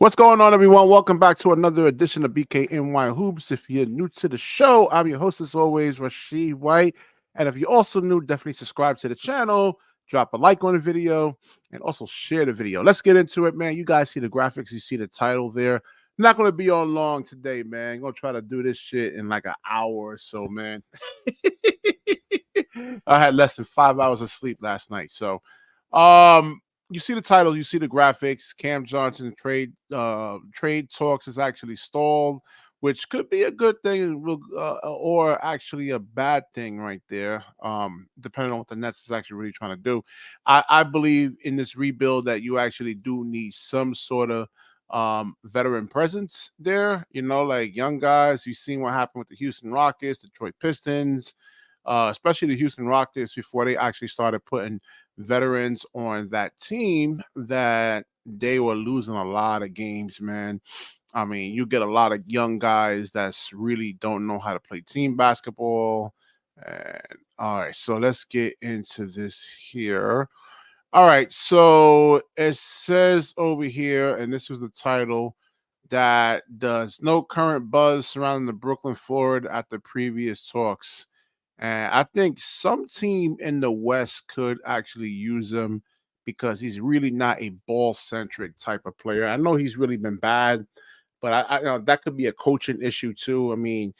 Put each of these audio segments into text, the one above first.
What's going on, everyone? Welcome back to another edition of BKNY Hoops. If you're new to the show, I'm your host, as always, Rashid White. And if you're also new, definitely subscribe to the channel, drop a like on the video, and also share the video. Let's get into it, man. You guys see the graphics, you see the title there. Not going to be on long today, man. I'm going to try to do this shit in like an hour or so, man. I had less than 5 hours of sleep last night. Um, you see the titles, you see the graphics. Cam Johnson trade talks is actually stalled, which could be a good thing, or actually a bad thing right there. Depending on what the Nets is actually really trying to do. I believe in this rebuild that you actually do need some sort of veteran presence there. You know, like young guys. You've seen what happened with the Houston Rockets, Detroit Pistons, especially the Houston Rockets before they actually started putting veterans on that team, that they were losing a lot of games, man. I mean, you get a lot of young guys that's really don't know how to play team basketball. And all right, so let's get into this here. All right, so it says over here, and this was the title, that does no current buzz surrounding the Brooklyn forward after previous talks. And I think some team in the West could actually use him because he's really not a ball centric type of player. I know he's really been bad, but I know that could be a coaching issue too. I mean,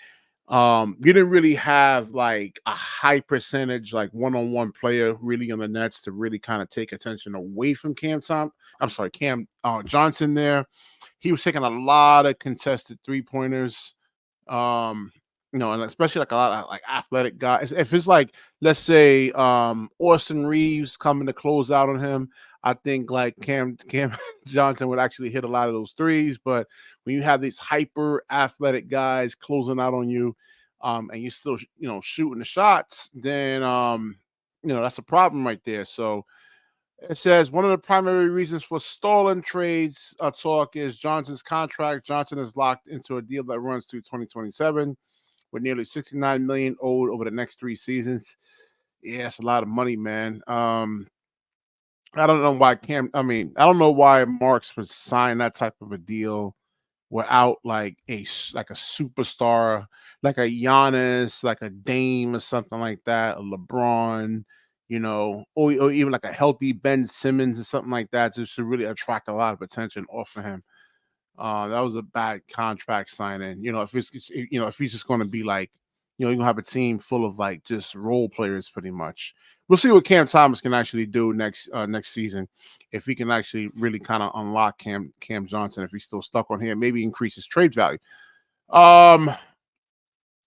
you didn't really have like a high percentage, like one-on-one player really on the Nets to really kind of take attention away from Cam Johnson there. He was taking a lot of contested three-pointers. Um, and especially like a lot of like athletic guys. If it's like, let's say, Austin Reeves coming to close out on him, I think like Cam Johnson would actually hit a lot of those threes. But when you have these hyper athletic guys closing out on you, and you're still shooting the shots, then that's a problem right there. So it says one of the primary reasons for stalling trades talk is Johnson's contract. Johnson is locked into a deal that runs through 2027 with nearly 69 million owed over the next 3 seasons. Yeah, it's a lot of money, man. I don't know why I don't know why Marks would sign that type of a deal without like a superstar, like a Giannis, like a Dame or something like that, a LeBron, or even like a healthy Ben Simmons or something like that, just to really attract a lot of attention off of him. That was a bad contract signing. If he's just going to be like, you're gonna have a team full of like just role players, pretty much. We'll see what Cam Thomas can actually do next season, if he can actually really kind of unlock Cam Johnson. If he's still stuck on here, maybe increase his trade value. Um,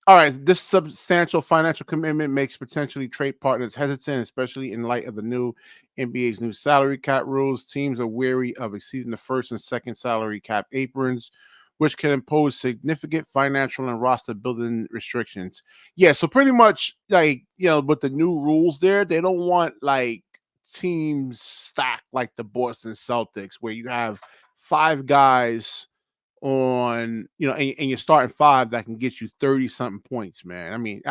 all right, this substantial financial commitment makes potentially trade partners hesitant, especially in light of the new NBA's new salary cap rules. Teams are wary of exceeding the first and second salary cap aprons, which can impose significant financial and roster building restrictions. Yeah, so pretty much like, with the new rules there, they don't want like teams stacked like the Boston Celtics, where you have five guys on, and you're starting five that can get you 30 something points, man. I mean,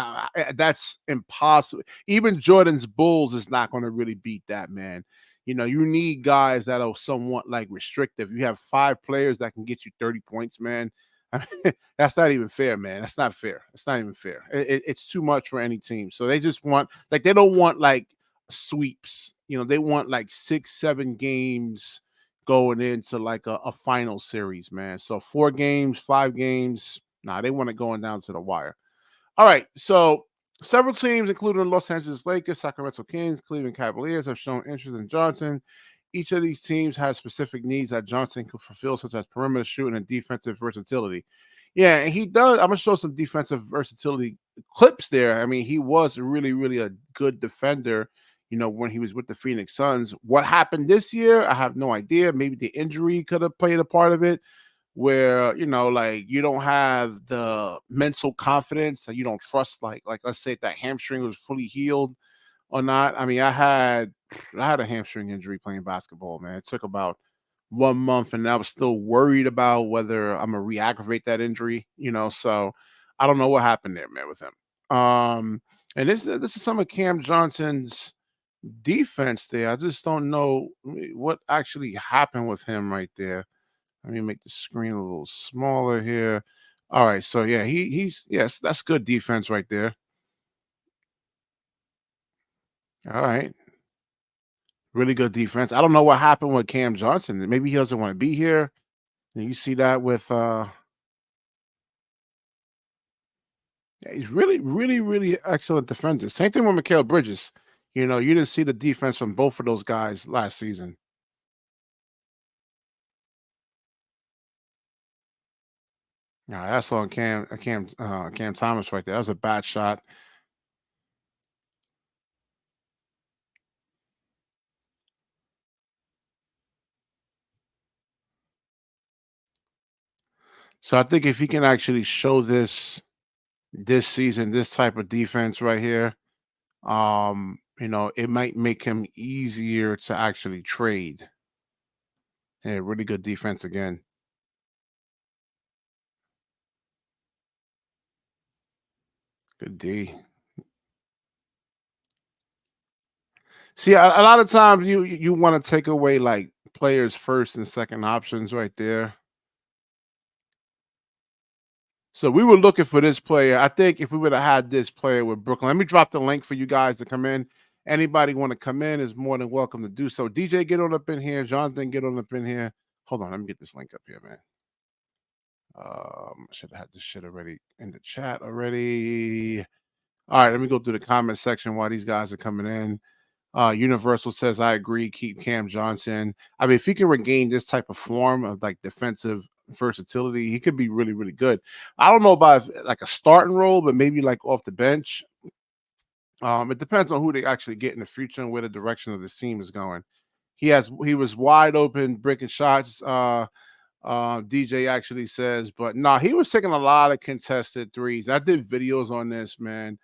that's impossible. Even Jordan's Bulls is not going to really beat that, man. You need guys that are somewhat like restrictive. You have five players that can get you 30 points, man. I mean, that's not even fair, man. That's not fair. It's not even fair. It's too much for any team. So they just want, like, they don't want like sweeps. They want like 6-7 games going into like a final series, man. So 4 games, 5 games. Nah, they want it going down to the wire. All right. So several teams, including the Los Angeles Lakers, Sacramento Kings, Cleveland Cavaliers, have shown interest in Johnson. Each of these teams has specific needs that Johnson could fulfill, such as perimeter shooting and defensive versatility. Yeah, and he does. I'm gonna show some defensive versatility clips there. I mean, he was really, really a good defender, when he was with the Phoenix Suns. What happened this year, I have no idea. Maybe the injury could have played a part of it, where like you don't have the mental confidence and you don't trust, like let's say if that hamstring was fully healed or not. I mean, I had a hamstring injury playing basketball, man. It took about 1 month, and I was still worried about whether I'm gonna re-aggravate that injury. So I don't know what happened there, man, with him. And this is some of Cam Johnson's defense there. I just don't know what actually happened with him right there. Let me make the screen a little smaller here. All right, so yeah, he's yes, that's good defense right there. All right, really good defense. I don't know what happened with Cam Johnson. Maybe he doesn't want to be here. And you see that with yeah, he's really excellent defender. Same thing with Mikal Bridges. You know, you didn't see the defense from both of those guys last season. Yeah, that's on Cam Thomas right there. That was a bad shot. So I think if he can actually show this season, this type of defense right here, you know, it might make him easier to actually trade. Yeah, really good defense again. Good D. See, a lot of times you want to take away like players' first and second options right there. So we were looking for this player. I think if we would have had this player with Brooklyn, let me drop the link for you guys to come in. Anybody want to come in is more than welcome to do so. DJ, get on up in here. Jonathan, get on up in here. Hold on, let me get this link up here, man. I should have had this shit already in the chat already. All right, let me go through the comment section while these guys are coming in. Universal says, I agree, keep Cam Johnson. I mean, if he can regain this type of form of like defensive versatility, he could be really good. I don't know about like a starting role, but maybe like off the bench. It depends on who they actually get in the future and where the direction of this team is going. He was wide open, breaking shots. DJ actually says, but no, he was taking a lot of contested threes. I did videos on this, man,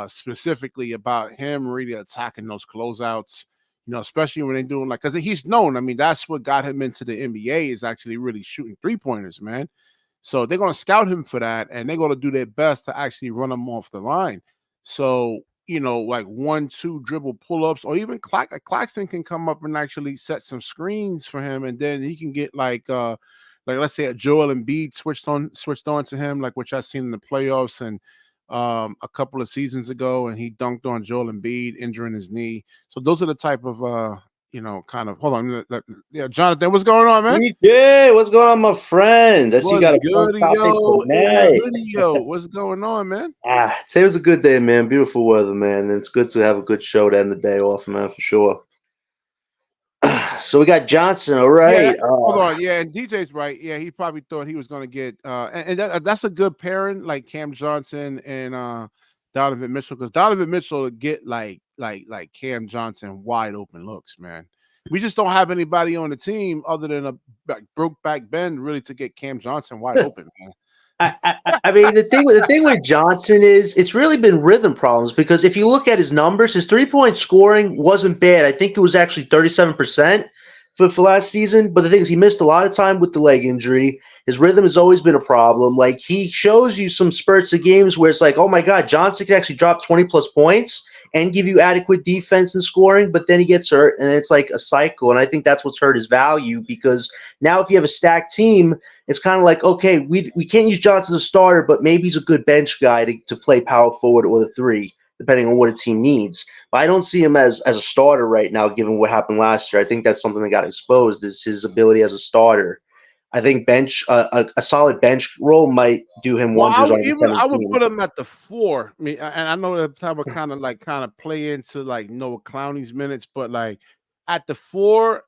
specifically about him really attacking those closeouts, you know, especially when they're doing like, because he's known. I mean, that's what got him into the NBA is actually really shooting 3-pointers, man. So they're going to scout him for that, and they're going to do their best to actually run him off the line. So, you know, like 1-2 dribble pull-ups, or even Claxton can come up and actually set some screens for him, and then he can get like let's say a Joel Embiid switched on to him, like which I've seen in the playoffs and a couple of seasons ago, and he dunked on Joel Embiid, injuring his knee. So those are the type of you know, kind of hold on. Yeah, Jonathan, what's going on, man? DJ, what's going on, my friend? I see you What's got a fun good, topic yo? In the tonight. hoodie, yo. What's going on, man? Today was a good day, man. Beautiful weather, man. And it's good to have a good show to end the day off, man, for sure. So we got Johnson, all Yeah, right. hold on. Yeah, and DJ's right. Yeah, he probably thought he was going to get that's a good pairing, like Cam Johnson and Donovan Mitchell, because Donovan Mitchell would get like Cam Johnson wide open looks, man. We just don't have anybody on the team other than a broke back Ben really to get Cam Johnson wide open, man. I mean, the thing with Johnson is it's really been rhythm problems because if you look at his numbers, his 3-point scoring wasn't bad. I think it was actually 37% for last season. But the thing is, he missed a lot of time with the leg injury. His rhythm has always been a problem. Like he shows you some spurts of games where it's like, oh my God, Johnson can actually drop 20 plus points and give you adequate defense and scoring, but then he gets hurt and it's like a cycle. And I think that's what's hurt his value because now if you have a stacked team, it's kind of like, okay, we can't use Johnson as a starter, but maybe he's a good bench guy to play power forward or the 3, depending on what a team needs. But I don't see him as a starter right now, given what happened last year. I think that's something that got exposed is his ability as a starter. I think a solid bench role might do him Well, wonders on a I contending would team. put him at the 4. I mean, and I know that would kind of play into like Noah Clowney's minutes, but like at the 4,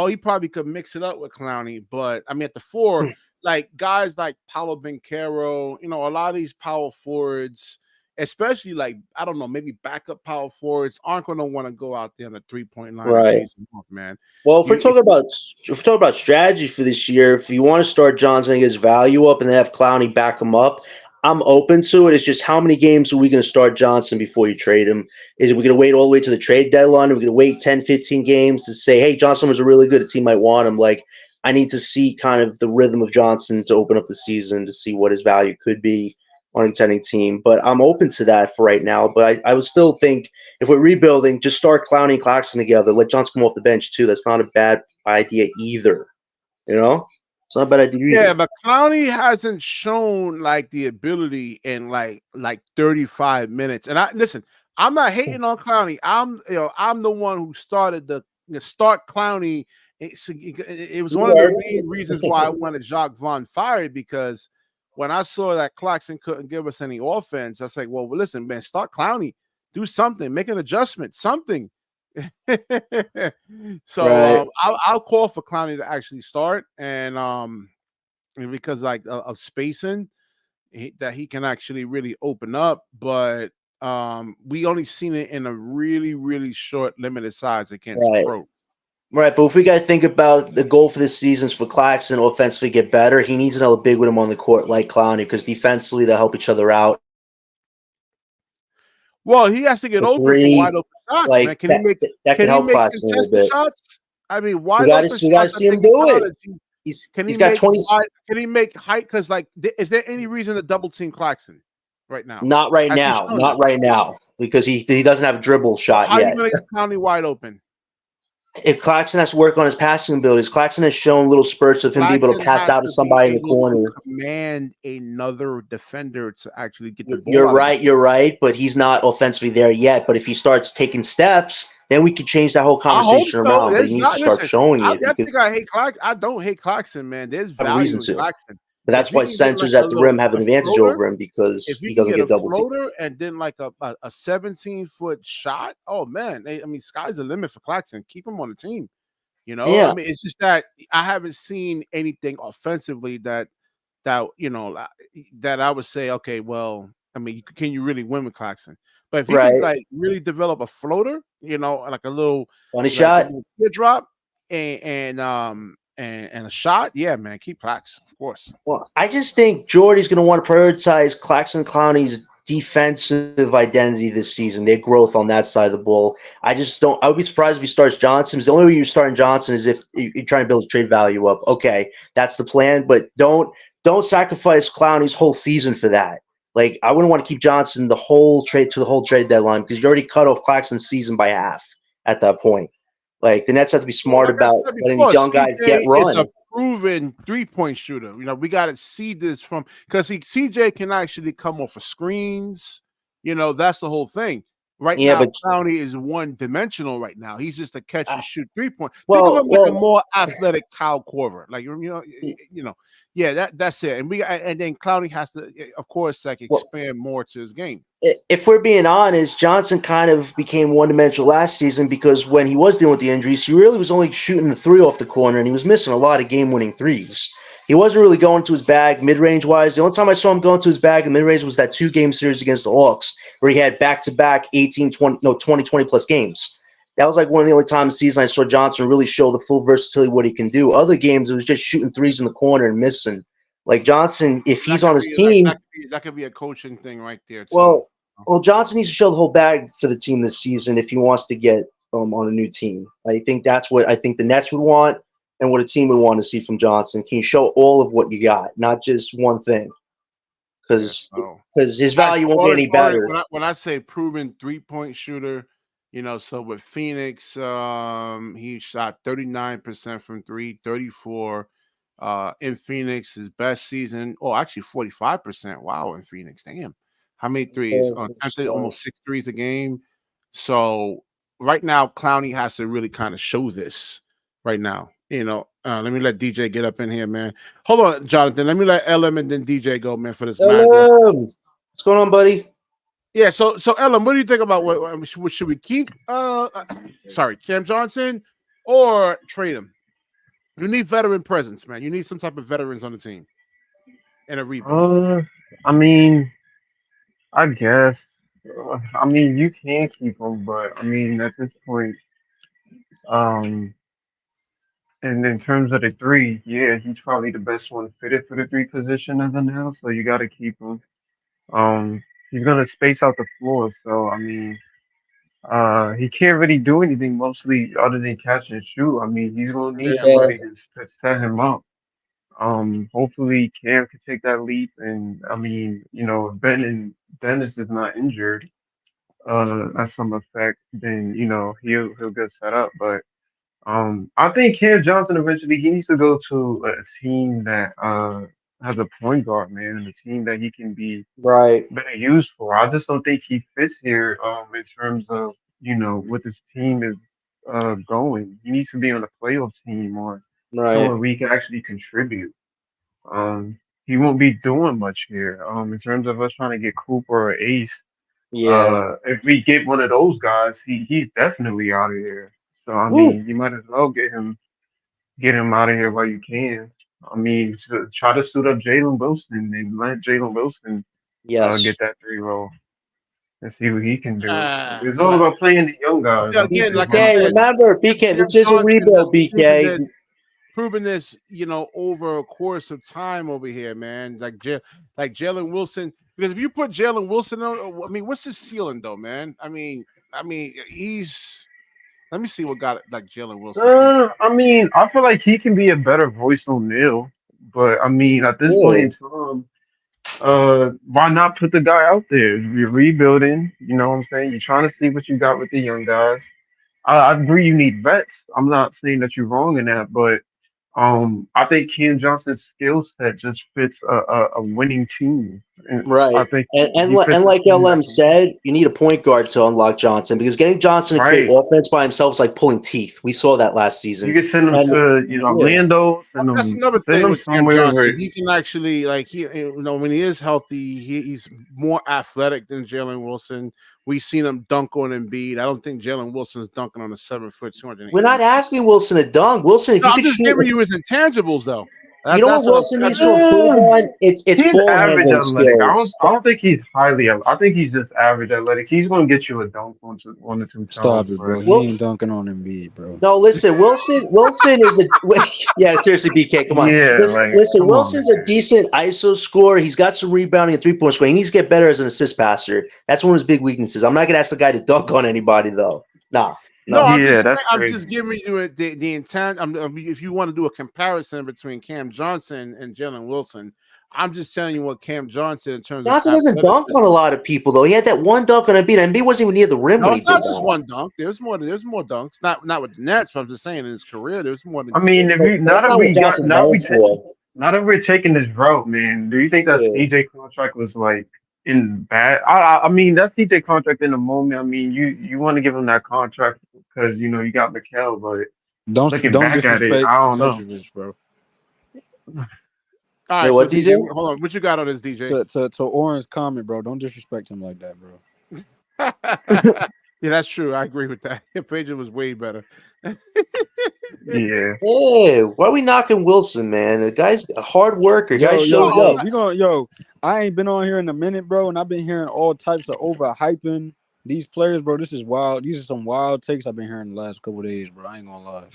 he probably could mix it up with Clowney. But I mean, at the 4, like guys like Paolo Banchero, you know, a lot of these power forwards, especially like I don't know, maybe backup power forwards, aren't going to want to go out there on the 3-point line and Right. chase him off, man. Well, if we're talking about strategy for this year, if you want to start Johnson and get his value up and then have Clowney back him up, I'm open to it. It's just how many games are we going to start Johnson before you trade him? Is we going to wait all the way to the trade deadline? Are we going to wait 10, 15 games to say, hey, Johnson was a really good, a team might want him? Like, I need to see kind of the rhythm of Johnson to open up the season to see what his value could be on a contending team. But I'm open to that for right now. But I would still think if we're rebuilding, just start Clowney and Claxton together. Let Johnson come off the bench too. That's not a bad idea either. You know? It's not a bad idea Yeah, either. but Clowney hasn't shown like the ability in like 35 minutes. And I listen, I'm not hating on Clowney. I'm the one who started the start Clowney. It was You one of the were. main reasons why I wanted Jacques Vaughn fired, because when I saw that Claxton couldn't give us any offense, I was like, well, listen, man, start Clowney, do something, make an adjustment, something. So Right. I'll call for Clowney to actually start, and because like of spacing that he can actually really open up, but we only seen it in a really short limited size against Right. pro. Right, but if we got to think about the goal for this season is for Claxton offensively get better, he needs another big with him on the court like Clowney because defensively they'll help each other out. Well, he has to get The open for wide three, open shots, man. like that could Can he help make Claxton a little contested bit. shots? I mean, wide open We got to shots. I see him think in do it. college, can he He's got make 20. wide? Can he make height? Because like, is there any reason to double team Claxton right now? Not right Has he now, shown it? not right now because he doesn't have a dribble So shot how are you yet. going to get Clowney wide open? If Claxton has to work on his passing abilities, Claxton has shown little spurts of him being able to Claxton pass has out to to be somebody in the able to corner. command another defender to actually get the ball You're out of his. right, but he's not offensively there yet. But if he starts taking steps, then we could change that whole I hope conversation so. around. But he There's needs to not start listen. showing I, it I because think I hate Claxton. I don't hate Claxton, man. There's I have a reason value in to. Claxton. But If that's he why can get like centers a at the little rim have a an advantage floater, over him if because he he can doesn't get a get double teamed. floater and then like a 17-foot shot, oh man, I mean, sky's the limit for Claxton. Keep him on the team. I Yeah, mean, it's just that I haven't seen anything offensively that that I would say, okay, well, I mean, can you really win with Claxton? But if he can right. like really develop a floater, like a little Funny like a shot. little teardrop and a shot, yeah, man, keep Claxton, of course. Well, I just think Jordy's going to want to prioritize Claxton Clowney's defensive identity this season, their growth on that side of the ball. I just don't. I would be surprised if he starts Johnson. The only way you're starting Johnson is if you're trying to build trade value up. Okay, that's the plan, but don't sacrifice Clowney's whole season for that. Like I wouldn't want to keep Johnson the whole trade deadline because you already cut off Claxton's season by half at that point. Like the Nets have to be Well, smart like I about said letting these before, young guys get CJ is a run. proven 3-point shooter. We got to see this from because CJ can actually come off of screens. That's the whole thing. Right Yeah, now, but Clowney is one dimensional. Right now, he's just a catch and shoot 3-point. Think of well, him like a well, more athletic Kyle Korver. Like yeah, that's it. And then Clowney has to, of course, like well, expand more to his game. if we're being honest, Johnson kind of became one dimensional last season because when he was dealing with the injuries, he really was only shooting the three off the corner and he was missing a lot of game winning threes. He wasn't really going to his bag mid range wise. The only time I saw him going to his bag in mid range was that 2 game series against the Hawks where he had back to back 18, 20, no, 20, 20 plus games. That was like one of the only times this season I saw Johnson really show the full versatility of what he can do. Other games, it was just shooting threes in the corner and missing. Like Johnson, if That he's on could his be like team, that could be a coaching thing right there too. well, well, Johnson needs to show the whole bag for the team this season if he wants to get on a new team. I think that's what I think the Nets would want and what a team would want to see from Johnson. Can you show all of what you got, not just one thing? Yes. Because So. his As value won't be far as any far as better. when I say proven 3-point shooter, so with Phoenix, he shot 39% from three, 34 in Phoenix, his best season. Oh, actually 45%. Wow, in Phoenix. Damn. How many threes? Attempted almost 6 threes a game. So right now, Clowney has to really kind of show this right now. Let me let DJ get up in here, man. Hold on, Jonathan. Let me let LM and then DJ go, man, for this mad. What's going on, buddy? Yeah, so Ellen, what do you think about what should we keep? Sorry, Cam Johnson or trade him? You need veteran presence, man. You need some type of veterans on the team and a rebuild. Uh, I mean, I guess. I mean, you can keep him, but I mean, at this point, um, and in terms of the three, yeah, he's probably the best one fitted for the three position as of now. So you got to keep him. He's gonna space out the floor, so I mean, he can't really do anything mostly other than catch and shoot. I mean, he's gonna need Yeah, somebody to set him up. Hopefully Cam can take that leap, and I mean, if Dennis is not injured, at some effect, then he'll get set up. But I think Cam Johnson eventually he needs to go to a team that has a point guard, man, and a team that he can be Right, better used for. I just don't think he fits here in terms of what this team is going. He needs to be on a playoff team or somewhere right. where he can actually contribute. He won't be doing much here. In terms of us trying to get Cooper or Ace, Yeah. if we get one of those guys, he's definitely out of here. So I Woo. mean, you might as well get him out of here while you can. I mean, try to suit up Jalen Wilson and let Jalen Wilson Yes. get that 3 roll and see what he can do. It's all Well, about playing the young guys yeah, at again, this like I point. BK, said, remember, BK, Cam this is a Johnson has rebuild, BK. proven this, over a course of time over here, man. Like Jalen Wilson. Because if you put Jalen Wilson on, I mean, what's his ceiling though, man? I mean, he's. Let me see what got it like Jalen Wilson can. I mean, I feel like he can be a better voice O'Neal, but I mean, at this point in Ew. time, why not put the guy out there? You're rebuilding, you know what I'm saying? You're trying to see what you got with the young guys. I agree you need vets. I'm not saying that you're wrong in that, but I think Ken Johnson's skill set just fits a winning team. And I Right. think And, and, he li- fits and a like team that LM can win. said, you need a point guard to unlock Johnson because getting Johnson to create Right. offense by himself is like pulling teeth. We saw that last You season. can send him And to, yeah, Orlando, That's another send thing him with Cam somewhere Johnson. where He can actually when he is healthy, he's more athletic than Jalen Wilson. We've seen him dunk on Embiid. I don't think Jalen Wilson's dunking on a 7 foot, we're not 280. asking Wilson to dunk. Wilson, if No, he I'm could just shoot, giving you his intangibles though. you know what That's what I'm. Wilson That's needs what to I'm. improve on? It's he's ball average handling athletic. skills. I don't think he's highly. I think he's just average athletic. He's gonna get you a dunk one or two Stop times, it, bro. but He Well, ain't dunking on Embiid, bro. no, listen, Wilson is a yeah, seriously, BK, come on. yeah, like Listen, come on, Wilson's a man. decent ISO scorer. He's got some rebounding and 3-point scoring. He needs to get better as an assist passer. That's one of his big weaknesses. I'm not gonna ask the guy to dunk on anybody though. Nah, No, no. Yeah, that's I'm just crazy. giving you the intent. If you want to do a comparison between Cam Johnson and Jalen Wilson, I'm just telling you what Cam Johnson in terms of Johnson doesn't dunk on a athleticism. lot of people though. He had that one dunk on Embiid. Embiid wasn't even near the rim when No, he it's did not just that. one dunk. There's more. There's more dunks. Not with the Nets, but I'm just saying in his career, there's more I than mean, if But you that's not what Johnson's known for. now that we're taking this route, man, do you think that Yeah. CJ contract was like in bad? I mean, that CJ contract in the moment. I mean, you want to give him that contract because you got Mikal, but looking Don't back at it, disrespect I don't know. Petrovic, bro. All Wait, right, so what, DJ, DJ? hold on. What you got on this, DJ? To Oren's comment, bro. Don't disrespect him like that, bro. Yeah, that's true. I agree with that. Pager was way better. Yeah. Yeah, why are we knocking Wilson, man? The guy's a hard worker. Guy shows up. I ain't been on here in a minute, bro, and I've been hearing all types of overhyping these players, bro. This is wild. These are some wild takes I've been hearing the last couple of days, bro. I ain't gonna lie.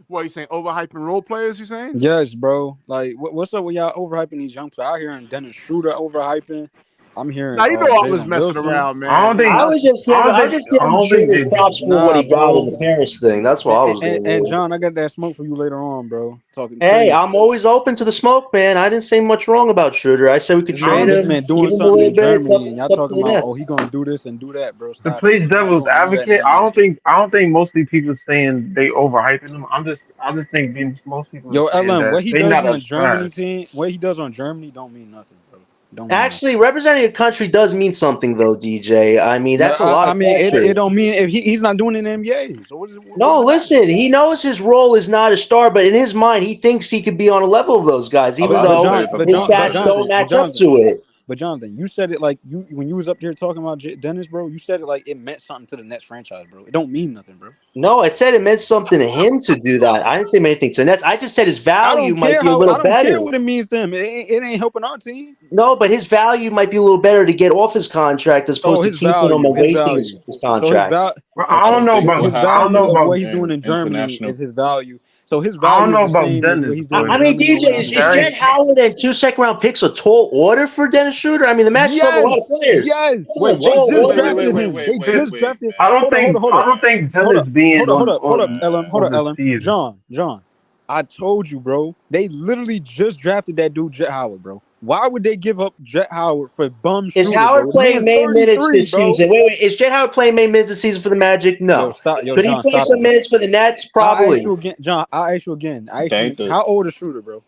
What you saying? Overhyping role players? You saying? Yes, bro. Like, what's up with y'all overhyping these young players? I'm hearing Dennis Schroder overhyping. I'm hearing Now you know I was Jalen messing Wilson. around, man. I was just I giving don't I was think just I giving don't think Schroeder they props for what Nah, he got in bro. the Paris thing. That's what I was And, going and with. John, I got that smoke for you later on, bro. Talking Hey, crazy. I'm always open to the smoke, man. I didn't say much wrong about Schroeder. I said we could This trade man, I'm this him, man doing give him a something little in bit. Germany, and y'all It's up to talking the about, oh, Nets. he gonna do this and do that, bro. to Stop it, play bro. He not devil's gonna do that in advocate. the NBA. I don't think mostly people saying they overhyping them. I just think most people are Yo, saying LM, that what he they does not on the as Germany fast. team, what he does on Germany, don't mean nothing, bro. Don't mean nothing. Actually, representing a country does mean something, though, DJ. I mean, No, that's a lot I of mean, it pressure. don't mean if he's not doing it in the NBA. So what No, does it matter? listen, he knows his role is not a star, but in his mind, he thinks he could be on a level of those guys, A even lot of though players have his thought But that, stats man. don't Jonathan, match up to it. you said it like you when you was up there talking about Dennis, bro. You said it like it meant something to the Nets franchise, bro. It don't mean nothing, bro. No, it said it meant something to him to do that. I didn't say anything to Nets. I just said his value might be a little I don't care better. what it means to him. It ain't helping our team. No, but his value might be a little better to get off his contract as Oh, opposed to keeping him and his wasting value. his So contract. Well, I I don't don't know think about what his I don't happens know value of about what he's doing in in Germany international. is his value. So his I don't value is know the about same as what Dennis, he's doing in but I mean, Germany or DJ, whatever, is bro. Jet Terry, Howard and 2 second-round picks a tall order for Dennis Schroeder? I mean, the Magic still have a lot of players. Yes. That's Wait, a They what? tall just Wait, order. wait, wait, drafted wait, him. wait, They wait, just wait, drafted. man. Hold I up. don't think Hold Dennis up, being hold up, on LM, overseas. John. I told you, bro. They literally just drafted that dude, Jet Howard, bro. Why would they give up Jet Howard for bum Is Schroder, Howard bro? The playing man's main minutes 33, this bro. season? Wait. Is Jet Howard playing main minutes this season for the Magic? No. Yo, stop. Yo, Could he John, play stop some it. minutes for the Nets? I'll ask Probably. you again, John. I'll ask you again. Ain't the How old is Schroder, bro?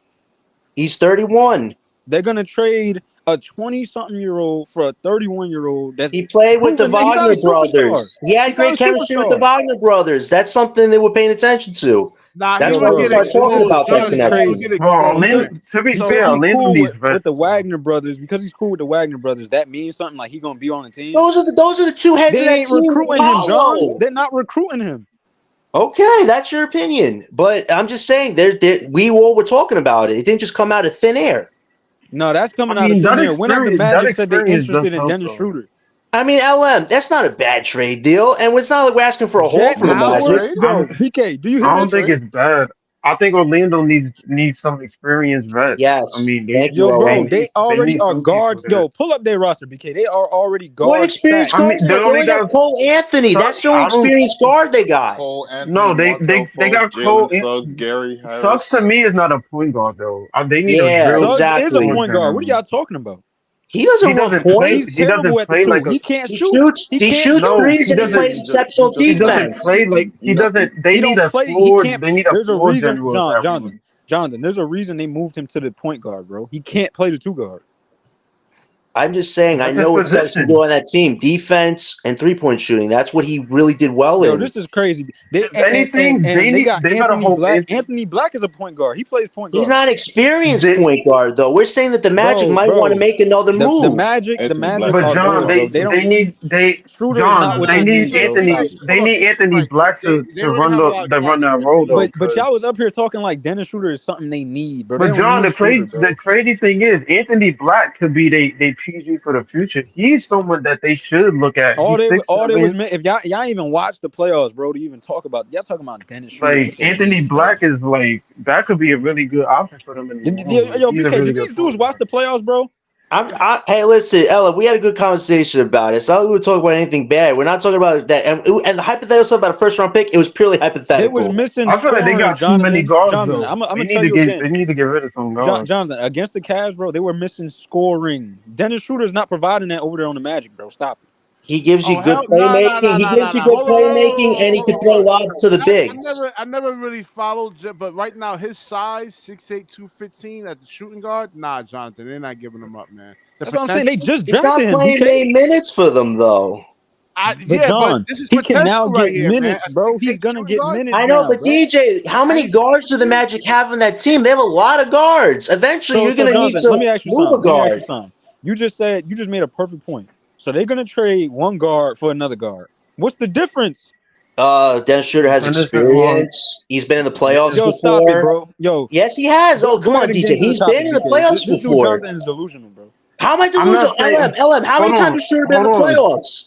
He's 31. They're gonna trade a 20-something-year-old for a 31-year-old. That's He played with the proven that he's not a Wagner superstar. brothers. He had He's not great a chemistry with the superstar. Wagner brothers. That's something they were paying attention to. Nah, That's he why would we get start talking exposed. about that Jonathan, he connection. would get Bro, exposed. Orlando, to be Because fair, he's Orlando cool needs with vets. the Wagner brothers. Because he's cool with the Wagner brothers, that means something. Like he gonna be on the team. Those are the two heads of They that ain't team. recruiting him, John. Follow. They're not recruiting him. Okay, that's your opinion, but I'm just saying, we all were talking about it. It didn't just come out of thin air. No, that's coming I out mean, of thin that air. When have the experience- that Magic said they experience interested does in help, Dennis though. Schroder? I mean, LM, that's not a bad trade deal, and it's not like we're asking for a haul Jet from the Magic. Howard, yo, BK, do you I hear don't this? think it's bad. I think Orlando needs some experienced vets. Yes. I mean, Thank you, Yo, bro, LM. they already need are some people guards. there. Yo, pull up their roster, BK. They are already What guards. experienced stacked. I mean, guards? they They only only got got- Cole Anthony. That's the only I don't- experienced guard they got. Cole Anthony, No, they Markel got Fultz, Cole. Jalen Suggs, Gary Harris. Suggs to me is not a point guard though. They need Yeah, a real. Suggs is a exactly. point guard. What are y'all talking about? He doesn't He run doesn't play. points. He's He doesn't terrible at the play two. like a. He can't He shoot. shoots. He can't shoots No, threes he and he doesn't- plays he just- exceptional he He just- doesn't defense. play like he No. doesn't. They He need don't a play. He floor. can't. They need a There's a floor reason, general. at that point. Jonathan. There's a reason they moved him to the point guard, bro. He can't play the two guard. I'm just saying, I That's know what his Suggs can position. do on that team. Defense and three-point shooting. That's what he really did well Yo, in. this is crazy. They If anything, they got they gotta Anthony hope Black. Anthony- Anthony Black is a point guard. He plays point guard. He's not experienced They- point guard, though. We're saying that the Magic might bro, want to make another move. The Magic Anthony are But John, good, bro. they don't. need Schroeder is not what they they need need, bro. Anthony. Stop it. They need Anthony Black to They run already have a lot of run that guards. role though. But y'all was up here talking like Dennis Schroeder is something they need, bro. They But don't John, need Schroeder, bro. the crazy thing is Anthony Black could be they PG for the future. He's someone that they should look at. All He's they 6'7". was if y'all even watch the playoffs, bro, to even talk about y'all talking about Dennis Schroeder. Like Anthony Black is like that could be a really good option for them in the long run. Yo, He's a BK, really did good these dudes point watch guard. the playoffs, bro? Hey, listen, Ella, we had a good conversation about it. It's not like we were talking about anything bad. We're not talking about that. And the hypothetical stuff about a first-round pick, it was purely They hypothetical. was missing. I feel like they got scoring, too many Jonathan. guards Jonathan, though. I'm They gonna need tell to you get again. they need to get rid of some guards. Jonathan, against the Cavs, bro, they were missing scoring. Dennis Schroeder is not providing that over there on the Magic, bro. Stop it. He gives you Oh, good hell- nah, playmaking. nah, nah, He nah, gives nah, you good hold on, playmaking, and he can throw lobs to the bigs. I never really followed, but right now his size 6'8", 215 at the shooting guard. Nah, Jonathan, they're not giving him up, man. That's what I'm saying. They just He's not drafted him. playing BK. main minutes for them, though. John, but this is he can now potential right get here, man. minutes, A bro. 6'8" He's gonna shooting get guard? minutes. I know, now, but bro. DJ, how many guards do the Magic have on that team? They have a lot of guards. Eventually, you're going to need Jonathan, to let me ask you move a something. Let me ask guard. you something. You just made a perfect point. So they're gonna trade one guard for another guard. What's the difference? Dennis Schroeder has Dennis experience. He's been in the playoffs Yo, before. stop it, bro. Yo, Yes, he has. Oh, come go on, ahead and get DJ. into the He's topic, been in the BK. playoffs This dude before. Jonathan is delusional, bro. How am I I'm delusional? not saying- LM, how many Hold times on, has Schroeder been in the hold on. playoffs?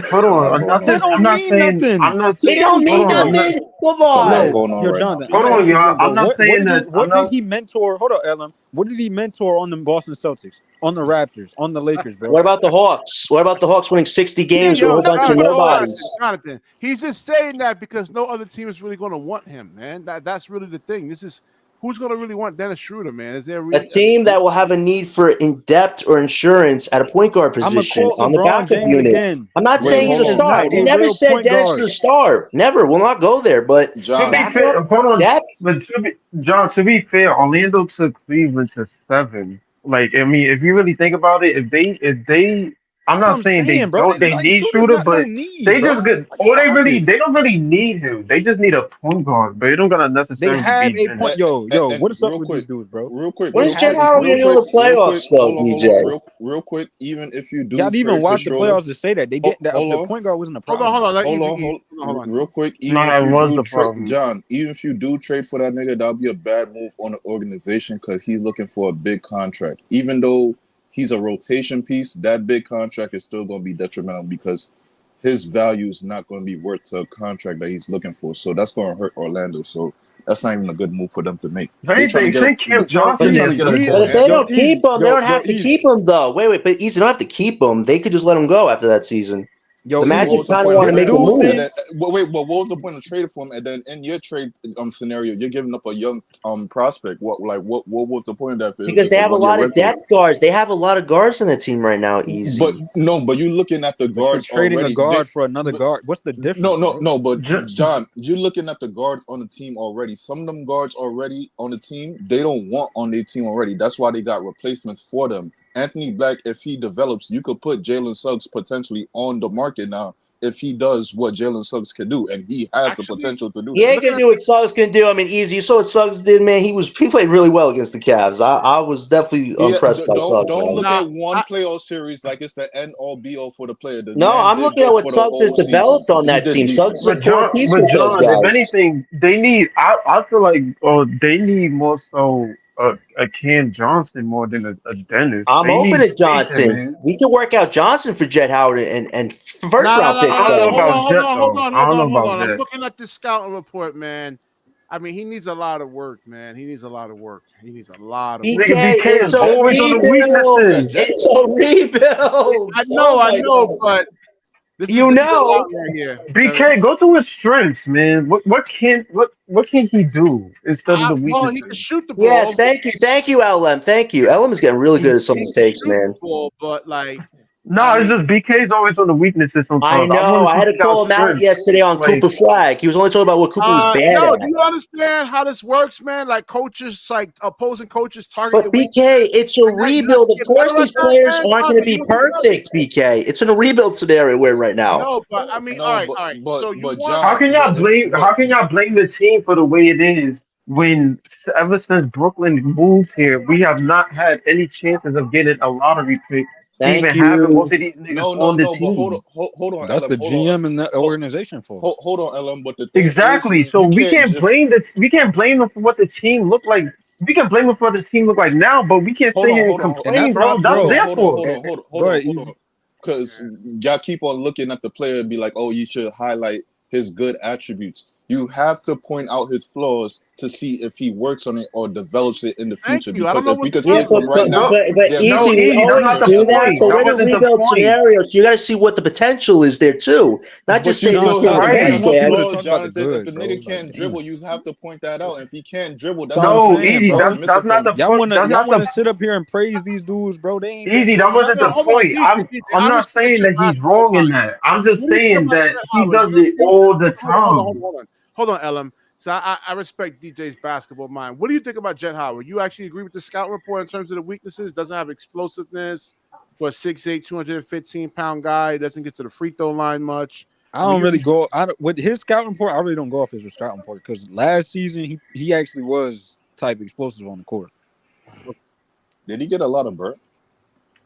Hold on, That I'm not mean saying. nothing. I'm not It saying. don't mean hold on, nothing. Come There's a lot on. going on Yo, right Jonathan, now. Hold I'm on, asking you y'all. again, bro. I'm not saying that- What I'm not- did he mentor? Hold on, Ellen. What did he mentor on the Boston Celtics, on the Raptors, on the Lakers, bro? What about the Hawks? What about the Hawks winning 60 games with a whole bunch of nobodies? Jonathan, he's just saying that because no other team is really going to want him, man. That's really the thing. This is who's going to really want Dennis Schroeder, man. Is there A team that will have a need for in-depth or insurance at a point guard I'm gonna position quote on the LeBron backup James unit. again. I'm not Wait, saying he's a hold on. star. He's We not a never real said point Dennis guard. is a star. Never. We'll not go there. But To John, be fair, hold on. depth, But to be fair, Orlando took Cleveland to 7. Like, I mean, if you really think about it, if they, I'm That's what not I'm saying they saying, bro. don't, they Like, need Schroeder's Shooter, not no but need, they bro. just good. Like, Or stop it. they don't really need him. They just need a point guard, but they don't gotta They necessarily have be a point. Yo, And what is up real with quick, these dudes, bro? real quick. what real is Jet quick, Howard real going to do in the quick, real playoffs, quick, though, hold on, DJ? real quick. Even if you do Y'all even trade for watched the Schroeder, playoffs to say that they get that hold the on. point guard wasn't a Hold problem. on. Let Hold Easy on, eat. Hold on. real quick. Even No, if that you was do the trade, problem. John, even if you do trade for that nigga, that'll be a bad move on the organization because he's looking for a big contract. Even though he's a rotation piece, that big contract is still going to be detrimental because his value is not going to be worth a contract that he's looking for. So that's going to hurt Orlando. So that's not even a good move for them to make. They say Cam Johnson trying to is get a good. But if they don't Easy. keep him, they Yo, don't have to Easy. keep him, though. Wait, but Easy, they don't have to keep him. They could just let him go after that season. Yo, The So Magic what was the kind of point want to of make a trading for him? move. And then, wait, but what was the point of trading for him? And then in your trade scenario, you're giving up a young prospect. What was the point of that? If it was Because just they a have a 1 year lot of rental. depth guards. They have a lot of guards on the team right now. But Easy. no, but you're looking at the but you're guards trading a already. guard for another guard. What's the difference? Bro? But Ju- John, you're looking at the guards on the team already. Some of them guards already on the team, they don't want on their team already. That's why they got replacements for them. Anthony Black, if he develops, you could put Jalen Suggs potentially on the market now if he does what Jalen Suggs can do, and he has the Actually, potential to do He that. ain't gonna do what Suggs can do. I mean, easy. You saw what Suggs did, man. He played really well against the Cavs. I was definitely impressed by Suggs. Don't Man. look Nah, at one playoff series like it's the end all be all for the player. The No, man I'm did looking at good what for the Suggs has whole season. developed on He that did team. decent. Suggs is a core piece with those John, if guys. anything, they need. I feel like they need more so a Cam Johnson more than a Dennis. I'm They open need to spacing, Johnson. man. We can work out Johnson for Jet Howard and first no, no, round no, picks no, I no, don't no. know for him. about Jet though. I don't know Hold about on. I'm Jet. looking at this scouting report, man. I mean, he needs a lot of work, man. He needs a lot of work. BK, Nigga, BK it's is a Jet, always on the rebuild. weaknesses. Jet, It's a rebuild. I Oh my know, gosh. but this is You a lot know, right here. BK, go to his strengths, man. What can he do instead of the Well, he can weaknesses? shoot the yes, ball. thank you, LM. Thank you. LM is getting really good at some of He his can takes, shoot man. the ball, but like, No, I it's mean, just BK's always on the weaknesses I sometimes. I know. want to I see had to Scout call him out strengths. yesterday on Like, Cooper Flag. He was only talking about what Cooper was bad yo, at. do you understand how this works, man? Like coaches, like opposing coaches target your But weak, BK, it's a and you're not rebuild. gonna Of get course, better at these that, players man. aren't Tell going to me, you be don't get better. perfect, BK. It's in a rebuild scenario we're in right now. No, but I mean, no, all right. So you but want how John, can y'all blame? How can y'all blame the team for the way it is when ever since Brooklyn moved here, we have not had any chances of getting a lottery pick to even Thank having most you. of these niggas on the no, but team. hold on, That's LM, the GM and the organization for. hold on, LM. But the thing is, Exactly. So you can't just we can't blame them for what the team looked like. We can blame them for what the team look like now, but we can't sit here and And that's complain, what I, bro. That's bro. their fault. Go ahead, easy. because y'all keep on looking at the player and be like, oh, you should highlight his good attributes. You have to point out his flaws to see if he works on it or develops it in the thank future. you. I don't Because know if we what could see Yeah, it flaws but from you right but have. now, but, but there No, easy. is We easy. That's always not the do that, point. but That we're in a wasn't the rebuild point. scenario, so you got to see what the potential is there too. Not but just you say this No, still kid have stop. to is They point bad, just out want the people man. to flaws, talk about the Jonathan. If the good, bro. nigga Like, can't dribble, damn. you have to point that out. If he can't dribble, That's that's what what I'm No, saying, easy. bro. missing That's not from the him. Y'all point. wanna That's y'all not wanna the sit up here and praise these dudes, bro. They ain't been easy. That doing wasn't No, the nothing. hold on, point. DJ. I'm I not respect saying your that he's basketball wrong in mind. that. I'm just What do you think saying about that Jet he Howard? does You it think? all the Hold time. on. Hold on, Ellen. So I respect DJ's basketball mind. What do you think about Jet Howard? You actually agree with the scout report in terms of the weaknesses? Doesn't have explosiveness for a 6'8", 215-pound guy. Doesn't get to the free throw line much. I I mean, don't really go. With his scouting report. I really don't go off his scouting report because last season he actually was type explosive on the court. Did he get a lot of burn?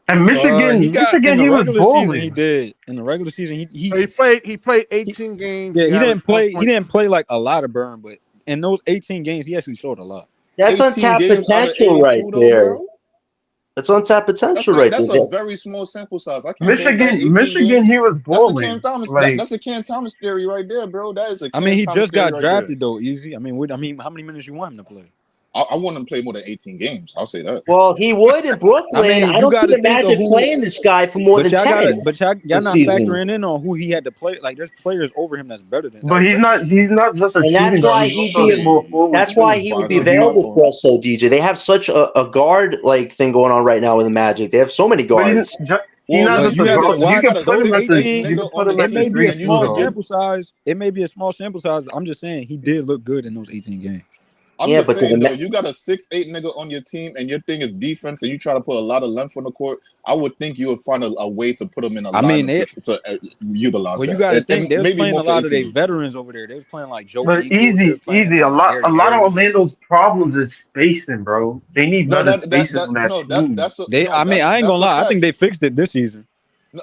And He got in Michigan, the he was regular season. He balling. did in the regular season. he played He 18 games. yeah. He He averaged didn't one play. He point. didn't play like a lot of burn, but in those 18 games, he actually showed a lot. That's 18 untapped games out of potential right 82, though, there. bro. That's untapped potential right That's a there. very small sample size. I can't go by 18 Michigan, games. he was That's the Cam balling. Thomas. Like, That's a Cam Thomas theory right there, bro. That is a I mean, Cam he Thomas just theory got right there. drafted though. Easy. I mean, how many minutes you want him to play? I want him to play more than 18 games. I'll say that. Well, he would in I Brooklyn. mean, I you don't got see to the think of Magic who. playing this guy for more But than y'all 10 y'all this not season. factoring in on who he had to play. Like, there's players over him that's better than but he's not just a And that's shooting guard. why He's he'd also a be small forward that's why too. he would Five be So foot, he, five available foot. for us, though, DJ. They have such a guard like thing going on right now with the Magic. They have so many but guards. he's Well, not But just you a have to guard. You watch can put those him as 18. nigga on the It may team, be a and small you're sample size. It may be a small sample size. I'm just saying he did look good in those 18 games. I'm Yeah, just but to saying the though, you got a 6'8" nigga on your team, and your thing is defense, and you try to put a lot of length on the court. I would think you would find a way to put him in a I mean, lineup to utilize well, you that, got to think and they was maybe playing more a for lot of 18 their games. veterans over there. They was playing like Joe but Ingles. They was playing easy. A Gary lot of Harris. Orlando's problems is spacing, bro. They need No, better spacing on that no, team. I mean, I ain't that's gonna a lie. I fact. think they fixed it this season.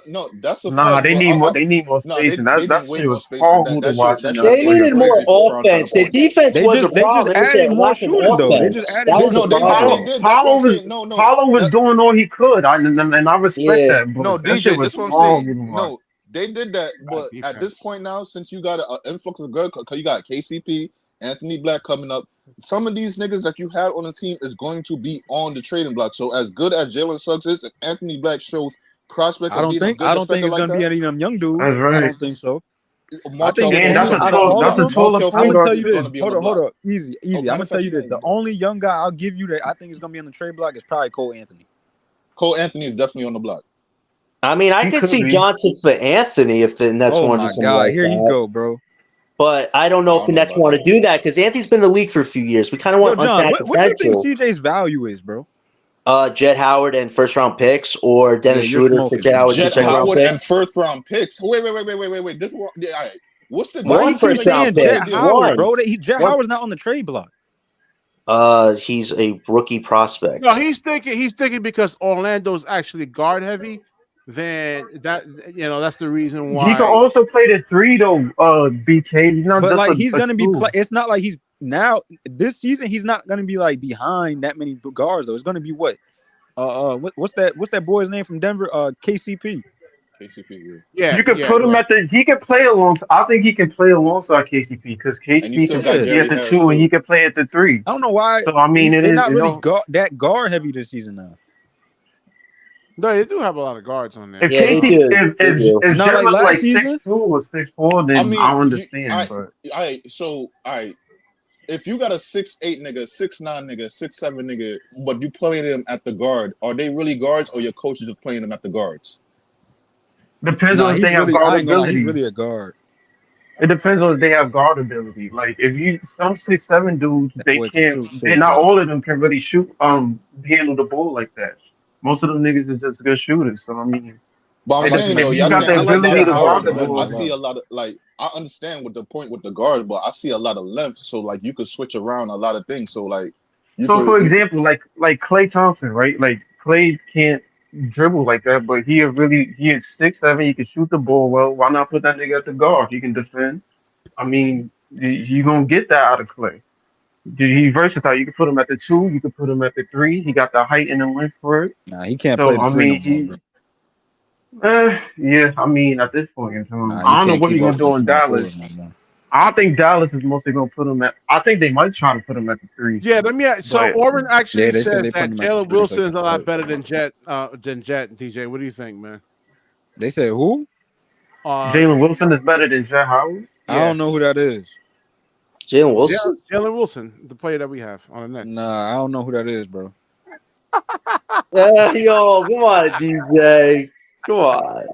No, that's a Nah, fact. they But need more. They need more no, spacing. they That need way shit more was spacing. horrible to watch in That that they shit is needed playoff. more crazy for Fran trying to offense. Their point. defense was a They just problem. It was their added more lack of shooters though. They just offense. added That was more the No, shooters. they problem. did. That's what Paolo I'm saying. No, Paolo was that doing all he could. And I respect Yeah. that, no, but that shit DJ. was That's what I'm saying. horrible to watch. No, they did that, bad but at this defense. point now, since you got an influx of good, because you got KCP, Anthony Black coming up, some of these niggas that you had on the team is going to be on the trading block. So as good as Jalen Suggs is, if Anthony Black shows prospect I of don't being a think good I don't think defender it's like gonna be that? any of them young dudes. That's I right. don't think so. I Markel think And it's that's a out of tall, all that's of a them. taller Markel I'm point gonna Fultz tell guard. you is this. going to be on the Hold up, hold block. up. Easy, Oh, easy. I'm matter gonna of tell fact, you he this. might The be. only young guy I'll give you that I think is gonna be on the trade block is probably Cole Anthony. Cole Anthony is definitely on the block. I mean, I He could could see be. Johnson for Anthony if the Nets Oh want to do my something God, like here he that. go, bro. But I don't know I if the don't know Nets about want to that. do that because Anthony's been in the league for a few years. We kind of Yo, want John, untapped what you think potential. CJ's value is, bro? Jet Howard and first round picks, or Yeah, Dennis you're Schroder for smoking, Jet bro. Howard You're two Jet second round smoking. Howard picks. and first round picks. Wait. This one, yeah, all right. What's the Why he One difference? keep first Like, round saying pick. Jet again, Howard, One. bro? Jet One. Howard's not on the trade block. He's a rookie prospect. No, he's thinking because Orlando's actually guard heavy, then that's the reason He can why. also play the three though. BK. He's not But just like he's a gonna be two. it's not like he's now this season he's not gonna be like behind that many guards though. It's gonna be what? What's that boy's name from Denver? KCP. KCP, Yeah, You could yeah, put him yeah. at the. He could play along. I think he can play alongside KCP because and you KCP still can got be Yeah. at Gary the Harris two and he too. can play at the three. I don't know why So I mean, they're not it really don't. that guard heavy this season now. No, they do have a lot of guards on there. If Yeah, they KCP, do. They do. if Not Jet like was last like season. 6'2" or 6'4", I then I mean, understand. But if you got a 6'8" nigga, 6'9" nigga, 6'7" nigga, but you play them at the guard, are they really guards or your coach is just playing them at the guards? depends Nah, on if they he's have really guard I ain't gonna lie, he's ability. really a guard. It depends on if they have guard ability. Like if you some 6'7" dudes, That they boy can can't. shoot They too, not bro. all of them can really shoot. Handle the ball like that. Most of them niggas is just good shooters. So I mean, But I'm saying if though, you y'all got saying the I it's like ability about Jet to guard Howard, the guard, bro. I ain't but I ball, gonna see lie. a lot of like I understand with the point with the guards, but I see a lot of length. So like you could switch around a lot of things. So like so for you could example, like Klay Thompson, right? Like Klay can't dribble like that, but he is 6'7". He can shoot the ball well. Why not put that nigga at the guard? He can defend. I mean, you gonna get that out of Klay. He's versatile. You can put him at the two. You can put him at the three. He got the height and the length for it. Nah, he can't play So the I three no mean, more, bro. yeah. I mean, at this point in time, Nah, he I don't know can't what keep he's up gonna with the do in small forward Dallas. no more. I think Dallas is mostly gonna put him at. I think they might try to put him at the three. Yeah, let me. So But Orban Yeah, actually they said says they put that him at the Jalen three. Wilson is a lot better than Jet. DJ. What do you think, man? They said who? Uh, Jalen Wilson is better than Jet Howard. I yeah, don't know who that is. Jalen Wilson? Jalen Wilson, the player that we have on the Nets. Nah, I don't know who that is, bro. Yo, come on, DJ. Come on.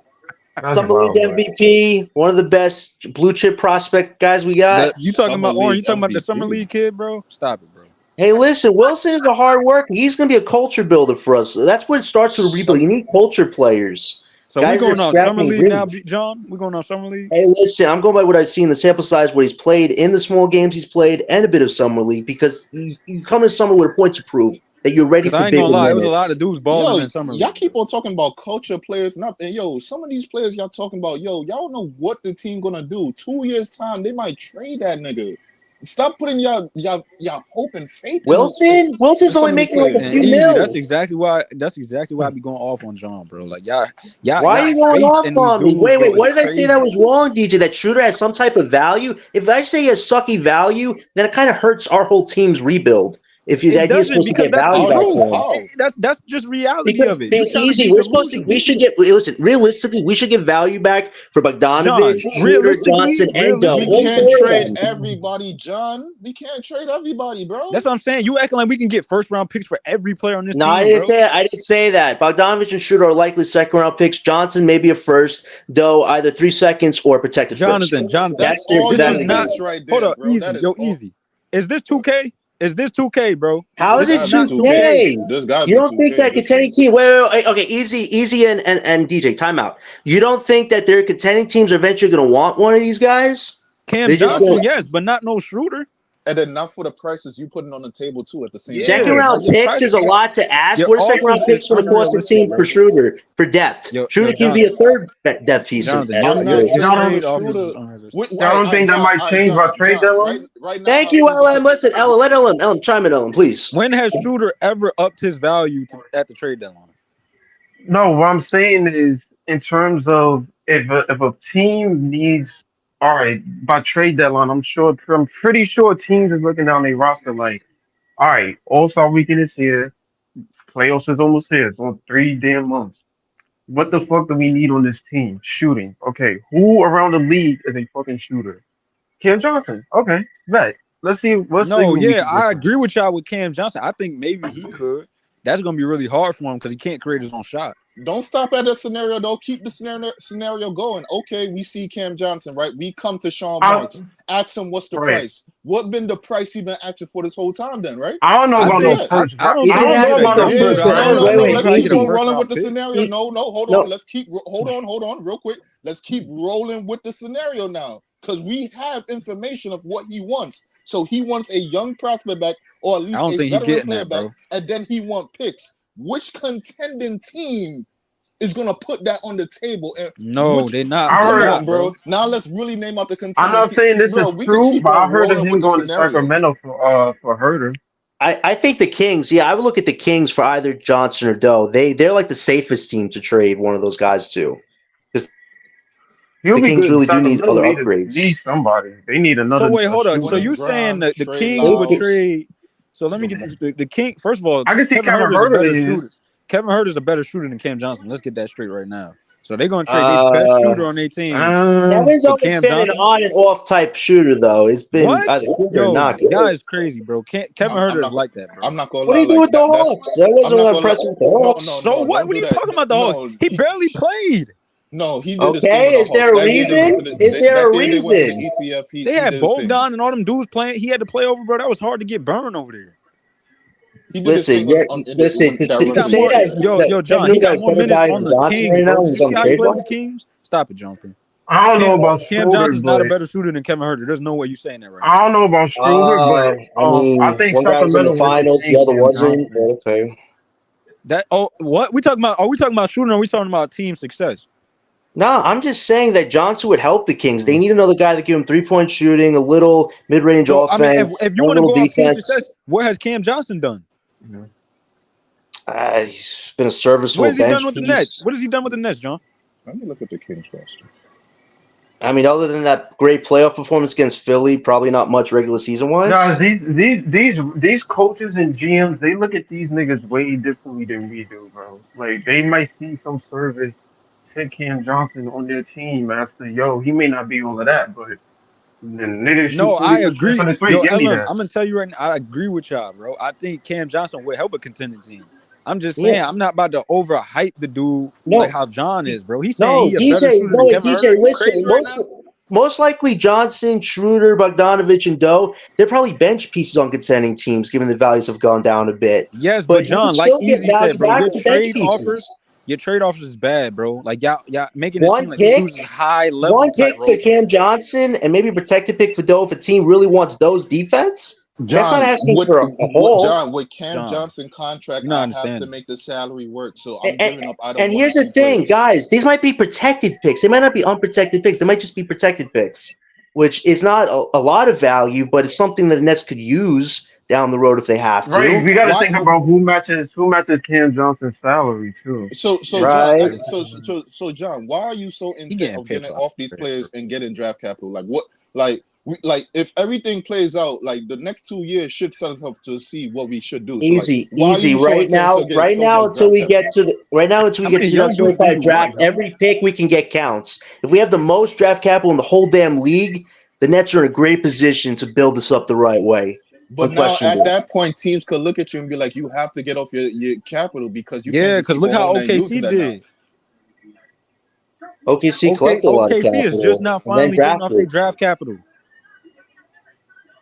That's Summer League wild, but MVP, one of the best blue chip prospect guys we got. You talking Summer about Orange? You League talking about the summer MVP. league kid, bro? Stop it, bro. Hey, listen, Wilson is a hard worker. He's going to be a culture builder for us. That's what it starts with a rebuild. You need culture players. So we Guys that are going off scrappy summer and league now, gritty. John. We going off summer league. Hey, listen, I'm going by what I've seen, the sample size, what he's played in the small games he's played, and a bit of summer league, because you come in summer with a point to prove that you're ready Because for I ain't gonna bigger lie, it was a lot minutes. of dudes balling Yo, in summer y'all league. keep on talking about culture players, and yo, some of these players y'all talking about, yo, y'all don't know what the team gonna do. 2 years time, they might trade that nigga. Stop putting y'all hope and faith Wilson's some only of these making like a players. And few easy. mil. That's exactly why I be going off on John, bro. Like y'all Why are you going faith off in these on me? dudes, Wait, bro, is what did I say that crazy. was wrong, DJ? That Schroder has some type of value? If I say he has sucky value, then it kind of hurts our whole team's rebuild. If the It idea is doesn't supposed to because get value How back though? to him. How? that's just reality Because of it. You it's trying to easy. be delusional. We should get, listen, realistically, we should get value back for Bogdanovich, John, Schroeder, Johnson, and Dub. We realistically, All can't four of trade them. everybody, John. We can't trade everybody, bro. that's what I'm saying. You acting like we can get first round picks for every player on this No, team, bro. I didn't say that. Bogdanovich and Schroeder are likely second round picks. Johnson maybe a first, though either 3 seconds or a protected first. Jonathan, That's That's all this your is not. vets right Hold there, up, bro. easy, That is all. easy. Is this 2K? Is this 2K, bro? How is This it This is gotta be not 2K. 2K. 2K? This gotta You be don't think 2K that at this contending point. team? Wait. Okay, easy, and DJ, timeout. You don't think that their contending teams are eventually going to want one of these guys? Cam They just Not for Johnson, going the, yes, but not no Schroeder. and then not for the prices you putting on the table too at the same Yeah, second time. round like your picks price, is a lot to ask. your What are second round offers is picks going to cost the unrealistic, team bro. for Schroeder for depth? Yo, Schroeder can be a Jonathan, third depth piece at Jonathan, I'm at not risk. y'all trading don't for trade offers is Schroeder. unrealistic. y'all don't think that might change by trade Right, deadline? right now, Thank how you, things are. LM. Listen, Ellen, let Ellen chime in, Ellen, please. When has Schroeder ever upped his value at the trade deadline? No, what I'm saying is in terms of if a team needs all right by trade deadline, I'm pretty sure teams is looking down their roster like, all right, All Star Weekend is here, playoffs is almost here. It's on 3 damn months. what the fuck do we need on this team? Shooting. Okay, who around the league is a fucking shooter? Cam Johnson. Okay, bet. Let's see. Let's see No, what we yeah, can get I from. agree with y'all with Cam Johnson. I think maybe he could. That's gonna be really hard for him because he can't create his own shot. Don't stop at the scenario though. Keep the scenario going. Okay, we see Cam Johnson, right? We come to Sean Marks, ask him what's the Right. price. What been the price he been asking for this whole time? Then, right? I don't know I about no think first. I don't He I think didn't don't you ask know get a him about for no a young first shooter first out of round. that. No. Wait, You Let's trying to keep get a DJ. on first rolling round with the pick? scenario. No. Hold No, on. Let's keep. Hold on. Real quick. Let's keep rolling with the scenario now, because we have information of what he wants. So he wants a young prospect back, or at I least don't a think he veteran getting player that, back, bro. and then he want picks. Which contending team is gonna put that on the table? And No, which they're not. I They're come heard. on, not, bro. bro. Now let's really name out the I'm contending not team. saying this Bro, is we can true, keep but I on heard of rolling him with the going to scenario. Sacramento for Herder. I think the Kings. Yeah, I would look at the Kings for either Johnson or Doe. They're like the safest team to trade one of those guys to. Because He'll the be Kings good. really do need Sacramento other need upgrades. somebody. They need So another wait, hold on. So shooter. Money you saying Grimes, that the Trey Kings would Lyles. trade? So let me get the King. First of all, I can see Kevin Kevin Herter is a Herter better is. shooter. Kevin Herter is a better shooter than Cam Johnson. Let's get that straight right now. So they're gonna trade their best Uh, shooter on their team Kevin's for always Cam been an Johnson. on and off type shooter, though. It's been What? either good or Yo, not good. y'all is crazy, bro. Kevin I'm Herter is not. like that, bro. I'm not gonna What do lie. you do Like with the that. That's. Hawks? That I'm wasn't not that gonna lie. impressive with the No. Hawks. So what? Don't What do are you that. talking about the Hawks? No. He barely played. No. He did his thing Okay, with the is Hawks. there a That year they went to reason? the. Is there That a year they went to the reason? ECF. They He had did his thing. Bogdan and all them dudes playing. He had to play over, bro. That was hard to get burned over there. He did his Listen, thing yeah, on listen. To, that say- He to rookie got say more. year. that John. Kevin He Lou got got more better minutes value on than the Johnson Kings, right bro. now, Did and you he's on see the how he trade played with block. the Kings? Stop it, Jonathan. I don't know about Cam Johnson's Schroder, not a but better shooter than Kevin Herter. There's no way you saying that right now. I don't know about Schroder, but I I mean, think one guy was in the Sacramento really finals, the needs other Cam wasn't. But Johnson. okay. What we talking about? Are we talking about shooting or are we talking about team success? No, I'm just saying that Johnson would help the Kings. They Mm. need another guy that give him 3-point shooting, a little mid-range So I mean, offense, if you a want to little go off team defense. success, what has Cam Johnson done? He's been a What serviceable has he done bench with the Nets? piece. What has he done with the Nets, John? Let me look at the Kings roster. I mean, other than that great playoff performance against Philly, probably not much regular season Guys, wise. these coaches and GMs, they look at these niggas way differently than we do, bro. Like they might see some service to Cam Johnson on their team as to yo, he may not be all of that, but then niggas shoot No, I 40% agree. from the three. Yo, Give me Ellen, that. I'm gonna tell you right now, I agree with y'all, bro. I think Cam Johnson would help a contending team. I'm just Yeah, saying, I'm not about to overhype the dude like no, how John is, bro. He's saying no, he a better DJ, shooter no, than Kevin Herter. Are DJ. you crazy Listen, right now? most likely Johnson, Schroder, Bogdanovich, and Doe. They're probably bench pieces on contending teams, given the values have gone down a bit. Yes, but But you can John, like still get Easy said, value bro, back for bench pieces. your trade offers is bad, bro. Like y'all making it seem One like these pick, dudes is high level one type pick for role Cam players. Johnson, and maybe a protected pick for Doe if a team really wants Doe's defense. That's not John, asking for a haul. With Cam John, Johnson contract, you're not I have to understanding. make the salary work. So I'm And, giving up either and one or here's the two thing, players. guys. These might be protected picks. They might not be unprotected picks. They might just be protected picks, which is not a lot of value, but it's something that the Nets could use down the road if they have Right, to. we got to Why? think about who matches Cam Johnson's salary too. So John, Right. so John, why are you so He intent getting of getting picked off these players and getting draft capital? Like what? Like if everything plays out, like the next 2 years should set us up to see what we should do. So like, why are Easy. you so Right intent now, on getting so much until draft we capital? get to the How many young dudes do 2025 you draft, want, John? every pick we can get counts. If we have the most draft capital in the whole damn league, the Nets are in a great position to build this up the right way. But now at that point, teams could look at you and be like, you have to get off your capital because you can't Yeah, just because keep look on how holding that and using OKC that now. did. OKC collected a lot of OKC is just capital now and then finally getting off their drafted. draft capital.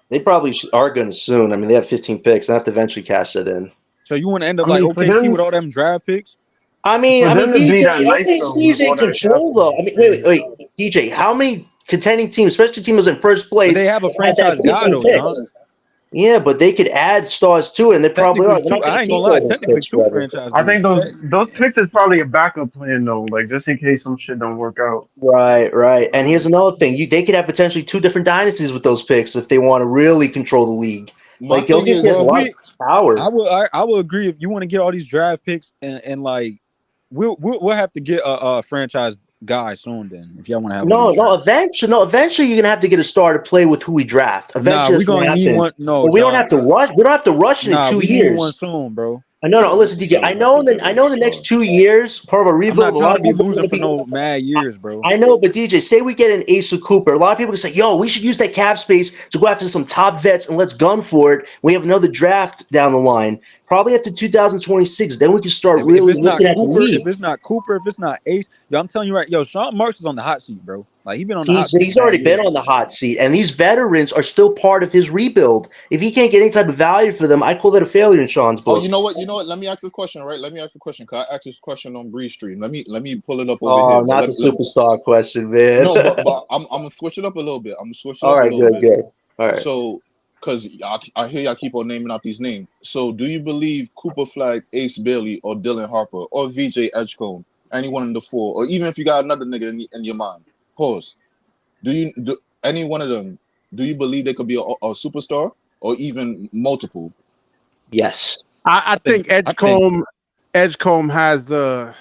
They probably are going to soon. I mean, they have 15 picks. They have to eventually cash that in. So you want to end up I like mean, for OKC with them, all them draft picks? I mean, to be DJ, that nice though OKC is with in all that control, capital. though. I mean, wait, DJ, how many contending teams, especially teams in first But place, they have a had that franchise guy 15 though, picks? John. Yeah, but they could add stars to it, and they probably Technically are. They're two. not going I to ain't gonna keep lie. all those Technically picks two forever. franchise I think dudes. those picks is probably a backup plan though, like just in case some shit don't work out. Right. And here's another thing: they could have potentially two different dynasties with those picks if they want to really control the league. My Like thing OKC has is, a lot of power. I will agree if you want to get all these draft picks and like we'll have to get a franchise guy soon. Then if y'all want to have all these drafts. Eventually, you're gonna have to get a star to play with who we draft. Nah, Eventually, we that's gonna gonna need happen. one. No, But we don't John. have to rush. We don't have to rush it in 2 We need one years. soon, bro. No. Listen, DJ. I know. I know. The next 2 years, part of a I'm rebuild. not A trying lot to of be people are losing going for to be. no mad years, bro. I know, but DJ, say we get an Ace of Cooper. A lot of people are going to say, yo, we should use that cap space to go after some top vets and let's gun for it. We have another draft down the line, probably after 2026. Then we can start If really it's not looking at the Cooper, league. if it's not Cooper, if it's not Ace, yo, I'm telling you right, yo, Sean Marks is on the hot seat, bro. Like he been on the hot seat. He's already been on the hot seat, and these veterans are still part of his rebuild. If he can't get any type of value for them, I call that a failure in Sean's book. Oh, you know what? Let me ask this question, right? Let me ask the question. Cause I asked this question on Bree Stream. Let me pull it up over here. Oh, not the superstar question, man. No, but I'm gonna switch it up a little bit. All right, good. All right. So, because I hear y'all keep on naming out these names. So, do you believe Cooper Flag, Ace Bailey, or Dylan Harper, or VJ Edgecombe, any one of the four, or even if you got another nigga in your mind? Pause. Do any one of them? Do you believe they could be a superstar or even multiple? Yes. I think Edgecombe has the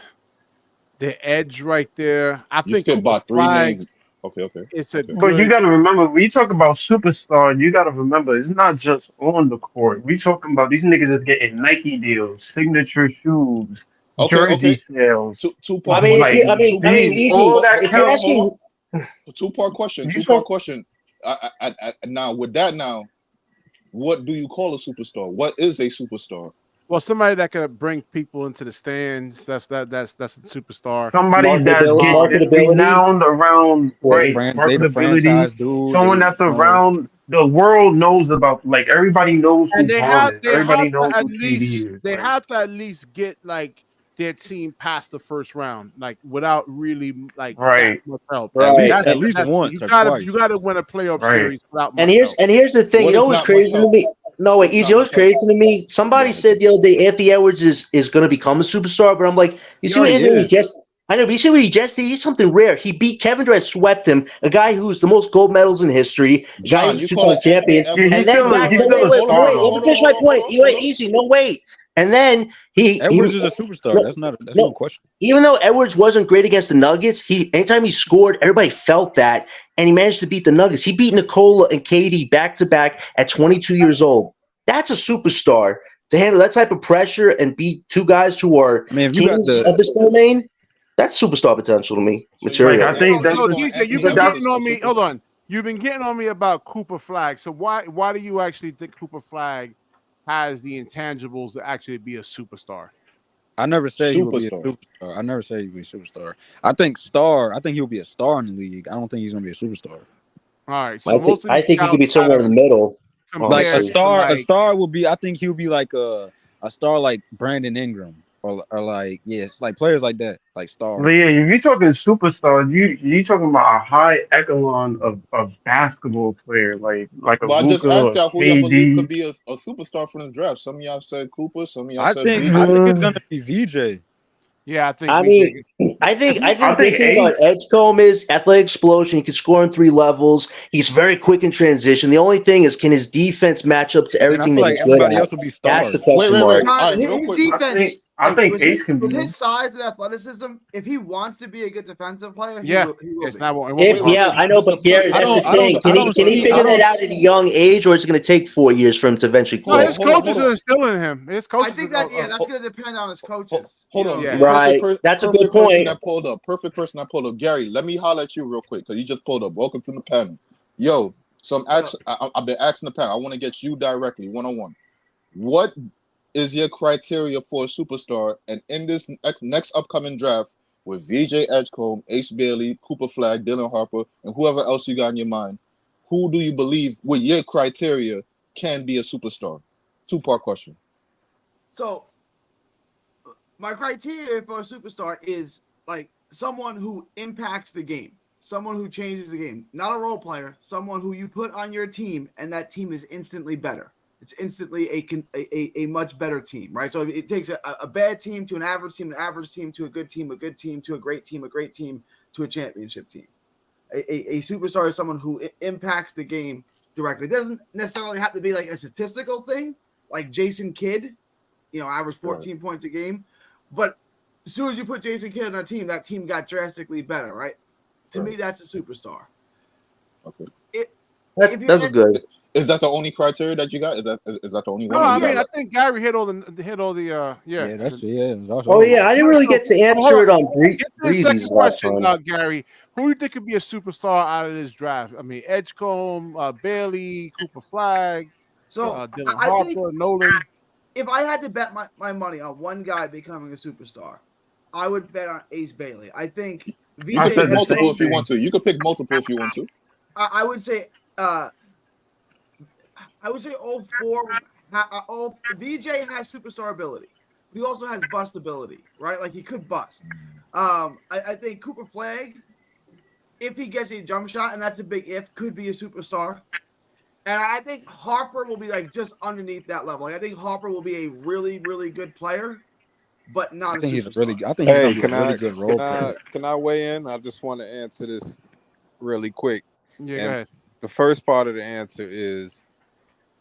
edge right there. I You think skipped by Cooper 3 Flag, names. Okay. it's a But you good. got to remember, when you talk about superstar, you got to remember it's not just on the court. We talking about these niggas is getting Nike deals, signature shoes, Okay. jersey sales. Two-part I mean, Like easy. all that If you're counts. asking, Two-part question. You Two-part talk, question. Now, with that, what do you call a superstar? What is a superstar? Well, somebody that could bring people into the stands. That's a superstar. somebody that's getting marketability. renowned around, Right. They the marketability. franchise dude. Someone that's around the world knows about. Like everybody knows who And they Braun have is. to Everybody knows who least KD is. they Like, have to at least get like their team past the first round, like without really like that right. much help. Right. At least once You or gotta twice. win a playoff Right. series without And much help. here's the thing. What You know is what's not much crazy to help? me? No, wait, What's easy. not You know what's much help? crazy to me? Somebody said the other day Anthony Edwards is going to become a superstar, but I'm like, you He see what already Anthony is. just. I know, but you see what he just did? He's something rare. He beat Kevin Durant, swept him, a guy who's the most gold medals in history, a guy John, who's you a two-time calling Anthony champion. Edwards Yeah, a And that guy, superstar he's right no, still now? a wait, Hold star let though. me finish my point. You wait, easy, no, wait. And then Edwards is a superstar. That's no question. even though Edwards wasn't great against the Nuggets, anytime he scored, everybody felt that, and he managed to beat the Nuggets. He beat Nikola and KD back-to-back at 22 years old. That's a superstar. To handle that type of pressure and beat two guys who are I mean, if you got kings of this domain, that's superstar potential to me. So you Like Material. I calling think that's So just. DJ, you've But been that's getting on me. Hold on, you've been getting on me about Cooper Flag. So why do you actually think Cooper Flag has the intangibles to actually be a superstar? I never said he would be a superstar. superstar. I never said he would be a superstar. I think he'll be a star in the league. I don't think he's gonna be a superstar. All right, so most of I these think he could scouts be somewhere in the middle. Like compare Honestly. a star will be. I think he'll be like a star like Brandon Ingram or like it's like players like that, like stars. Yeah, if you're talking superstar, you talking about a high echelon of basketball player, like a But I just Luka asked or y'all who y'all believe could KD. be a superstar for this draft. Some of y'all said Cooper, some of y'all I said think VJ. it's gonna be VJ. Yeah, I think I VJ. mean, I think I the think thing about Ace. Edgecombe is athletic explosion. He can score on 3 levels. He's very quick in transition. The only thing is, can his defense match up to And then I everything feel that like he's good everybody at? else will be That's the stars. question mark. All right, real His quick. defense, I think with Ace can be one. his size and athleticism, if he wants to be a good defensive player, he Yeah, will it's be. not. It won't be If hard. yeah, I know, This is a but Gary, perfect that's the I don't- thing. question. I don't Can he see- I figure that don't- out at a young age, or is it going to take 4 years for him to eventually No, click? his Hold on, coaches hold on. are instilling him. His I coaches. think that that's going to depend on his coaches. Hold You on. know? Yeah. Right. That's a good Perfect person point. that pulled up. Perfect person that pulled up. Gary, let me holler at you real quick because you just pulled up. Welcome to the panel. Yo, so I've been asking the panel. I want to get you directly, one-on-one. What is your criteria for a superstar? And in this next upcoming draft with VJ Edgecombe, Ace Bailey, Cooper Flag, Dylan Harper, and whoever else you got in your mind, who do you believe with your criteria can be a superstar? 2-part question. So, my criteria for a superstar is like someone who impacts the game, someone who changes the game, not a role player, someone who you put on your team and that team is instantly better. It's instantly a much better team, right? So it takes a bad team to an average team to a good team to a great team to a championship team. A superstar is someone who impacts the game directly. It doesn't necessarily have to be like a statistical thing, like Jason Kidd, average 14 points a game. But as soon as you put Jason Kidd on our team, that team got drastically better, right? To me, that's a superstar. Okay. That's good. Is that the only criteria that you got? Is that the only one? No, or I you got, mean, I like- think Gary hit all the Yeah, that's Oh yeah, I didn't really get to Hold answer on. it on Get to the Breezy's second last question, one. Gary. Who do you think could be a superstar out of this draft? I mean, Edgecombe, Bailey, Cooper Flag, So Dylan I think Harper, Nolan. if I had to bet my money on one guy becoming a superstar, I would bet on Ace Bailey. I think VJ you can pick said the multiple same if you thing. want to. You could pick multiple if you want to. I would say all four. All VJ has superstar ability, but he also has bust ability, right? Like he could bust. I think Cooper Flag, if he gets a jump shot, and that's a big if, could be a superstar. And I think Harper will be like just underneath that level. Like I think Harper will be a really, really good player, but not I think a he's superstar. I think he's Hey, gonna be a really good role player. can I weigh in? I just want to answer this really quick. Yeah, And go ahead. the first part of the answer is,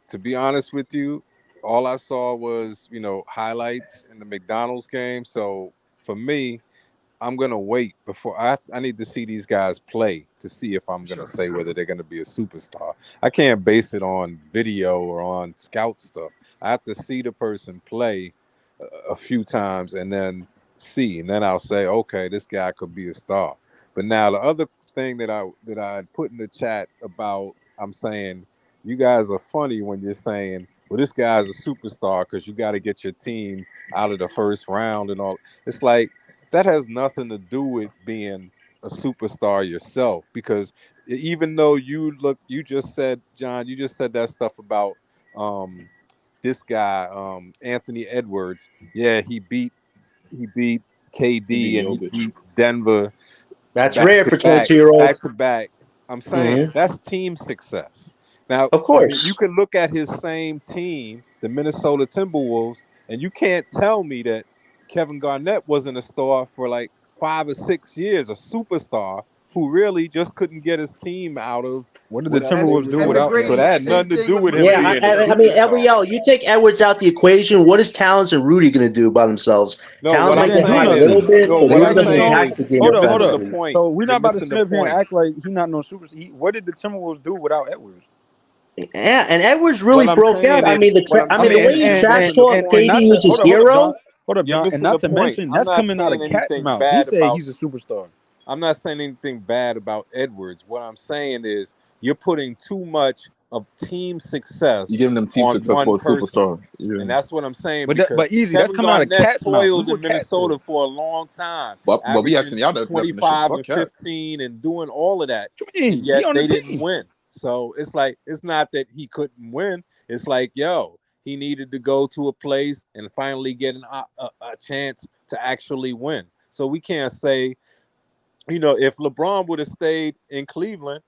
to be honest with you, all I saw was, highlights in the McDonald's game. So for me, I'm gonna wait before I need to see these guys play to see if I'm gonna say whether they're gonna be a superstar. I can't base it on video or on scout stuff. I have to see the person play a few times and then see, and then I'll say, okay, this guy could be a star. But now the other thing that I put in the chat about, I'm saying you guys are funny when you're saying, well, this guy's a superstar because you got to get your team out of the first round and all. It's like that has nothing to do with being a superstar yourself, because even though you just said, John, you just said that stuff about this guy, Anthony Edwards. Yeah, he beat KD and he Jokic. beat Denver. That's back rare to for back, 22-year-olds. back to back. I'm saying that's team success. Now, Of course. you can look at his same team, the Minnesota Timberwolves, and you can't tell me that Kevin Garnett wasn't a star for like 5 or 6 years, a superstar who really just couldn't get his team out of What did the whatever they Timberwolves were do doing. without So that had Same nothing to thing do with with him Yeah, being a I mean, superstar. Eliel, you take Edwards out the equation. What is Towns and Rudy going to do by themselves? No, Towns what They might I'm get didn't do hot a saying little is, nothing. bit, no, but what he I'm doesn't saying impact is, the game you're Hold missing up. the offensively. point. So we're not You're about to missing sit the up here and point. act like he not no super. What did the Timberwolves do without Edwards? Yeah, and Edwards really What I'm broke out. saying I is, mean, what I'm I the mean, saying way is, you you're trash missing the talk point. KD not was to his hold up, John. hero. Hold up, You're John, and missing not the to point. mention I'm that's not coming out of saying Cat's anything mouth. He bad said about. he's a superstar. I'm not saying anything bad about Edwards. What I'm saying is you're putting too much of team success You giving them team on success one for a person. superstar. Yeah. And that's what I'm saying, But because easy, that's Kevin coming out of Garnett Cat's mouth. Look toiled in what Cat Minnesota said. for a long time, But we averaging asking y'all the definition. 25 Fuck and Cat. 15 and doing all of that. What you mean? And yet He on the they didn't team. win. So it's like, it's not that he couldn't win. It's like, he needed to go to a place and finally get a chance to actually win. So we can't say, if LeBron would have stayed in Cleveland,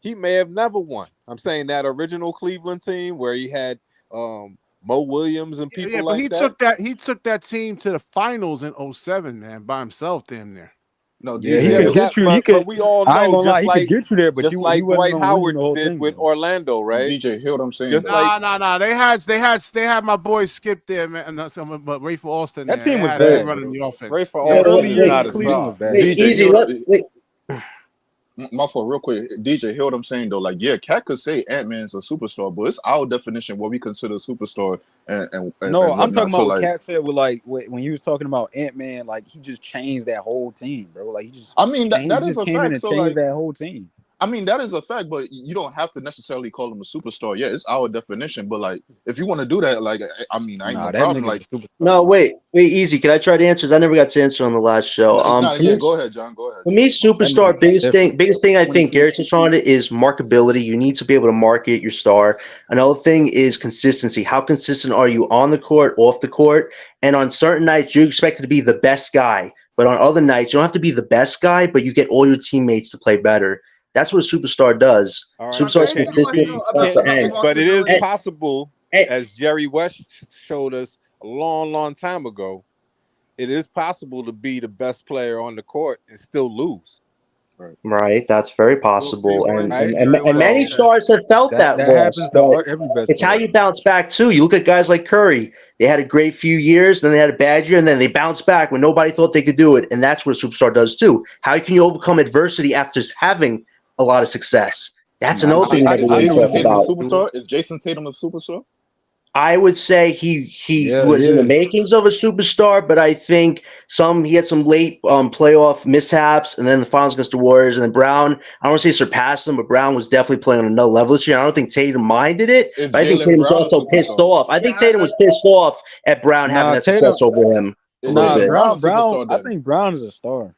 he may have never won. I'm saying that original Cleveland team where he had Mo Williams and people Yeah, but like he took that team to the finals in 07, man, by himself, damn near. No, Yeah, he DJ, could but get you. but we all I ain't know, gonna lie, just he like could get you there, but he wasn't Dwight gonna win you Howard the whole did thing. with Though. Orlando, right? DJ, hear what I'm saying? Just though. like Nah. They had my boy Skip there, man, but Ray for Austin. That there. team They was had him bad, running bro. the offense. Ray for Yeah, Austin Early is years not in a Cleveland star. was bad. Wait, DJ, easy. hear, my fault, real quick. DJ, hear what I'm saying though? Like, yeah, Cat could say Ant-Man is a superstar, but it's our definition what we consider a superstar and No, I'm whatnot. talking So about what like, Cat said with like when you was talking about Ant-Man, like he just changed that whole team, bro. Like he just I mean that he is just a came in fact. and So changed like, that whole team. I mean, that is a fact, but you don't have to necessarily call him a superstar. Yeah, it's our definition. But like, if you want to do that, like, I mean, I ain't Nah, no that problem. nigga's Like, a superstar. No, bro. wait, easy. Can I try to answer? I never got to answer on the last show. For me, go ahead, John. Go ahead. for me, That superstar, nigga's biggest different. thing I think 22. Garrett touched on it is markability. You need to be able to market your star. Another thing is consistency. How consistent are you on the court, off the court? And on certain nights, you're expected to be the best guy. But on other nights, you don't have to be the best guy, but you get all your teammates to play better. That's what a superstar does. All right, Superstar is Can I ask you a consistent. question Start to end. but it is marketability? possible, And- as Jerry West showed us a long time ago, it is possible to be the best player on the court and still lose. Right, that's very possible, and Right. many stars have felt that That loss. happens But to every best it's how player. you bounce back too. You look at guys like Curry; they had a great few years, then they had a bad year, and then they bounced back when nobody thought they could do it. And that's what a superstar does too. How can you overcome adversity after having a lot of success? That's Nah, another thing I that Is we didn't Jason talk Tatum a about. superstar? Is Jason Tatum a superstar? I would say he Yeah, was he in the is. makings of a superstar, but I think he had some late playoff mishaps, and then the finals against the Warriors, and then Brown. I don't want to say surpassed him, but Brown was definitely playing on another level this year. I don't think Tatum minded it, Is but I think Jaylen Tatum was Brown a also pissed superstar? off. I think Tatum was pissed off at Brown having Nah, that Tatum. success over him a Is little Nah, Jaylen bit. Brown a Brown. superstar I then? think Brown is a star.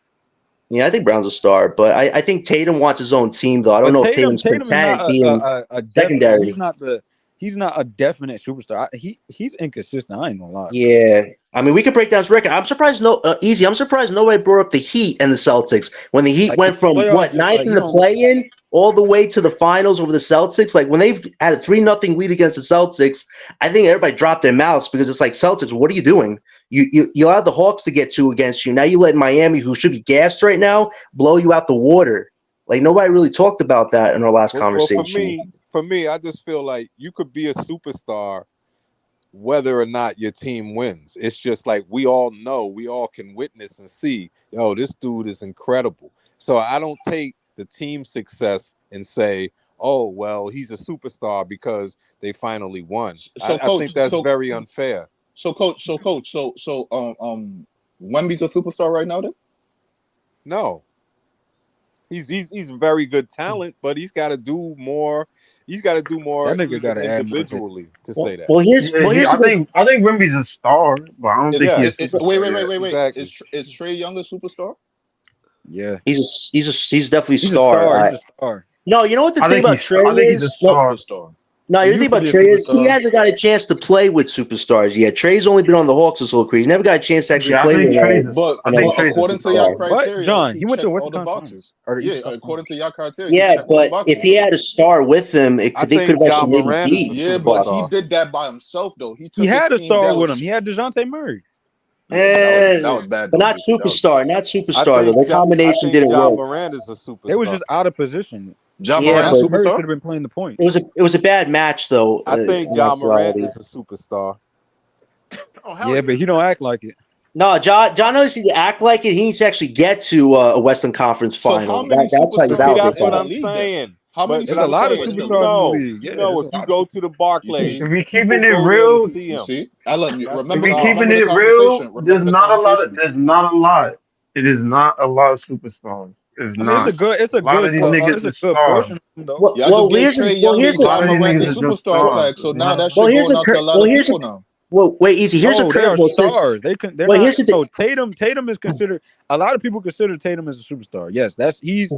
Yeah, I think Brown's a star, but I think Tatum wants his own team, though. I don't But know if Tatum's Tatum is not content being a definite. secondary. He's not a definite superstar. He's inconsistent. I ain't gonna lie. Yeah, I mean, we could break down his record. I'm surprised easy. I'm surprised nobody brought up the Heat and the Celtics when the Heat Like went from playoffs, ninth like in he the don't. play-in all the way to the finals over the Celtics. Like when they had a 3-0 lead against the Celtics, I think everybody dropped their mouths because it's like, Celtics, what are you doing? You allowed the Hawks to get two against you. Now you let Miami, who should be gassed right now, blow you out the water. Like nobody really talked about that in our last Well, conversation. for me, I just feel like you could be a superstar whether or not your team wins. It's just like we all know, we all can witness and see, yo, this dude is incredible. So I don't take the team success and say, oh, well, he's a superstar because they finally won. So, I think coach. that's very unfair. Coach. Wemby's a superstar right now. Then No, he's very good talent, but he's got to do more. He's got to do more That nigga even gotta add more. individually to say that. Well, here's Yeah, the good. I think Wemby's a star, but I don't think Yeah. he's a superstar yet. wait. Exactly. Is Trey Young a superstar? Yeah, He's definitely a he's a star. star. He's a star. No, you know what the I thing think about Trey I think he's a is? star. Superstar. No, He you think used to about be a Trey is he superstar. hasn't got a chance to play with superstars yet. Trey's only been on the Hawks his whole career. He's never got a chance to actually Yeah, I play think with Trey's one. a, But I think Trey's a according to your superstar. What, criteria, John? he He went to checks what's all the the conference? boxes. Or the Yeah, East Coast according to your criteria, he Yeah, checks all the but boxes. if he had a star with him, I they could think have Ja actually maybe Morant is beat. a Yeah, but he superstar. did that by himself though. He He took had his a team. star That with was him. He had DeJounte Murray. that was bad But though. not DP. That was superstar. bad. Not superstar though. The I combination think didn't Ja work. Morant is a They was superstar. just out of position. Ja Yeah, Morant but Murray superstar. should have been playing the point. it was a bad match though. I think In Ja Morant actuality. is a superstar. Oh hell Yeah, but he don't act like it. No, John knows he to act like it. He needs to actually get to a Western Conference So final. how many That's how you But see, superstars validate are that's in what the that. I'm league then? saying. How many But There's a I'm lot of superstars are saying, in the you league? superstars in the know, league. Yeah, there's a if lot you of go to the You Barclays, see? If we people keeping it go there to real, see You him. see? Ellen, That's if we the keeping remember it the real, conversation. Remember the conversation. there's not a lot. It is not a lot of superstars. It's I mean, not. it's A a lot of good, these niggas it's a is good stars. portion of them though. Well, Y'all well, just gave Trey Young A and lot Ja of these Morant niggas the is just superstar stars. tag, so You now know? that shit going out to a lot of here's a people now. well, wait, easy. Here's a No, they are curveball. Since stars. They're well, not. here's the thing. No, Tatum is considered. A lot of people consider Tatum as a superstar. Yes, he's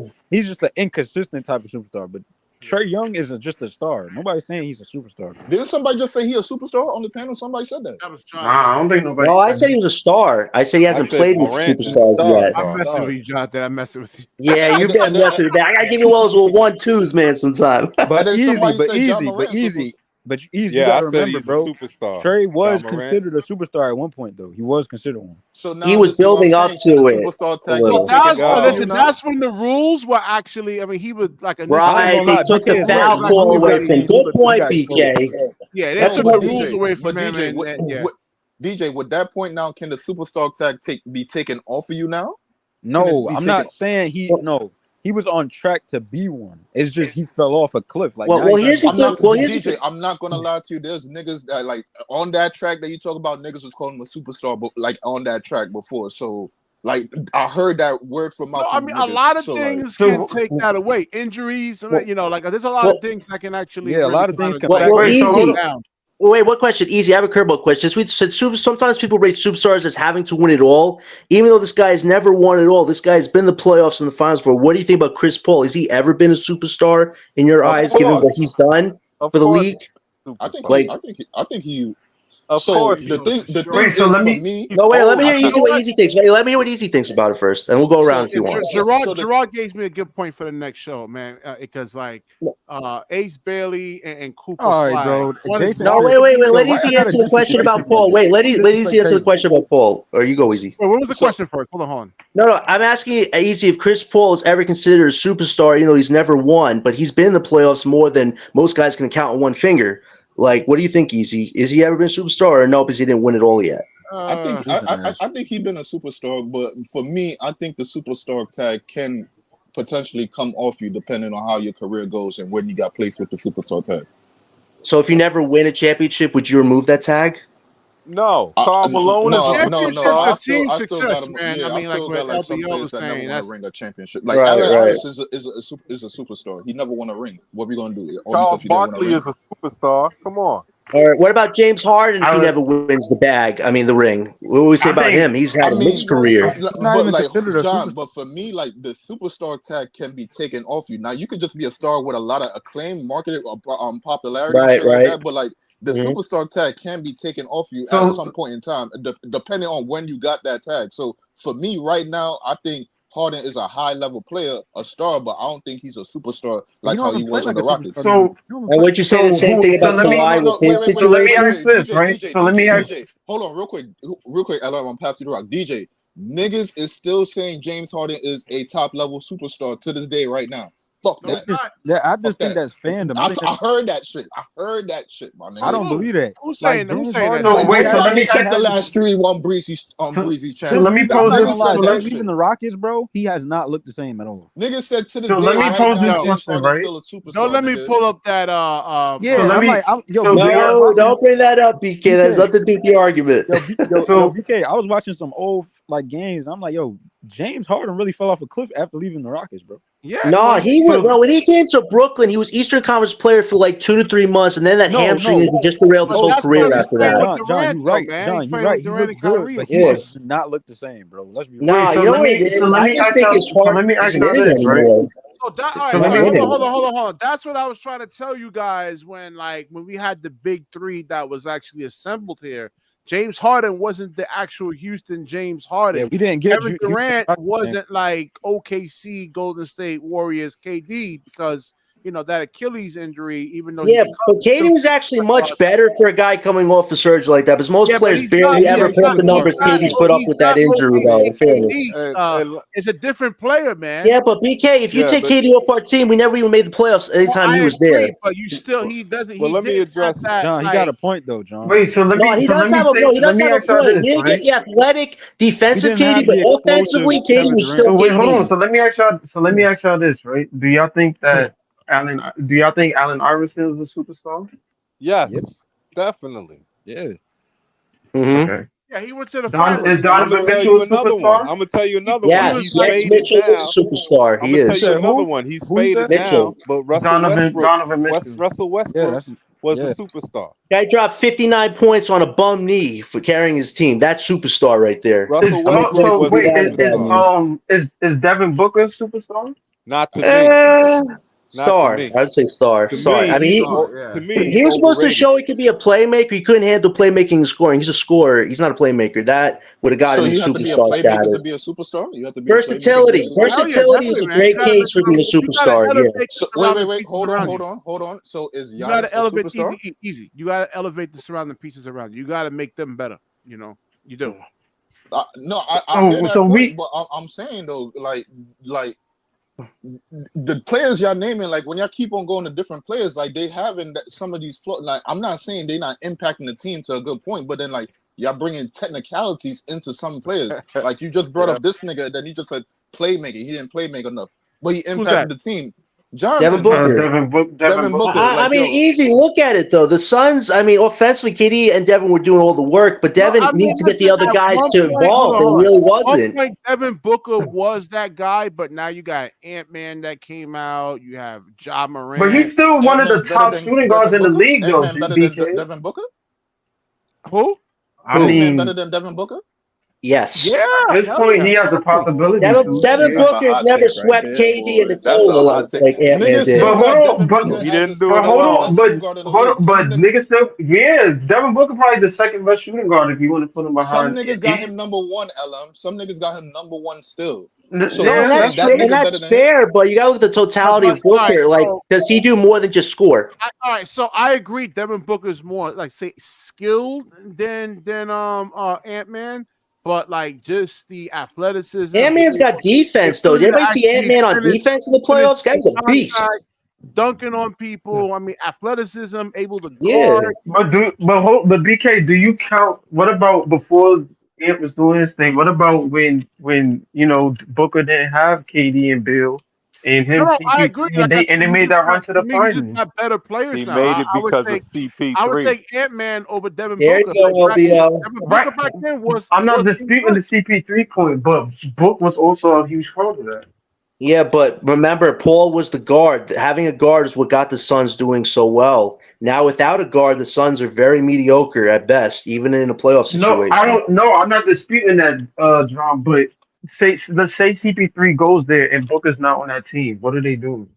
just an inconsistent type of superstar. But Trey Young isn't just a star. Nobody's saying he's a superstar. Didn't somebody just say he a superstar on the panel? Somebody said that. That was John. Nah, I don't think nobody. No, I said he was a star. I said he I hasn't said played with Morant is a superstars yet. I'm superstar. messing with you, Jonathan. I'm messing with you. Yeah, And you've then- been and then- messing with that. I gotta give you all those little 1-2s, man, sometime. And But then easy, somebody but said Ja easy, but Morant easy, but easy. You Yeah, I gotta said remember, he's a bro. superstar. Trey was Ja Morant. considered a superstar at one point, though. He was considered one. So now He was this is what I'm building up saying. Can to the it superstar a tag be little. Well, taken off of listen, you now? that's when the rules were actually. I mean, he was like initially. I ain't Right, gonna they lie. took the BK is Right, foul right. like When call rules away got initially. from. changed, Good he point, got exposed. BK. Yeah, they That's took No, the but another. rules away from him, DJ, and yeah. DJ, with that point now, can the superstar tag be taken off of you now? No, be I'm taken- not saying he was on track to be one. It's just he fell off a cliff. Like Well, now he's here's the I'm thing. not Well, here's the DJ. thing. I'm not gonna lie to you. There's niggas that like on that track that you talk about. Niggas was calling him a superstar, but like on that track before. So like I heard that word from mouth. No, I from mean, niggas. a lot of So, things So- can take that away. Injuries, Well- you know, like there's a lot well- of things that can actually. Yeah, a really lot of things kinda can go factor Well, Wait, so hold easy. on. down. Wait, what question? Easy. I have a curveball question. We said sometimes people rate superstars as having to win it all, even though this guy has never won it all. This guy has been in the playoffs and the finals before. What do you think about Chris Paul? Has he ever been a superstar in your Of eyes, given course. what he's done Of for the course, league? I think. Like- I think he. Of So course. the thing Wait, is so let for me- me. No, wait. Let me hear You know what Easy thinks. Wait, let me hear what Easy thinks about it first, and we'll go around if you want. Gerard gave me a good point for the next show, man, because like Ace Bailey and Cooper. All right, Flag, bro. one is Jason- No, Barkley. wait. Yo, Let why Easy I gotta answer the question about disrespect Paul. him Wait, like that? let Easy answer the question about Paul. Or you go, Easy. Wait, what was the So- question first? Hold on. No. I'm asking Easy if Chris Paul is ever considered a superstar. You know, he's never won, but he's been in the playoffs more than most guys can count on one finger. Like, what do you think, Easy? Is he ever been a superstar, or no? Because he didn't win it all yet. I think he's an ass. I think he's been a superstar, but for me, I think the superstar tag can potentially come off you depending on how your career goes and when you got placed with the superstar tag. So if you never win a championship, would you remove that tag? No, Karl Malone is a Championship's superstar. a I team still got success, him. man. Yeah, I mean, I like still what got like some LBO players was that never saying. want to That's ring a championship. Like Right, Allen right. Iverson is a superstar. He never won a ring. What we gonna do? All Charles because he didn't win a Barkley ring. is a superstar. Come on. Or what about James Harden if I he would- never wins the bag? I mean, the ring. What would we say I about think- him? He's had I a mean, mixed career. not but even like considered a John, superstar. but for me, like the superstar tag can be taken off you. Now you could just be a star with a lot of acclaim, marketed, popularity, and Right, shit like right. that. But like the Mhm. superstar tag can be taken off you So- at some point in time, depending on when you got that tag. So for me, right now, I think Harden is a high level player, a star, but I don't think he's a superstar like You how don't he even play was on like the a Rockets. superstar. So- You don't even And would you say the same thing about let me- Kawhi with his So let me situation? ask this, right? So let me ask- DJ. Hold on, real quick, LM, I'm pass you the rock. DJ, niggas is still saying James Harden is a top level superstar to this day right now. Fuck No, that. it's not. Yeah, I just think that. that's fandom. I think I heard that shit. I heard that shit, my nigga. I don't believe that. Who's Like saying? Who's James saying Harden, that? No, wait, so let me check the ask- last 3-1 breezy So channel. let me I'm pose not this. gonna lie, So that let leaving shit. the Rockets, bro, he has not looked the same at all. Niggas said to this So day let me right pose now, this James question, Harden's right? still a superstar. Don't let me nigga. pull up that. Yeah, So let I'm me- like, yo, so BK, I was No, watching- don't bring that up, BK. That has nothing to do with the argument. Yo, BK, I was watching some old like games. And I'm like, yo, James Harden really fell off a cliff after leaving the Rockets, bro. Yeah. No, was- he was. Well, when he came to Brooklyn, he was Eastern Conference player for like 2 to 3 months, and then that hamstring injury just derailed his But whole that's career because he's after playing that. with John, Durant, you though, right. man. John, He's you playing right. with He Durant looked and good, Kyrie. but of he course. did not look the same, bro. Let's be real. Nah, Wait, so you know let what me- it is? so let I me just ask think y'all- his so heart let me ask isn't y'all in it this, right? anymore. So that, all right, So all let right, me- hold on. That's what I was trying to tell you guys when we had the big three that was actually assembled here. James Harden wasn't the actual Houston James Harden. Yeah, we didn't get Kevin you. Durant wasn't like OKC, Golden State Warriors, KD, because that Achilles injury. Even though Yeah, but KD was actually much better for a guy coming off a surgery like that. Because most Yeah, but players he's barely not- ever he's put up not- the numbers he's not- KD's put up he's with that not injury, though. In fairness. It's a different player, man. Yeah, but BK, if you Yeah, take but- KD off our team, we never even made the playoffs anytime I he was agree, there. but he doesn't. Well, he let me didn't have address- that. John, he got a point though, John. Wait, so let No, me. he so does let have me a say- point. He let does me have a ask y'all point. this, He didn't get right? the athletic defensive He didn't have KD, but the explosive offensively, Kevin KD was Durant. still So wait, hold on. KD. So let me ask y'all. So let me ask y'all this, right? Do y'all think that Allen? Do y'all think Allen Iverson is a superstar? Yes, Yep. definitely. Yeah. Mhm. Okay. Yeah, he went to the Don- finals. is I'm Donovan gonna tell Mitchell you a another superstar? one. I'm gonna tell you another one. Yes, He's yes, faded Mitchell now. is a superstar. I'm He gonna tell is. you said another who? one. He's Who you faded said? now, Mitchell. but Russell Donovan Mitchell. Russell Yeah, Westbrook that's was yeah. a superstar. Guy dropped 59 points on a bum knee for carrying his team. That's superstar right there. Russell How many Westbrook points was did he a have is, that superstar. knee? Devin Booker a superstar? Not to me. Uh, Not to star. me. I'd say star. To Star. me, I mean, to me, he was supposed to overrated. show he could be a playmaker. He couldn't handle playmaking and scoring. He's a scorer. He's not a playmaker. That would have got So him you his have to be a superstar playmaker to status. be a superstar. You have to be a playmaker to be a Versatility. superstar. Hell yeah, Versatility is definitely, a man. You great gotta case for being a you gotta superstar. Yeah. elevate So the surrounding wait, pieces hold around you. on. So is You gotta Giannis a elevate superstar? easy. You gotta elevate the surrounding pieces around you. You gotta make them better. You do. No, I hear that So point, we- but I'm saying though, like the players y'all naming, like when y'all keep on going to different players, like they having some of these like I'm not saying they're not impacting the team to a good point, but then like y'all bringing technicalities into some players. Like you just brought up this nigga, then he just said playmaker. He didn't play make enough, but he that? impacted the team. Devin Jonathan, Booker. Devin Booker. I Like, mean, yo, easy. Look at it though. The Suns. I mean, offensively, KD and Devin were doing all the work, but Devin I mean, needs to get the listen, other at guys one to point- involve, hold and on. he really At one wasn't. point, Devin Booker was that guy, but now you got Ant-Man that came out. You have Ja Morant. But he's still one of the Ant-Man's better top than shooting guards in the Devin Booker? league, though. Ant-Man better than BK. Devin Booker? Who? I Ant-Man mean, better than Devin Booker? Yes. Yeah. at this hell point, yeah. he has the possibility Devin to. Yeah. That's a Booker has hot never take swept right there, KD in the boy. That's a total hot take. like Ant-Man Niggas did. still But hold got on, Devin but- Booker He as didn't a do it But second hold alone. on, best shooting guard in the league. but niggas still, yeah, Devin Booker probably the second best shooting guard if you want to put him Some behind. niggas got him number one, LM. Some niggas got him number one still. So No, you and saying that's that fair, nigga and better that's than him? fair, but you gotta look at the totality But, of Booker. all right, Like, so- does he do more than just score? All right, so I agree. Devin Booker's more like say skilled than Ant-Man, but like just the athleticism. Ant-Man's got defense, though. Did anybody see Ant-Man on defense in the playoffs? Guy's a beast. Dunking on people. I mean, athleticism, able to Yeah. guard. But BK, do you count? What about before Ant was doing his thing? What about when Booker didn't have KD and Bill, And him, No, I agree. CP3, Like I and they said, made that run to the to me, you just finals. got better players He now. made it I would because of take I would CP3. take Ant-Man over Devin There Booker. you go, Like, LBL. Devin Right. Booker back then was I'm not was disputing the good. CP3 point, but Book was also a huge part of that. Yeah, but remember, Paul was the guard. Having a guard is what got the Suns doing so well. Now, without a guard, the Suns are very mediocre at best, even in a playoff No, I situation. don't. No, I'm not disputing that, John. But let's say CP3 goes there and Book is not on that team. What are they doing?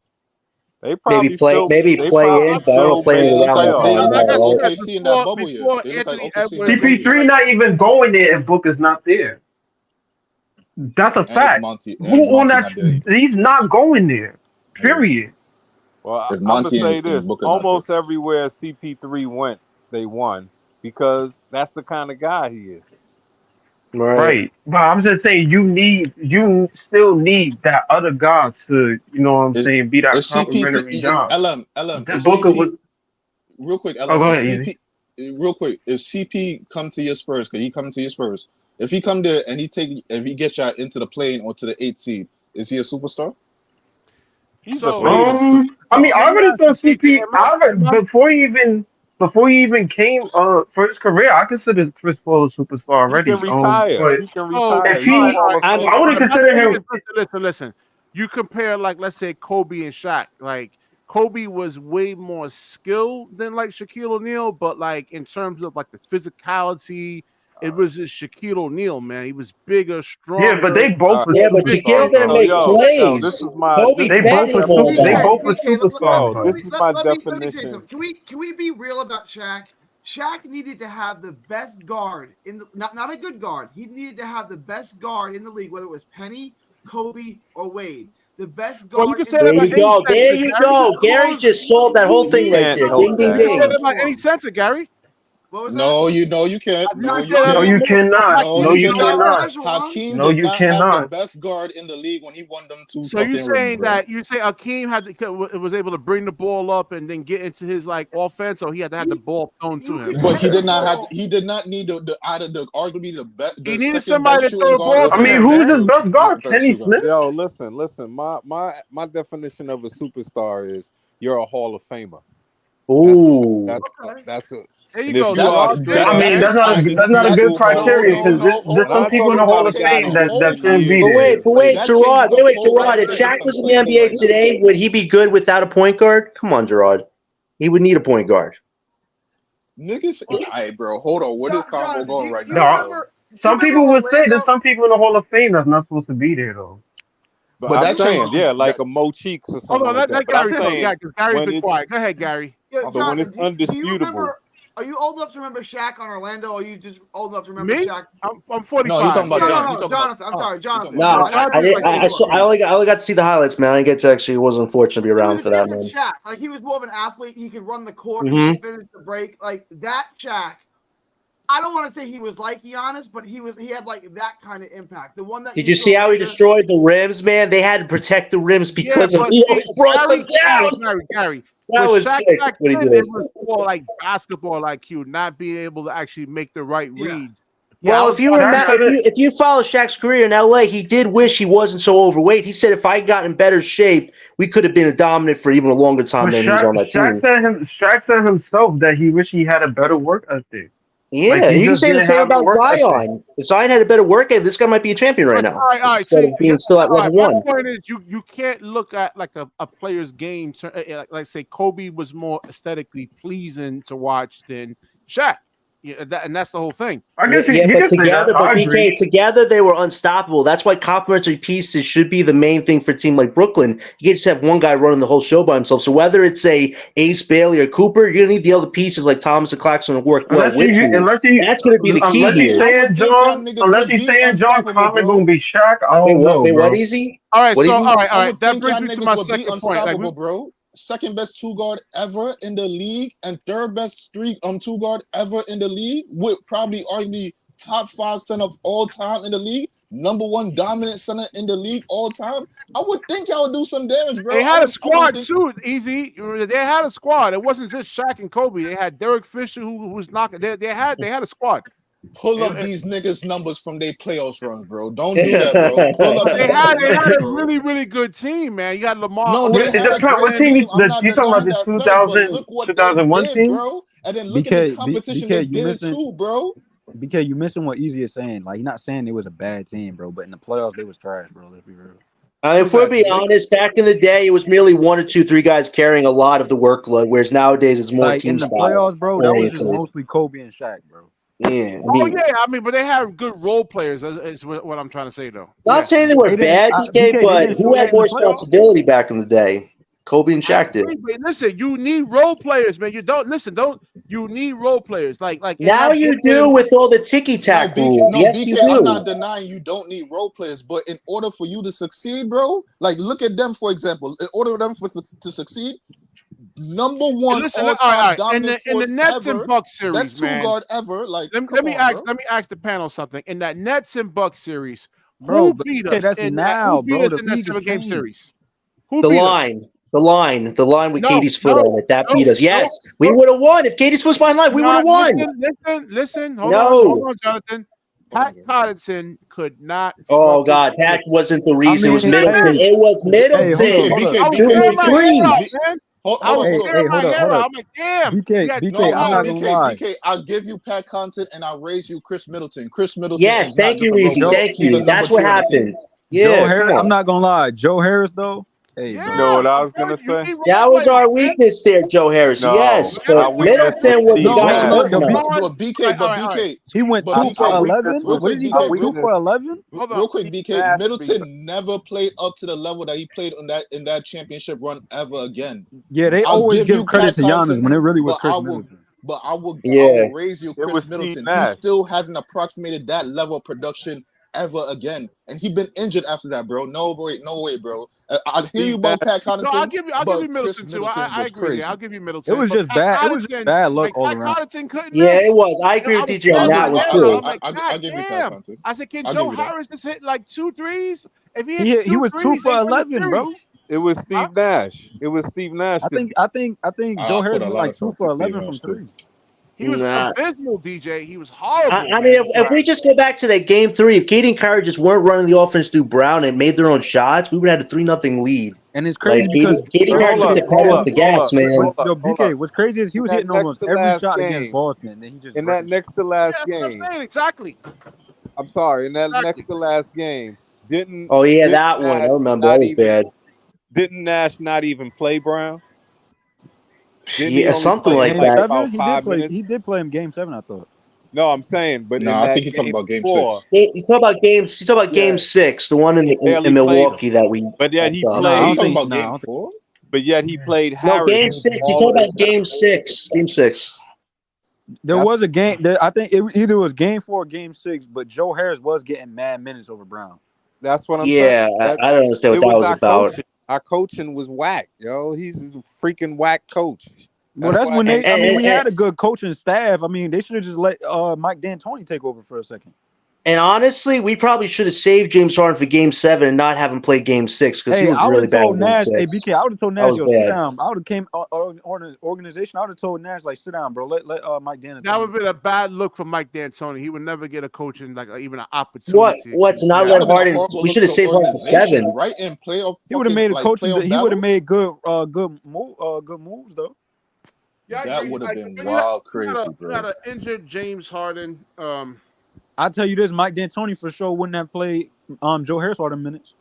They probably still Maybe they play probably in, but I don't know still play in They making look without like that they time look Like like I now, right? said OKC in that bubble year. before They look like Anthony OKC in Edwards, that bubble year. CP3 not even going there and Book is not there. That's a And if fact. Monty Who on that? not there, He's not going there. Period. Well, if I'm gonna Monty say and this: Booker not there. almost everywhere CP3 went, they won because that's the kind of guy he is. Right. Right. But I'm just saying you still need that other guy to, you know what I'm If saying, be that if CP complimentary job. LM That if Booker was CP real quick oh LM go if ahead, Easy. CP real quick if CP come to your Spurs, because he come to your Spurs, if he come there and if he get you into the plane or to the 8th seed, is he a superstar? He's a So faded I superstar. mean I let me already ask you, thought TJ, CP before he even came for his career, I considered Chris Paul a superstar He can already. retire. But He can so retire. if He's a he Hall of I'm I wouldn't Famer. my consider thing him is, listen. You compare, like, let's say Kobe and Shaq. Like, Kobe was way more skilled than like Shaquille O'Neal, but like in terms of like the physicality, it was just Shaquille O'Neal, man. He was bigger, yeah, but stronger. they both were Yeah, but Big superstars Shaquille game. didn't though. So make this plays. is my Kobe They fed both were him all they that. both were so superstars this though. is my let me say definition. something. Can we be real about Shaq? Shaq needed to have the best guard in the not a good guard. He needed to have the best guard in the league, whether it was Penny, Kobe, or Wade. The best Well, you guard can in say the that There about you league any go. There center, you Gary. go. to Gary close. just solved that whole He thing You right needed can't to there. help Ding, close ding, You that. can say games that ding. about for any him. center, Gary. What was that? No, you can't. You No, can you say that No, about can't. you most cannot. No, No, you you He's cannot. not cannot. Bergeron. Hakeem No, did you not have the cannot. best guard in the league when he won them two So you're fucking rings, saying bro. that you say Akeem was able to bring the ball up and then get into his like offense, or he had to have the He ball thrown to you him? could But he catch the did not have. ball. He did not need the out of the arguably He the needed second somebody best to throw shooting the guard ball was I to mean, him, who's man. his best not the guard? best Kenny shooting guard. Smith? Yo, listen. My definition of a superstar is you're a Hall of Famer. That's Ooh. that's Okay. that's a There you and if go, you That are Gerard. There you I go, mean, that's man. a I, that's not a that good no criteria no because no there's hold and some on I'm people in hold the talking on Hall about that a of changes guy Fame the that that whole shouldn't spent be years there. and played that Gerard. changes the Wait, whole Gerard. If mindset Shaq was in the completely NBA right now. today, would he be good without a point guard? Come on, Gerard. He would need a point guard. Niggas, all Well, right, bro. Hold on, where this combo Jonathan, going right do you now, No, bro? remember? Do you some remember people would say there's Orlando? some people in the Hall of Fame that's not supposed to be there though. but But I'm that changes saying, the yeah, like that. a Mo Cheeks or Hold something on, like that. let But I'm Gary talk. saying Yeah, because Gary's when been it's quiet. Go ahead, Gary. Yo, but when Jonathan, it's do you undisputable, remember? Are you old enough to remember Shaq on Orlando? Or are you just old enough to remember Me? Shaq? I'm No, he 45. talking about No, Yeah. no, John. He no, talking about. Jonathan. I'm Oh, sorry, He talking Jonathan. about No, John. Jonathan I Jonathan's was did. like like I 84. saw. I only got to see the highlights, man. I didn't get to actually. Was unfortunate to be He was around a for that, different man. Shaq. Like he was more of an athlete. He could run the court. He Hmm. could finish the break. Like that Shaq. I don't want to say he was like Giannis, but he had like that kind of impact. The one that Did you you see saw how he later. destroyed the rims, man? They had to protect the rims Yeah, because of but he see, always brought them down. Gary. That With was Shaq sick back what he then, did. it was more like basketball IQ, not being able to actually make the right Yeah. reads. Yeah, I Well, was if you watching Shaq remember, that. couldn't. if you follow Shaq's career in LA, he did wish he wasn't so overweight. He said if I got in better shape, we could have been a dominant for even a longer time But than he was on that Shaq team. Shaq said himself that he wished he had a better work ethic. Like Yeah, he and you can just say the didn't same have the about work ethic. Zion. If Zion had a better work ethic, this guy might be a champion right But now all right. instead See, of being still at all right. level My one. point is, you can't look at like a player's game. Like say, Kobe was more aesthetically pleasing to watch than Shaq. Yeah, and that's the whole thing. I guess Yeah, you but can say that. together, but I agree. BK, together they were unstoppable. That's why complementary pieces should be the main thing for a team like Brooklyn. You can't just have one guy running the whole show by himself. So whether it's a Ace Bailey or Cooper, you're gonna need the other pieces like Thomas and Claxton to work well Unless with you you. That's gonna be the key here. I would think y'all niggas Unless would you be saying John unstoppable, Common bro. gonna be Shaq, I Wait, don't what? know, Wait, what? bro. Easy? All right. What So easy? all right. I would That think brings y'all me to niggas my would be second point. Like unstoppable, bro. Second best two guard ever in the league and third best two guard ever in the league with probably arguably top 5 center of all time in the league, number 1 dominant center in the league all time. I would think y'all would do some damage, bro. they had a I would squad think. too. Easy. They had a squad. It wasn't just Shaq and Kobe. They had Derek Fisher who was knocking. They had a squad. Pull up these niggas' numbers from their playoffs runs, bro. Don't do that, bro. Pull up. They had a really, really good team, man. You got Lamar. No, they What had a great team team. I'm not you talking about? denying The that fact, but 2000, look what they 2001 did, team? bro. And then look at the competition they did too, bro. BK, you missing what Easy is saying. Like, he's not saying it was a bad team, bro, but in the playoffs, they was trash, bro. Let's be real. If we're being honest, back in the day, it was merely 1 or 2, 3 guys carrying a lot of the workload, whereas nowadays it's more Like, team in the style. playoffs, bro, that was just mostly Kobe and Shaq, bro. Yeah. But they have good role players. Is what I'm trying to say, though. Not saying they were bad, BK, but who had more responsibility back in the day? Kobe and Shaq did. But listen, you need role players, man. You need role players. Like now you do with all the ticky-tack rules. Yes, BK, you do. I'm not denying you don't need role players, but in order for you to succeed, bro, like look at them for example. In order for them to succeed, number one all-time dominant in the Nets ever, and Bucks series, best two guard ever. Like, let me ask the panel something. In that Nets and Bucks series, bro, who beat us? That's now, bro. In that 7-game series? The line with Katie's foot on it. That beat us. Yes, we would have won. If Katie's foot's behind line, we would have won. Listen. Hold on, Jonathan. Pat Connaughton could not. Oh, God. Pat wasn't the reason. It was Middleton. It was Middleton. I'm like, damn. BK, I'll give you Pat Connaughton and I'll raise you Chris Middleton. Chris Middleton. Yes, thank you, Reezy. Thank you. That's what happened. Yeah, I'm not gonna lie. Joe Harris, though. Hey, you know what I was gonna say? That was our weakness there, Joe Harris. Yes, but Middleton was the guy. But BK, he went 2 for 11. What did he go 2 for 11? Real quick, BK, Middleton never played up to the level that he played in that championship run ever again. Yeah, they always give credit to Giannis when it really was Chris Middleton. But I will raise you Chris Middleton. He still hasn't approximated that level of production ever again, and he's been injured after that, bro. No way, bro. I hear you about Pat Connaughton. No, I'll give you Middleton too. I agree. I'll give you Middleton. It was just bad. It was just bad luck all around. It was. I agree with DJ on that one too. I'll give you Pat Connaughton. I said, can Joe Harris just hit like 2 threes? If he was 2 for 11, bro. It was Steve Nash. I think Joe Harris was like 2 for 11 from 3. He was abysmal, DJ. He was horrible. I mean, if we just go back to that game 3, if Katie and Kyrie just weren't running the offense through Brown and made their own shots, we would have had a 3-0 lead. And it's crazy because Katie and Kyrie took the pedal off the gas, man. BK, what's crazy is he was hitting almost every shot against Boston. And then he just that next to last game. That's what I'm saying, exactly. I'm sorry. In that next to last game, didn't. Oh yeah, that one. I remember. That was bad. Didn't Nash not even play Brown? Something like that. He did play him game 7, I thought. No, I'm saying, but no, I think you're talking about game 6. You talk about game 6, the one in Milwaukee that we. But yeah, he played. You talking about game 4? But yet he played. No, game 6. You talk about game 6. Game 6. There was a game. I think it either was game 4 or game 6, but Joe Harris was getting mad minutes over Brown. That's what I'm saying. Yeah, I don't understand what that was about. Coaching. Our coaching was whack, yo. He's a freaking whack coach. That's when we had a good coaching staff. I mean, they should have just let Mike D'Antoni take over for a second. And honestly, we probably should have saved James Harden for game 7 and not have him play game 6 because he was really bad. Hey, BK, I would have told Nash, sit down. I would have came organization. I would have told Nash, like, sit down, bro. Let Mike D'Antoni. That would have been a bad look for Mike D'Antoni. He would never get a coaching, like even an opportunity. What to not let Harden? We should have saved Harden for 7. Right in playoff. He would have made a coaching. He would have made good moves though. Yeah, that would have been wild, crazy, bro. Got an injured James Harden. I'll tell you this: Mike D'Antoni for sure wouldn't have played Joe Harris all the minutes.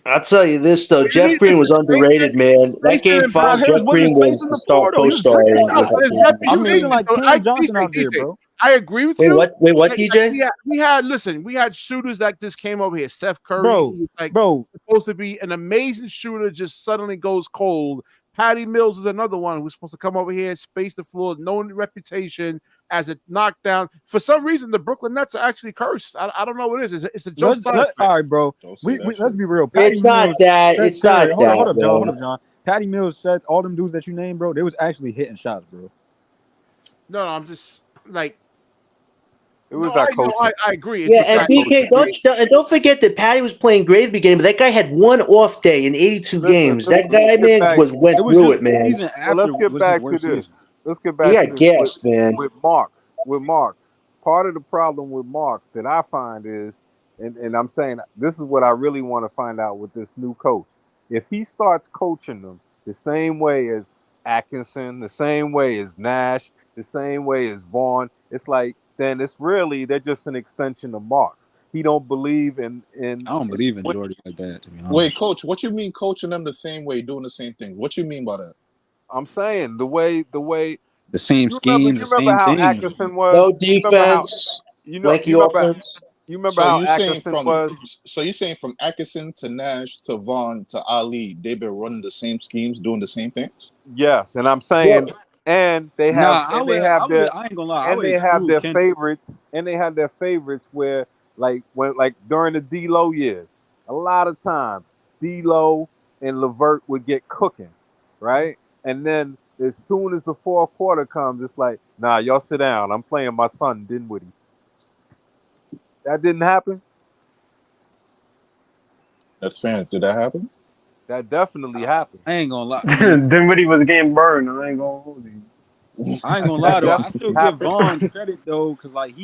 I'll tell you this though: Jeff Green was underrated, man. That game 5, Jeff Green was the star co-star. I mean, like Cam Johnson out there, bro. I agree with you. Wait, what, DJ? We had shooters that just came over here. Seth Curry, supposed to be an amazing shooter, just suddenly goes cold. Patty Mills is another one who's supposed to come over here and space the floor, known reputation as a knockdown. For some reason, the Brooklyn Nets are actually cursed. I don't know what it is. It's the Joe All right, bro. Let's be real. It's not that. Hold up, John. Patty Mills said all them dudes that you named, bro, they was actually hitting shots, bro. No, I'm just like. It was our coach. I agree. And BK, don't forget that Patty was playing great at the beginning, but that guy had one off day in 82 games. That guy, man, went through it, man. Well, let's get back to this. He got gassed, man. With Marks. part of the problem with Marks that I find is, and I'm saying this is what I really want to find out with this new coach. If he starts coaching them the same way as Atkinson, the same way as Nash, the same way as Vaughn, it's like then it's really they're just an extension of Marks. He don't believe I don't believe in what Jordy like that, to be honest. Wait, coach, what you mean coaching them the same way, doing the same thing? What you mean by that? I'm saying. The way The same you schemes, the remember same how things. Atkinson was. No You remember how defense, you know lanky you remember offense. you remember So how you saying Atkinson from was. so you saying from Atkinson to Nash to Vaughn to Ali, they've been running the same schemes, doing the same things? Yes, and I'm Well, saying, and they Nah, have, and they have their, I ain't gonna lie, I and would they have exclude their Kendrick. favorites, and they have their favorites where, like like during the D-Lo years, a lot of times D-Lo and Levert would get cooking, right? And then as soon as the fourth quarter comes, it's like, nah, y'all sit down. I'm playing my son Dinwiddie. That didn't happen. That's fans. Did that happen? That definitely happened. I ain't gonna lie. I mean, Dinwiddie was getting burned. I ain't gonna hold you. I ain't gonna lie That though. I definitely still give happened. Vaughn credit though, because like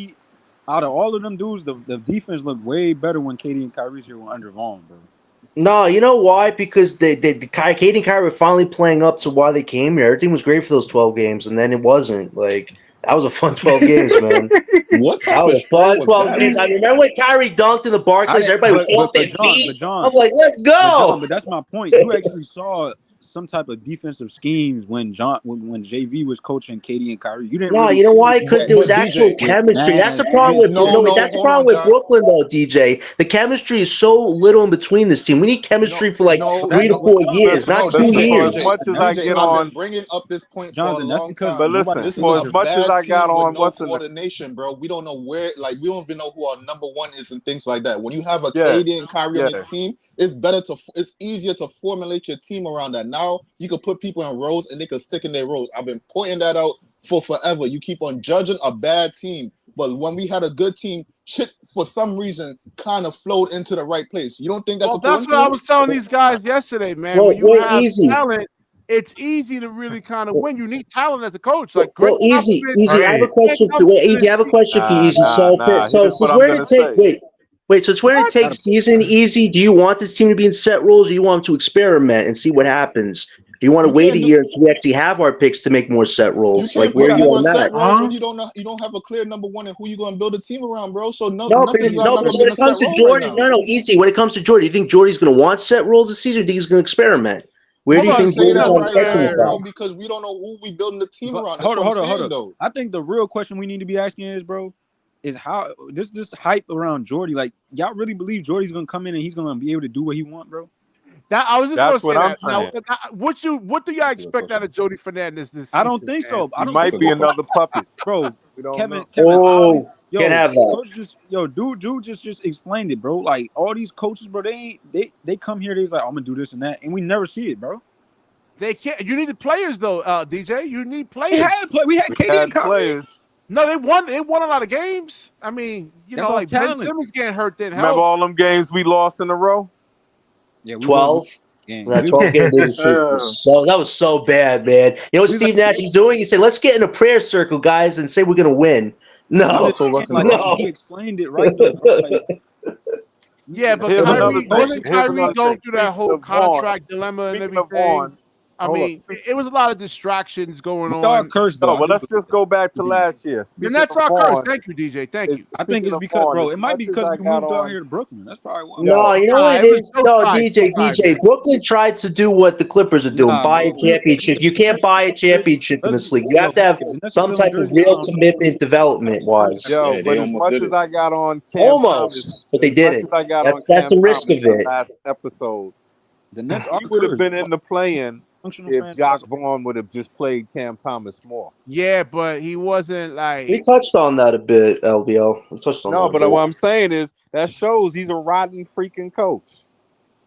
out of all of them dudes, the defense looked way better when KD and Kyrie's here were under Vaughn, bro. no, you know why? Because Cade and Kyrie were finally playing up to why they came here. Everything was great for those 12 games, and then it wasn't. Like, that was a fun 12 games, man. What That type of was a string fun was 12 that? games. I remember when Kyrie dunked in the Barclays, everybody was off their feet. I'm like, let's go. But that's my point. You actually saw some type of defensive schemes when JV was coaching KD and Kyrie. You didn't No, really you know see why? it Because But there was but actual DJ, with chemistry. That's Nash. the problem with no, that's the hold problem on, with John. Brooklyn, though, DJ. The chemistry is so little in between this team. We need chemistry for like No, 3 to no, 4 years, Listen, not no, 2 listen. DJ, For as years. much as I DJ. get I've on, been bringing up this point for a Jonathan, that's long because time. but nobody listen. This is For a as sees much as bad I got team with on, no what's in the coordination, bro. We don't know where, like, we don't even know who our number one is and things like that. When you have a yeah, KD and Kyrie on yeah. your team, it's easier to formulate your team around that. Now you can put people in roles and they can stick in their roles. I've been pointing that out for forever. You keep on judging a bad team, but when we had a good team, shit for some reason kind of flowed into the right place. You don't think that's Well, a that's what I was coincidence? telling these guys yesterday, man. Well, When you wait, have easy. talent, it's easy to really kind of Well, win. You need talent as a coach. well, Like Greg well, easy, Popovich easy. I have a Right. can't question come for into easy. this I have a team. question for you, easy. Nah. So Here's what since I'm we're in gonna the take, say. wait. Since we're in the What? take season, easy. Do you want this team to be in set roles, or you want them to experiment and see what happens? Do you want to You wait a can't do year until we actually have our picks to make more set You roles? Like, can't where put are you people in on set that? roles when Huh? you don't know, you don't have a clear number one and who you're gonna build a team around, bro. So No, nothing's but not gonna so be when in a it set comes to role right Jordy, now. no, easy. When it comes to Jordy, you think Jordy's going to want set roles this season? Or do you think he's going to experiment? Where You do you can't think say Jordy's that on the right spectrum now, with bro, that? because we don't know who we building the team But around. That's what I'm hold saying, on. though. I think the real question we need to be asking is, bro, is how this hype around Jordy. Like, y'all really believe Jordy's gonna come in and he's gonna be able to do what he want, bro? That I was just gonna That's say what I'm that. Now, saying. what do y'all That's a good expect out question. of Jody Fernandez this I don't season, think man? so. I He don't think That's might a be good question. another puppet. bro. We don't Kevin, know. I always, Can't have that. coach dude just explained it, bro. Like all these coaches, bro, they come here, they's like, I'm gonna do this and that, and we never see it, bro. They can't. You need the players though, DJ. You need We players. had We KD and had Kyrie. players. No, they won. They won a lot of games. I mean, That's all like Ben talent. Simmons getting hurt didn't Remember help. all them games we lost in a row? Yeah, we was 12. game. That 12 game losing streak was so bad, man. You know what We was Steve Nash is doing? He said, let's get in a prayer circle, guys, and say we're going to win. I'm Y'all No, just told saying, us in a like, row. he no. explained it right though, bro. Like, Yeah, but Here's another Kyrie, thing. wasn't coaching. Here's Kyrie another going thing. through that whole contract dilemma and Speaking of everything? Vaughn, I hold mean, on. it was a lot of distractions going We are on. cursed though. No, I but do let's believe just go back to that. last year. And Speaking that's of our curse. Vaughn, Thank you, DJ. Thank you. I think speaking it's of because, Vaughn, bro, as it might much be as because I we got moved out on, here to Brooklyn. That's probably why. No, yo, you know what It it was is? both No, sides. Both sides, DJ. man. Brooklyn tried to do what the Clippers are doing, Nah, buy bro. a championship. You can't buy a championship in this league. You have to have If the Nets was some still in type of Jersey, I real don't know. commitment development-wise. yo, Hey, they but as almost much did as it. I got on Cam Thomas, Almost, but they as much as didn't. I got on That's Cam the risk Thomas of the it. last episode, The Nets are he would have cursed. been in the play-in Functional if franchise. Jock Vaughn would have just played Cam Thomas more. Yeah, but he wasn't We like. touched on that a bit, LBL. We touched on that No, a but bit. what I'm saying is that shows he's a rotten freaking coach.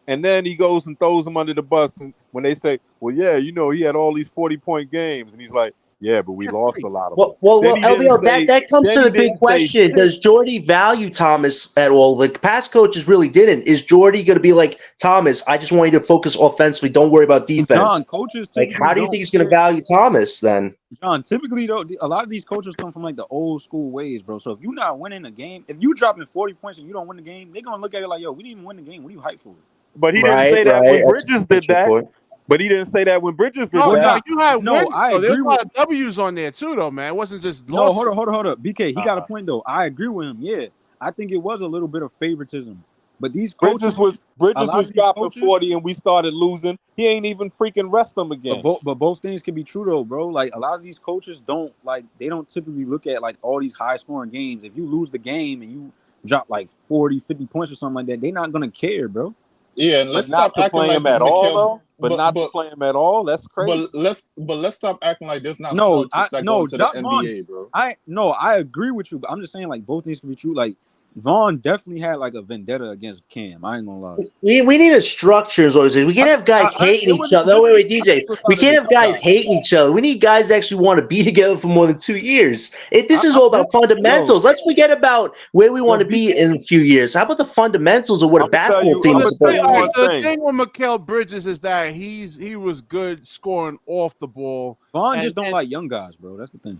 And then he goes and throws him under the bus. And when they say, well, yeah, you know, he had all these 40-point games. And he's like, Yeah, but we lost a lot of them. Well, Then he didn't LBO, say- that comes then to he the big didn't say question. shit. Does Jordi value Thomas at all? Like, past coaches really didn't. Is Jordi going to be like, Thomas, I just want you to focus offensively. Don't worry about And defense. John, coaches Like, typically how do you don't think he's going to care. value Thomas then? John, typically though, a lot of these coaches come from like the old school ways, bro. So if you're not winning a game, if you dropping 40 points and you don't win the game, they're gonna look at it like, yo, we didn't even win the game. What are you hyped for? But he didn't say that when That's Bridges a did good that. point. But he didn't say that when Bridges did No, that. you had No, wins, I though. There agree was a lot of W's on there too, though, man. It wasn't just No, losses. hold up. BK, he got a point though. I agree with him. Yeah, I think it was a little bit of favoritism, but these coaches, Bridges was dropping coaches, 40 and we started losing. He ain't even freaking rest them again. But both things can be true though, bro. Like a lot of these coaches they don't typically look at like all these high scoring games. If you lose the game and you drop like 40, 50 points or something like that, they're not gonna care, bro. Yeah, and let's not stop to acting play like him at all, Mikhail, though. But not to play him at all. That's crazy. But let's stop acting like there's not No, politics that go into the NBA, bro. I agree with you, but I'm just saying like both things can be true. Like Vaughn definitely had like a vendetta against Cam. I ain't gonna lie. We need a structure as always. We can't have guys hating each other. No, wait, DJ. We can't have guys hating each other. We need guys that actually want to be together for more than 2 years. This is all about fundamentals. Let's forget about where we want to be in a few years. How about the fundamentals of what a basketball team is supposed to be? The thing with Mikal Bridges is that he was good scoring off the ball. Vaughn just don't like young guys, bro. That's the thing.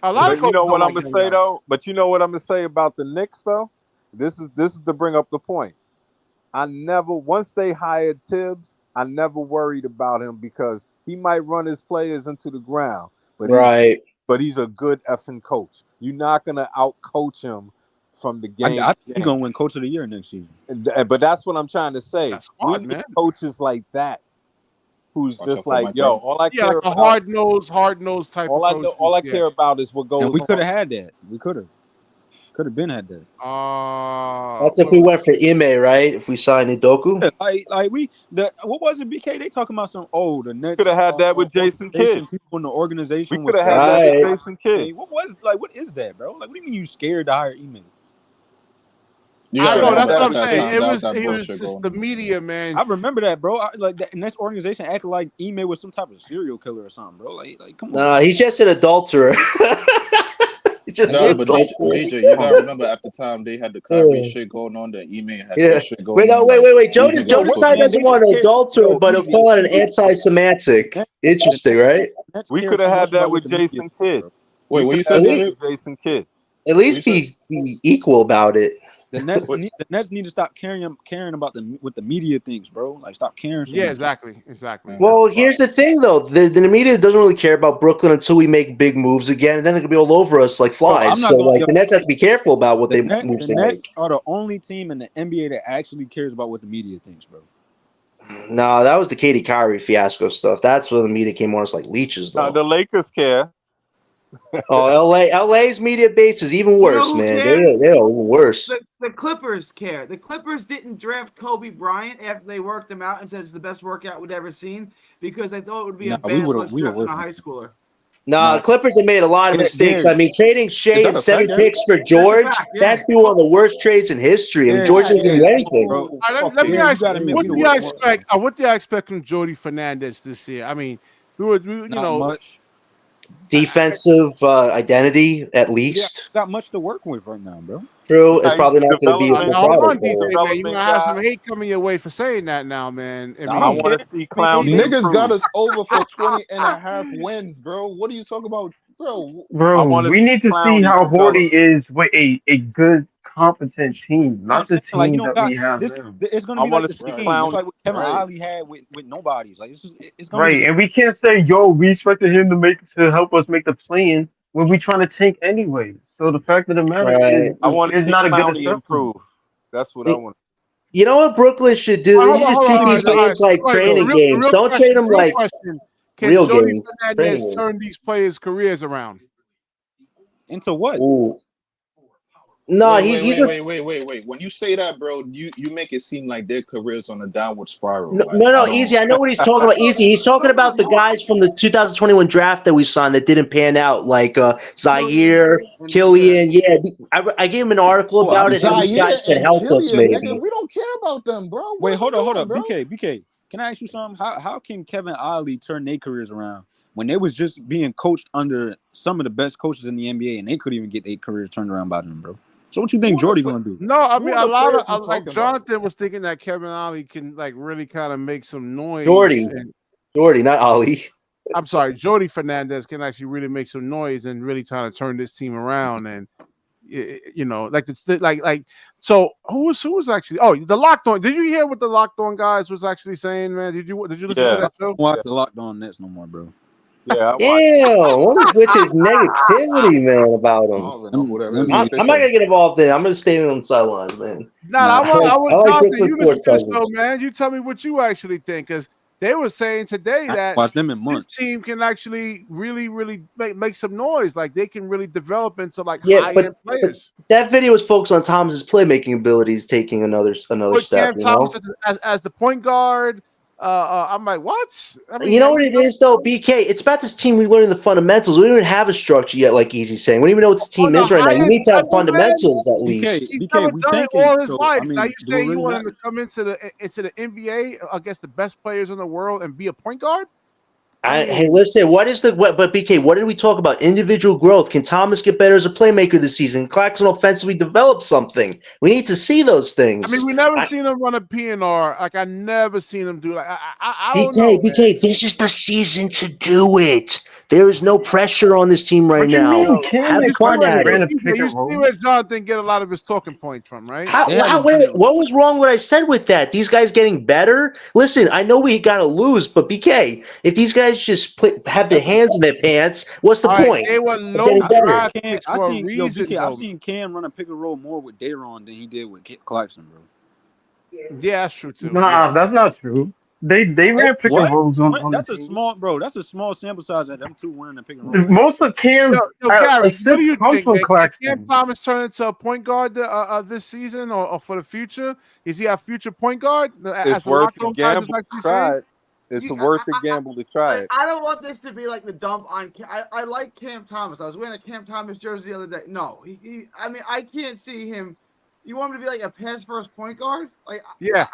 A lot But of you know what I'm like gonna say though. But you know what I'm gonna say about the Knicks though. This is to bring up the point. Once they hired Tibbs, I never worried about him because he might run his players into the ground. But he's a good effing coach. You're not gonna out coach him from the game. I think he's gonna win Coach of the Year next season. But that's what I'm trying to say. Squad, we man. need coaches like that. Who's Watch just out for like, my yo, brother. all I care like about, a hard nosed type. all I care about is what goes. And we on. could have had that. We could have been had that. That's if we went for Ime, right? If we signed Udoka. What was it, BK? They talking about some the Nets could have had that with Jason Kidd. People in the organization. We could have had that with Jason Kidd. What is that, bro? Like, what do you mean you scared to hire Ime? I know that's what I'm that saying. time. It was just the media, man. I remember that, bro. The next organization acted like Ime was some type of serial killer or something, bro. Like come on. Nah, he's just an adulterer. But DJ, you gotta remember at the time they had the Kyrie shit going on, the Ime had that shit going on. Wait. Joe Tsai doesn't want an adulterer, but he'll call it an anti-Semitic. Interesting, right? We could have had that with Jason Kidd. Wait, what you said, Jason Kidd? At least be equal about it. The Nets need to stop caring about what the media thinks, bro. Like, stop caring. Yeah, exactly. Well, here's the thing, though. The media doesn't really care about Brooklyn until we make big moves again, and then they're gonna be all over us like flies. The Nets have to be careful about what they make. The Nets are the only team in the NBA that actually cares about what the media thinks, bro. No, that was the Katie Kyrie fiasco stuff. That's where the media came on us like leeches, though. No, the Lakers care. LA's media base is even worse, man. They're even worse. The Clippers care. The Clippers didn't draft Kobe Bryant after they worked him out and said it's the best workout we'd ever seen because they thought it would be a bad look drafting a high schooler. Clippers have made a lot of mistakes. I mean, trading Shea and 7 picks for George, that's been one of the worst trades in history. I mean, George didn't do anything. Let me ask you, what do you expect from Jordi Fernandez this year? I mean, Not much. Defensive identity, at least. Got much to work with right now, bro. True, it's probably not going to be a problem. You're going to have some hate coming your way for saying that now, man. I want to see Clowney. Niggas got us over for 20 and a half wins, bro. What are you talking about, bro? We need to see how Jordi is with a good, competent team, not the team that we have now. It's going to be like the scheme. It's like what Kevin Ollie had with nobodies. Like it's going to be and we can't say, yo, we expected him to help us make the plan when we trying to tank anyway. So the fact of the matter is, I want to see not a good Clowney improve. That's what I want. You know what Brooklyn should do? They just treat these games like training games. Don't treat them like real games. Can Fernandez turn these players' careers around? Into what? Ooh. No, wait. When you say that, bro, you make it seem like their career's on a downward spiral. No, Easy. I know what he's talking about. Easy. He's talking about the guys from the 2021 draft that we signed that didn't pan out, like Zaire, Killian. Yeah, I gave him an article about it. These guys can help us, maybe. Nigga, we don't care about them, bro. Wait, hold on. BK. Can I ask you something? How can Kevin Ollie turn their careers around? when they was just being coached under some of the best coaches in the NBA, and they couldn't even get their careers turned around by them, bro. So what you think Jordi gonna do? No, I Who mean are a the lot players of we like talking Jonathan was thinking that Kevin Ollie can like really kind of make some noise. Jordi. and- Jordi, not Ollie. I'm sorry, Jordi Fernandez can actually really make some noise and really trying to turn this team around. And you know, like so who was actually the Locked On. Did you hear what the Locked On guys was actually saying, man? Did you listen to Yeah. that I show? don't watch the Locked On Nets no more, bro. Yeah, I watched. Damn, what is with this negativity, man, about I him? don't even know who that Let is. me- What I'm they not say? gonna get involved in it. I'm gonna stay on the sidelines, man. Nah, Nah. I want I like Jonathan. Brooklyn You listen to the sports show, man. You tell me what you actually think, because they were saying today I that watched them in this months. team can actually really, really make some noise. Like they can really develop into like Yeah, high-end players. That video was focused on Thomas's playmaking abilities, taking another Put step. Cam You know, Thomas as the point guard. I'm like, what? I mean, you know what it is though, BK. It's about this team relearning the fundamentals. We don't even have a structure yet, like Easy's saying. We don't even know what this team the is right now. You highest need to have level, man. fundamentals at BK, least. He's BK, never we done it thinking. all his So life. I mean, Now you do it saying you really want him matter? to come into the NBA against the best players in the world and be a point guard? Hey, listen. But BK, what did we talk about? Individual growth. Can Thomas get better as a playmaker this season? Claxton offensively develop something. We need to see those things. I mean, we never seen him run a PNR. Like I never seen him do. Like I don't know. BK, this is the season to do it. There is no pressure on this team right What you now. mean? Cam Have and fun Clowney at ran it. a pick You and see roll. where Jonathan get a lot of his talking points from, right? What was wrong with what I said with that? These guys getting better? Listen, I know we got to lose, but BK, if these guys just have their hands in their pants, what's the All right, point? they were They're low getting better. draft Cam, picks for a reason, BK, though. I've seen Cam run a pick and roll more with Dayron than he did with Clarkson, bro. Yeah, that's true too. Nah, that's not true. They ran pick What? and rolls on That's the a team. small, bro. That's a small sample size that them two winning the pick and roll. Most of Cam's Yo, Gary, what do assists you come think, from man? Can Cam Claxton. Thomas turn into a point guard this season or for the future? Is he a future point guard? As It's the worth Locked the On guys was gamble to actually try saying? it. It's worth the gamble to try it. I don't want this to be like the dump on Cam. I like Cam Thomas. I was wearing a Cam Thomas jersey the other day. No, I mean, I can't see him. You want him to be like a pass first point guard? Like, Yeah.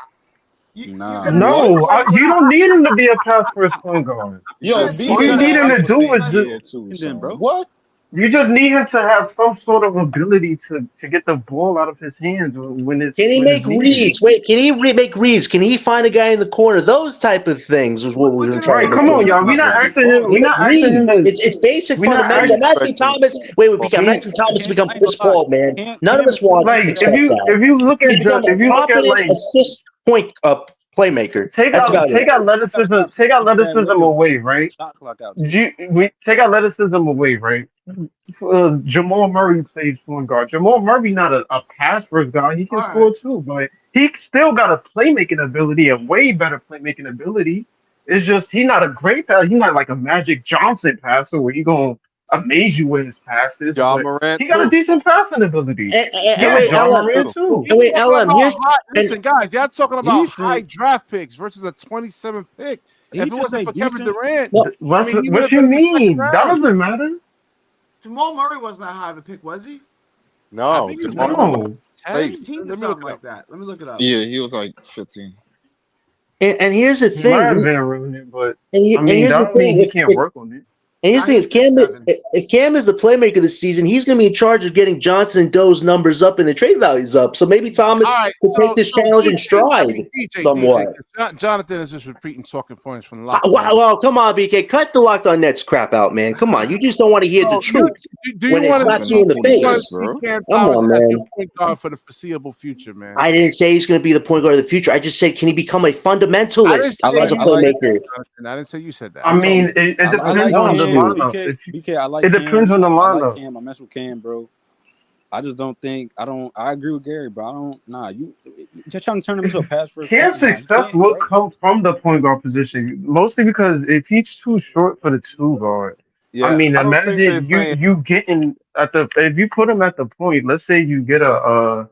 Nah. No, you don't need him to be a pass first point guard. Yo, All B All you need him to do is just too. Then, So. bro. What? you just need him to have some sort of ability to get the ball out of his hands when it's Can he make reads? Wait, can he make reads? Can he find a guy in the corner? Those type of things was what we were trying Right, to come do. on, y'all. We're not asking him. We're not asking him to. It's basic we're not fundamentals. I'm asking expecting- Thomas. Wait, BK, I'm asking Thomas to become Chris Paul, man. None of us want Like to if accept you that. look at He become a competent like assist point playmaker. take That's about it. athleticism away, right? Shot clock out. We take athleticism away, right? Jamal Murray plays point guard. Jamal Murray not a pass first guy. He can score too, but he still got a playmaking ability, a way better playmaking ability. It's just he's not a great passer. He's not like a Magic Johnson passer where he gonna amaze you with his passes. John but Morant, he got a too. decent passing ability. Wait, John LM, Morant too. wait, LM, Listen, guys, y'all talking about Decent. high draft picks versus a 27th pick. He If it just wasn't say for Kevin decent. Durant, No, he What would've you been in the second mean? round. That doesn't matter. Jamal Murray wasn't that high of a pick, was he? No, I think he was Jamal one of No. 10? 16 or Let me something look it like up. that. Let me look it up. Yeah, he was like 15. and here's the He thing. might have been ruining it, but And I mean, here's the that don't mean thing. he can't work on it. And here's the thing, Seven. if Cam is the playmaker this season, he's going to be in charge of getting Johnson and Doe's numbers up and the trade values up. So maybe Thomas All right, could take this challenge in DJ, stride somewhat. Jonathan is just repeating talking points from the Wow, Locked On. well, come on, BK. Cut the Locked On Nets crap out, man. Come on. You just don't want to hear the truth Do when you it want slaps you in the Who this face. is, bro? Cam Come Thomas on, as man. your point guard for the foreseeable future, man? I didn't say he's going to be the point guard of the future. I just said, can he become a fundamentalist I as a didn't say playmaker? I didn't say you said that. I mean, it I depends like on the Cam. lineup. BK, I like It Cam. depends on the I like lineup. Cam. I mess with Cam, bro. I just don't think I agree with Gary, bro. I don't. Nah, you're trying to turn him into a pass first. Cam's success will come from the point guard position, mostly because if he's too short for the two guard, Yeah, I mean, I don't think they're imagine saying- you getting at the if you put him at the point. Let's say you get a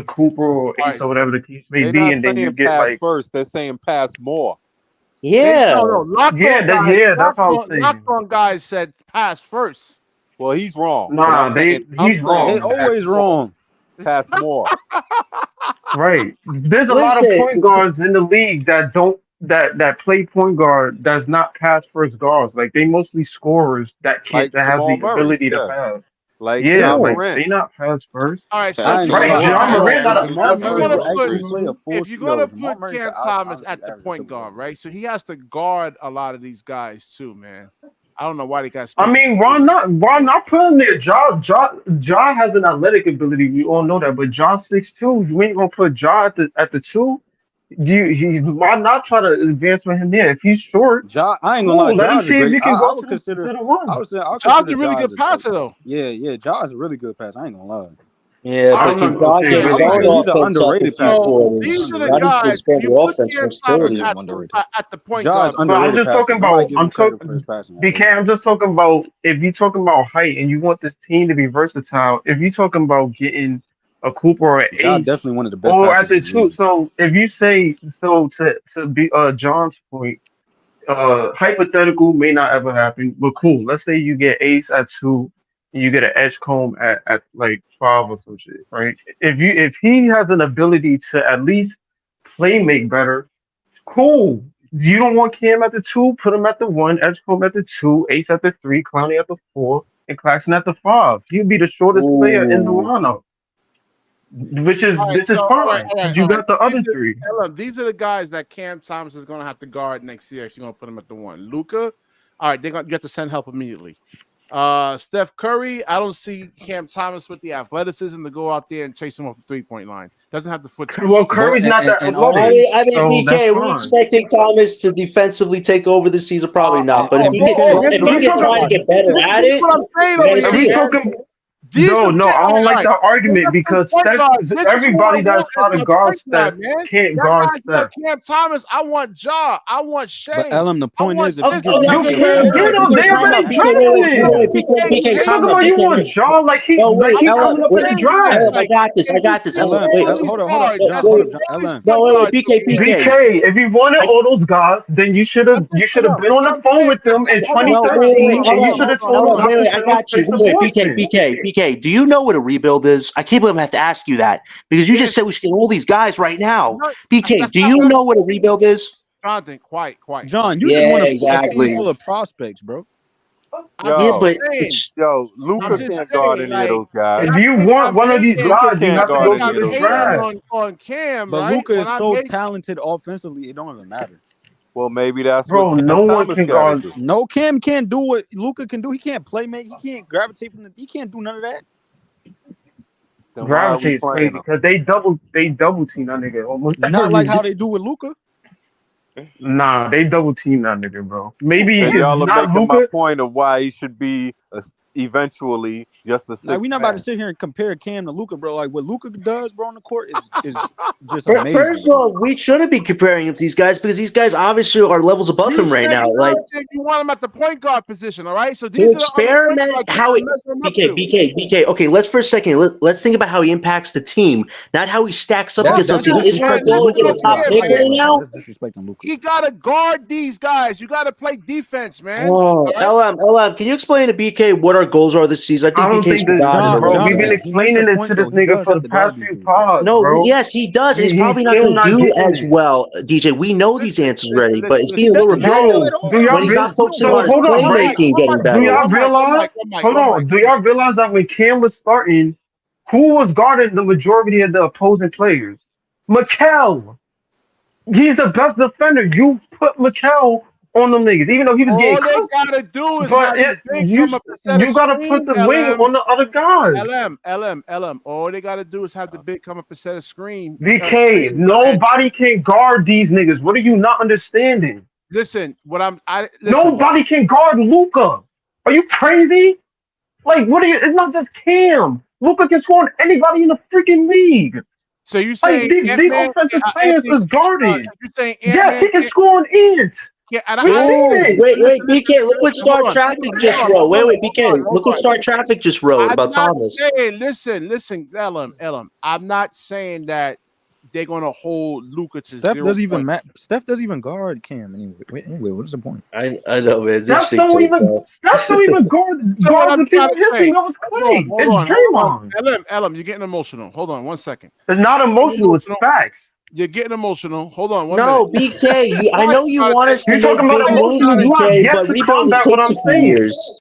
Cooper or Ace Right. or whatever the case may They're be, not and then you saying get pass like first. They're saying pass more. Yeah. Locked Yeah, On that- guys, yeah, that's all I'm saying. Locked On guys said pass first. Well, he's wrong. Nah, But I'm saying he's wrong. They always wrong. pass more. right. There's a lot of Listen, point guards in the league that don't that play point guard that's not pass first guards. Like they mostly scorers Like that have Jamal the Murray, ability to yeah. pass. Like Yeah, John like Morant. they not pass first. All right, so Facts. I ain't if gonna Right, Jamal lie. John Murray Morant averaging not a Jamal pass three Murray first will points guard. actually crazy. play a full. you're gonna Jamal put Murray's Cam an Thomas honestly at the average a point triple guard, double. right? So he has to guard a lot of these guys too, man. I don't know why they got I space. mean, why not put him there? Ja has an athletic ability. We all know that, but Ja's 6'2". You ain't gonna put Ja at the two. Why not try to advance with him there? If he's short, Ja, I ain't gonna lie. cool. Let him Ja's a see if great. he can I go would to consider. the one. I'll John's consider a really Ja good as a passer though. yeah. Ja is a really good pass. I ain't gonna lie. Yeah, All I but right, don't can know. John Okay, get his really own good. He's an offense up underrated a few passer. so quarters? these are the Y'all need to guys. expand You the put offense Cam first Thomas too. Yeah, I'm underrated. at the point Ja is guard. But I'm underrated just passer. talking Nobody about. give him credit for his passing BK, ability. I'm just talking about if you're talking about height and you want this team to be versatile. If you're talking about getting a Cooper or an Ja Ace, definitely one of the best or at passers the in the two. league. So if you say so to be John's point. Hypothetical may not ever happen, but cool. Let's say you get Ace at 2, and you get an Edgecomb at like 5 or some shit, right? If he has an ability to at least play make better, cool. You don't want Cam at the 2, put him at the 1, Edgecomb at the 2, Ace at the 3, Clowney at the 4, and Claxton at the 5. He'll be the shortest player in the Ooh. lineup, which is All right, this is so fine because you all right. got the other 3. These are the guys that Cam Thomas is going to have to guard next year. If you're going to put him at the one, Luca. All right, you have to send help immediately. Steph Curry, I don't see Cam Thomas with the athleticism to go out there and chase him off the 3-point line. Doesn't have the foot speed. Well, But Curry's not that and athletic, I mean, so that's BK, are we fine. expecting Thomas to defensively take over this season? Probably not. But if and he BK, if If he we can talking try to about, get better at This is it, what I'm saying we over gotta here, if see we it. man. talking, These are no, I all don't like right. that argument because Point Steph, guard. This is who I everybody that's want as trying to my guard point Steph guard, man. can't That guard guy's Steph. not Cam Thomas. I want Ja. I want but Shea. the I point want is, if you this give Oh, You Luka wait, the can't ball, get BK, him. They time already out. BK, drafted him. BK, They talking time about out. you BK, want wait. Jaw like No, wait, he LM, coming up in the draft. I got this. I got this. LM, Wait, hold up, wait, John, hold wait. up, John, LM. No, wait, BK, BK. BK, if you wanted I, all those guys, then you should have been on What the I'm phone saying, with them in no, wait, 2013, and you should have told them LM, not to wait, I send them got you. straight to Wait, BK, Boston. BK. Do you know what a rebuild is? I can't believe I have to ask you that because you just said we should get all these guys right now. BK, That's do not you what know what a rebuild is? Jonathan, quiet. John, you just Yeah, want a team exactly. full of prospects, bro. I'm Yeah, just Yo, but saying. it's I'm Luca just can't guard saying, any of like, those guys. If not you think want I'm one of these hating. Luca guys, you can't have to Not guard go think any to of I'm the those hating guys. draft. on Cam, But right? Luka When is I'm so hating, talented offensively, it don't even matter. Well, maybe that's what Bro, Cam no one Thomas can got to guard do. No, Cam can't do what Luka can do. He can't play, man. He can't gravitate from the. He can't do none of that. Then why are we gravitate playing play him? because they double team that nigga almost Not like every. how they do with Luka. Nah, they double team that nigga, bro. Maybe Then it's y'all are not making my Luca. point of why he should be eventually just a Like sixth we not about to man. sit here and compare Cam to Luka, bro. Like what Luka does, bro, on the court is just amazing, First of bro. all, we shouldn't be comparing him to these guys because these guys obviously are levels above you him right said now. the Like other thing you want him at the point guard position, all right? So to these are the other point experiment guards you how want it, to measure him up BK, to. BK. Okay, let's for a second. Let's think about how he impacts the team, not how he stacks up Fuck against That's other that, teams. Is man. our This goal is to get what a I'm top saying, pick I ain't man. right gonna lie. now? That's disrespecting Luka. He gotta guard these guys. You gotta play defense, man. Oh, All right? LM, can you explain to BK what our goals are this season? I I think don't BK's think that, forgotten John, bro. We've already. been Jonathan, he makes a explaining this to point this though. He nigga does for have the to past guard these few dudes, though. pods, No, bro. yes, he does, and he's He's probably not still going to not do getting as it. well, DJ. We know these answers already, but it's He being a little doesn't do that repetitive Yo, at all, do when y'all he's bro. not real? He don't focusing do So on that his at hold all. on, right? playmaking getting Do better. y'all realize? Hold on. Do y'all realize that when Cam was starting, who was guarding the majority of the opposing players? Mikel. He's the best defender. You put Mikel on them niggas, even though he was getting All they cooked. gotta do is But have the big you come up and set a gotta put screen, the wing LM. on the other guys. LM. All they gotta do is have the big come up and set a screen. BK, Screen, and nobody can guard these niggas. What are you not understanding? listen, Nobody can guard Luca. Are you crazy? Like, what are you? It's not just Cam. Luca can score on anybody in the freaking league. So you Like saying these Ant-Man, offensive players Anthony, is guarded. you saying Yes, he Ant-Man can can't, score on ends. and We I seen Oh, it. wait, BK, look what hold Star on, Traffic just hold wrote. Wait, BK, hold look what on. Star Traffic just wrote I'm about not Thomas. saying, listen, LM. I'm not saying that they're gonna hold Luka to Steph 0 doesn't even points. Steph doesn't even guard Cam anyway. Anyway, what is the point? I know, man. It's That's interesting don't take, even though. that's don't even guard So what the I'm people trying in to history. say, That was Clay. It's hold on. Draymond. LM, you're getting emotional. Hold on 1 second. It's not You're emotional. It's emotional. facts. You're getting emotional. Hold on, one No, minute. BK, I know you want us to You're make talking about big moves, emotional. You have BK, yet but to rebuilding combat what takes I'm a few saying. years.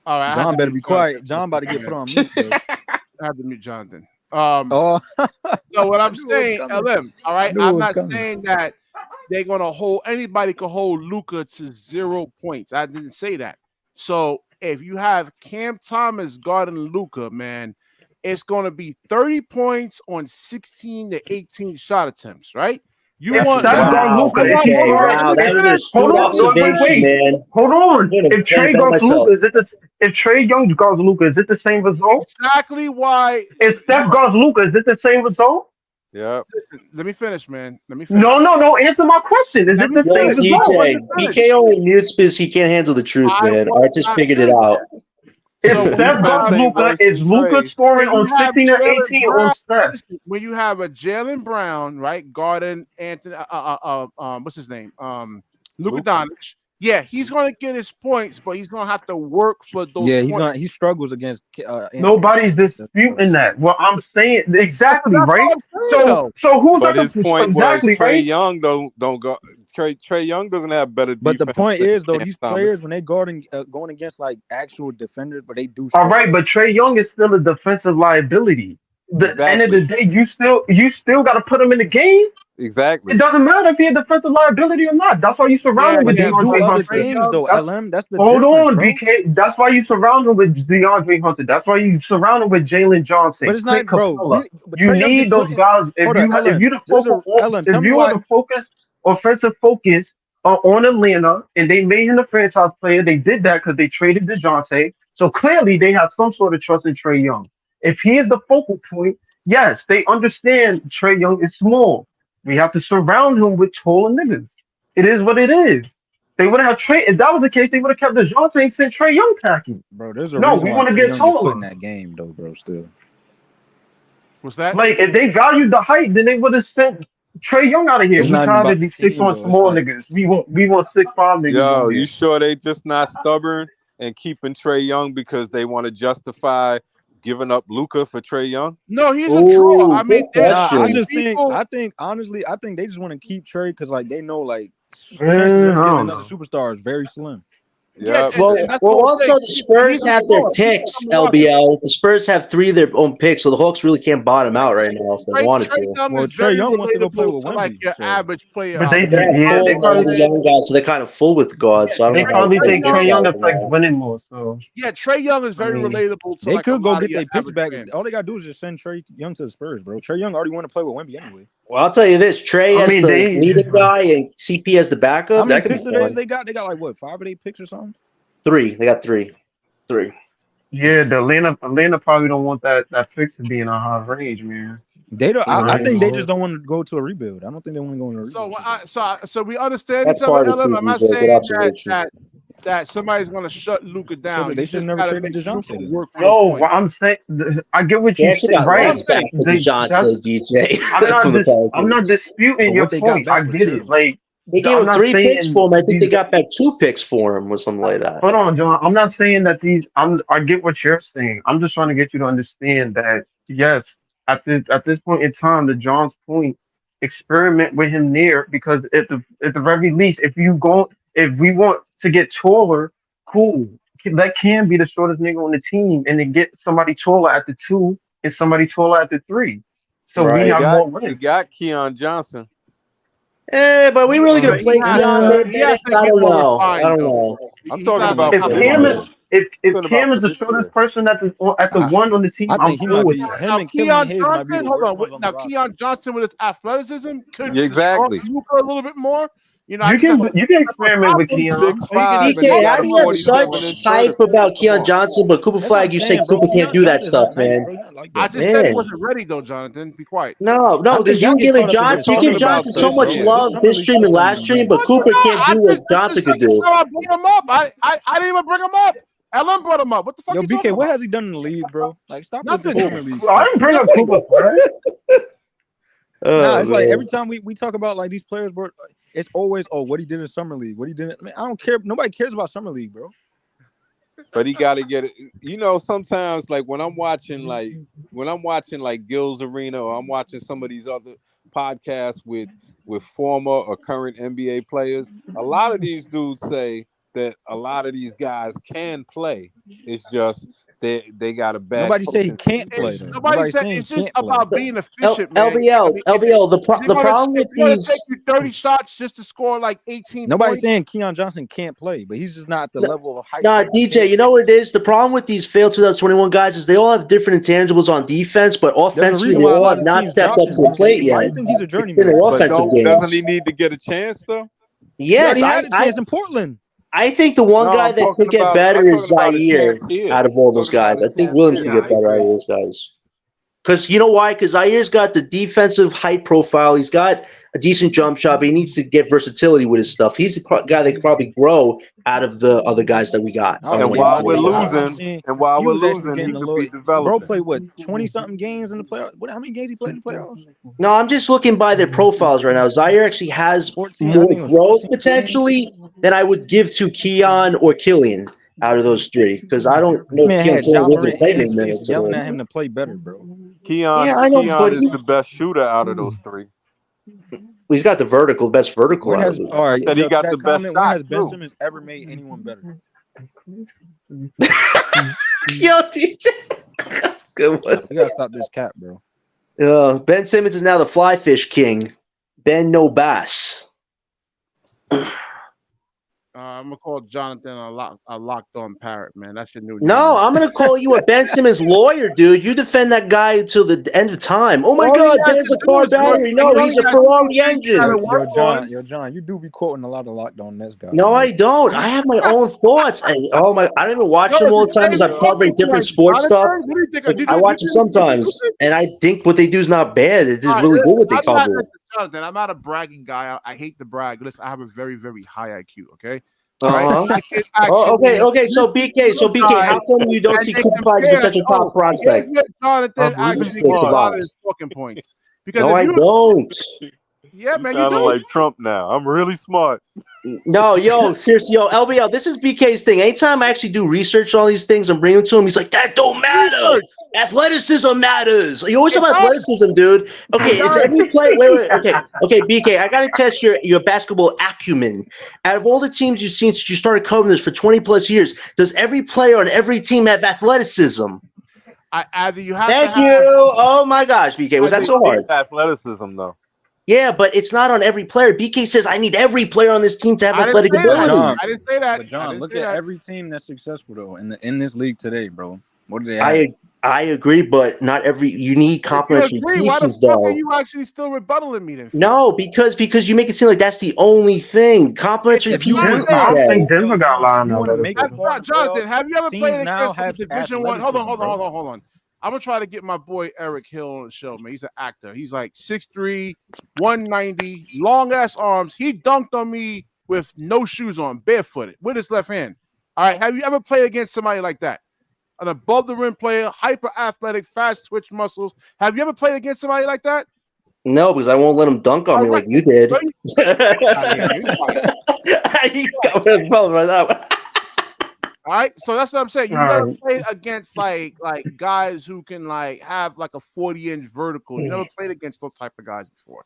All right, I had John to better mute be quiet. Jonathan. John about to get put on mute, bro. I had to mute Jonathan. Oh, So what I'm knew it was saying, coming. LM, all I right, knew it I'm was not coming. saying that they're gonna hold anybody could hold Luka to 0 points. I didn't say that. So if you have Cam Thomas guarding Luka, man, it's gonna be 30 points on 16 to 18 shot attempts, right? You If want Steph guards Wow, Luka, is he BK, scoring? wow, that was an Hold astute on, no, observation, man. hold on. I'm gonna If play Trey bet guards myself. Luka, if Trey Young guards Luka, is it the same result? exactly why. If Steph guards Luka, is it the same result? Yep. Listen, let me finish, man. Let me finish. No. Answer my question. Is Let it me the same Yo, finish. result? DJ, Let me finish. BK only mutes because he can't handle the truth, I man. was I just not figured it finished. out. If So The when you Steph defense guards have ain't Luka, worse is than Luka Trey's. scoring when on you have 16 or Jalen 18 Brown, on Steph? listen, when you have a Jalen Brown, right, guarding Anthony, what's his name, Luka Luka. Doncic. Yeah, he's gonna get his points, but he's gonna have to work for those Yeah, points. he struggles against Anthony. Nobody's disputing that. Well, I'm saying exactly That's right. all I'm saying, though. So who's But at his the point was exactly Trey right? Young don't go. Trey Young doesn't have better But the defense point than is, though, Cam these Thomas. players when they going against like actual defenders, but they do All struggle. right, but Trey Young is still a defensive liability. The end of the Exactly. day, you still got to put him in the game. It Exactly. doesn't matter if he's a defensive liability or not. That's why you surround Yeah, him with But they do DeAndre other Hunter. Trey things Young. though, That's LM. That's the hold difference, on, bro. BK. That's why you surround him with DeAndre Hunter. That's why you surround him with Jalen But Johnson, it's Clint not, bro. Capella. But You Trey Young just need those putting. guys. Hold on, If LM. you the This is a LM. Tell if me you are why. the focus offensive focus on Atlanta, and they made him a franchise player. They did that because they traded DeJounte. So clearly they have some sort of trust in Trey Young. If he is the focal point, yes, they understand Trey Young is small. We have to surround him with taller niggas. It is what it is. They would have trade if that was the case. They would have kept DeJounte and sent Trey Young packing. Bro, there's a No, reason we why want to Trey get Young is put in taller. that game, though, bro. Still, What's that? Like if they valued the height, then they would have sent Trey Young out of here. it's We not even tired of about the these six team, on though. It's small like, niggas. We want 6'5" niggas Yo, on you here. sure they just not stubborn and keeping Trey Young because they want to justify giving up Luca for Trey Young? No, he's a draw. Ooh, I mean, good there's nah. so I many question. just think, people. honestly, I think they just want to keep Trey because like they know like chances of Man, him I getting don't another know. superstar is very slim. Yeah, Yep. and that's the Well, whole also thing. the Spurs He's a have their draw. People picks, come to watch. LBL. The Spurs have 3 of their own picks, so the Hawks really can't bottom out right now if they wanted Trey to. Young Well, is Trey very Young wants to go play relatable with to like Wemby, your so average player But out they But they there. have yeah, full they of probably the young guys, so they're kind of full with guards. So I don't they know how probably it Trey think Young, Trey works Young out is right like now. winning more. So Trey Young is I very mean, relatable to they like a could go lot of get your their picks average back. fans. All they gotta do is just send Trey Young to the Spurs, bro. Trey Young already want to play with Wemby anyway. Well, I'll tell you this: Trey I as mean the they leading guy and CP as the How backup. many That could picks be today fun. they got? They got like what 5 or 8 picks or something. 3. They got 3. 3. yeah the Atlanta probably don't want that fix to be in a high range, man. They don't. I I ain't think they gonna just don't want to go to a rebuild. I don't think they want to go in a So, rebueld season. so we understand That's each other, part of it Ellen. too, I'm not DJ. Good saying that observation. that somebody's going to shut Luca down. They You should just never got to traded make DeJounte Luca then. work for those No, points. what I'm saying, I get what They you actually say, got right? less back for DeJounte, DJ from the I'm not Pelicans. disputing But your what they got point. I back was get it. terrible. Like They gave I'm him not 3 picks saying for him. I think these they guys. got back 2 picks for him or something like that. Hold on, John. I'm not saying that these. I get what you're saying. I'm just trying to get you to understand that yes, at this point in time, to John's point, experiment with him there because at the very least, if we want to get taller, cool. That can be the shortest nigga on the team, and then get somebody taller at the 2 and somebody taller at the 3, so we They Right. have got more they length. got Keon Johnson. But we really gonna But play Keon there, he has minutes? to I get don't more know. I refined, don't though. know. I'm He's talking not about going to If for have this to Cam is year. hustle. if Talking about Cam for is the this shortest year. person at the I, 1 on the team, I I'm think he cool might with be that. him Now, and Killian Keon Hayes might be the Johnson, worst ones on the roster. Keon Johnson with his athleticism could Yeah, disrupt exactly. Luca a little bit more. I You just have can a you can have a experiment with problem. He's Keon. So he can 6'5" and he BK, disrupt got how a do some you of have the defense. 47 such inch hype vertical. about Come Keon on. Johnson, but Cooper That's what I'm Flag, you said saying, bro. Cooper can't Keon do that Johnson is stuff, not nice, man? bro. He's not like I that, just bro. said he Man. wasn't ready, though, Jonathan. Be quiet. I No, think because y'all you get give caught up in I'm You give talking this about Johnson so this much summer year. this love summer this league stream shit and don't last even stream, matter. but No, Cooper can't do what this the Johnson could second do. time I brought him up. I didn't even bring him up. Ellen brought him up. What the fuck Yo, you BK, talking what about? has he done in the league, bro? Like, stop with this Nothing. summer league I stuff, didn't bro. bring up Nothing. Cooper Flag. Nah, Oh it's like every man. time we talk about like these players, bro, it's always what he did in summer league, what he did. I mean, I don't care. Nobody cares about summer league, bro. But he got to get it. Sometimes like when I'm watching like Gil's Arena or I'm watching some of these other podcasts with former or current NBA players, a lot of these dudes say that a lot of these guys can play. It's just they got a bad. Nobody said he coaching can't play situation. though. Nobody Nobody's said saying it's he just can't play. about being efficient, man. LBL, I mean, LBL. The problem with it's gonna these. take you 30 shots just to score like 18 Nobody's points. saying Keon Johnson can't play, but he's just not at the level of hype. Nah, DJ, you know what it is? The problem with these failed 2021 guys is they all have different intangibles on defense, but There's a offensively, reason they why a all lot have of not teams stepped dropped up him, to the bro. plate Why yet. do you think he's a In journeyman? their But offensive doesn't he games. need to get a chance though? He already Yes, had a chance in Portland. I think the one No, guy I'm that talking could get about. better I'm is talking about a Zaire chance here. out of all those Talking about guys. a I think chance Williams here. could Yeah, get I better out of agree. those guys. Because you know why? Because Zaire's got the defensive height profile. He's got a decent jump shot, but he needs to get versatility with his stuff. He's the guy that could probably grow out of the other guys that we got. I was And getting while my we're take. I'm losing, seeing and while he we're was actually losing, he getting a could little. be developing. Bro played what 20-something games in the playoffs. How many games he played in the playoffs? No, I'm just looking by their profiles right now. Zaire actually has 14. I more think it was growth 14 games. potentially than I would give to Keon or Killian out of those three. Because I don't know if Man Keon had Killian John will Morant play in his any face minutes at yelling all. at him to play better, bro. Yeah, I know, Keon but is the best shooter out of those three. he's got the best vertical When out has of it. all right? Said he Yo, to got the that best comment, when shot has Ben too. Simmons ever made anyone better? Yo, DJ. That's a good one. We gotta stop this cap, bro. Ben Simmons is now the fly fish king. Ben No Bass. I'm gonna call Jonathan a locked on parrot, man. That's your new name. No, I'm going to call you a Ben Simmons lawyer, dude. You defend that guy until the end of time. Oh, my All he God, has Ben's to a do car is work. battery. No, All he's he a has to do Ferrari is engine. Yo, John, you do be quoting a lot of locked on Nets guys. No, man. I don't. I have my own thoughts. I don't even watch Yo, them all it's the time the because same I'm covering talking different points, sports stuff. Jonathan. What do you think? Like, Did I you- watch did them you- did you sometimes, listen? and I think what they do is not bad. It is All right, really good what they I'm not, cover. listen, Jonathan, I'm not a bragging guy. I hate to brag. Listen, I have a very, very high IQ. Okay. Uh-huh. Right? It Oh, actually okay. So BK, how come you don't and see they Cooper Flag as a compare. potential top prospect? Here's where Jonathan I'm really actually gets a smart. lot of his talking points. Because No, if I you, don't. yeah, man, you Sounding do. like Trump now. I'm really smart. No, yo, seriously, yo, LBL, this is BK's thing. Anytime I actually do research on these things and bring them to him, he's like, that don't matter. Research. Athleticism matters. You always It talk about does. athleticism, dude. Okay, It is does. every play okay, BK, I gotta test your basketball acumen. Out of all the teams you've seen since you started covering this for 20 plus years, does every player on every team have athleticism? Either you have Thank to you. have. Oh my gosh, BK, was that so hard? Athleticism though. Yeah, but it's not on every player. BK says I need every player on this team to have I didn't athletic say that. ability. John, I didn't say that. But I John, didn't look say at that. every team that's successful though in this league today, bro. What do they have? I agree, but not every. You need If you complementary agree, why the pieces, fuck are though. you actually still rebuttaling me then? for? No, because you make it seem like that's the only thing. Complementary If you pieces. want want, I to don't BK. think Denver got a lot if you of want to make it athleticism. far in the Jonathan, playoffs, have you ever teams played now against the have Division One? Hold athleticism, on. I'm gonna try to get my boy Eric Hill on the show, man. He's an actor. He's like 6'3", 190, long ass arms. He dunked on me with no shoes on, barefooted, with his left hand. All right, have you ever played against somebody like that? An above the rim player, hyper athletic, fast twitch muscles. Have you ever played against somebody like that? No, because I won't let him dunk on me like you did. You got a problem with that one. All right, so that's what I'm saying. You All never right. played against like guys who can like have like a 40-inch vertical. You never played against those type of guys before.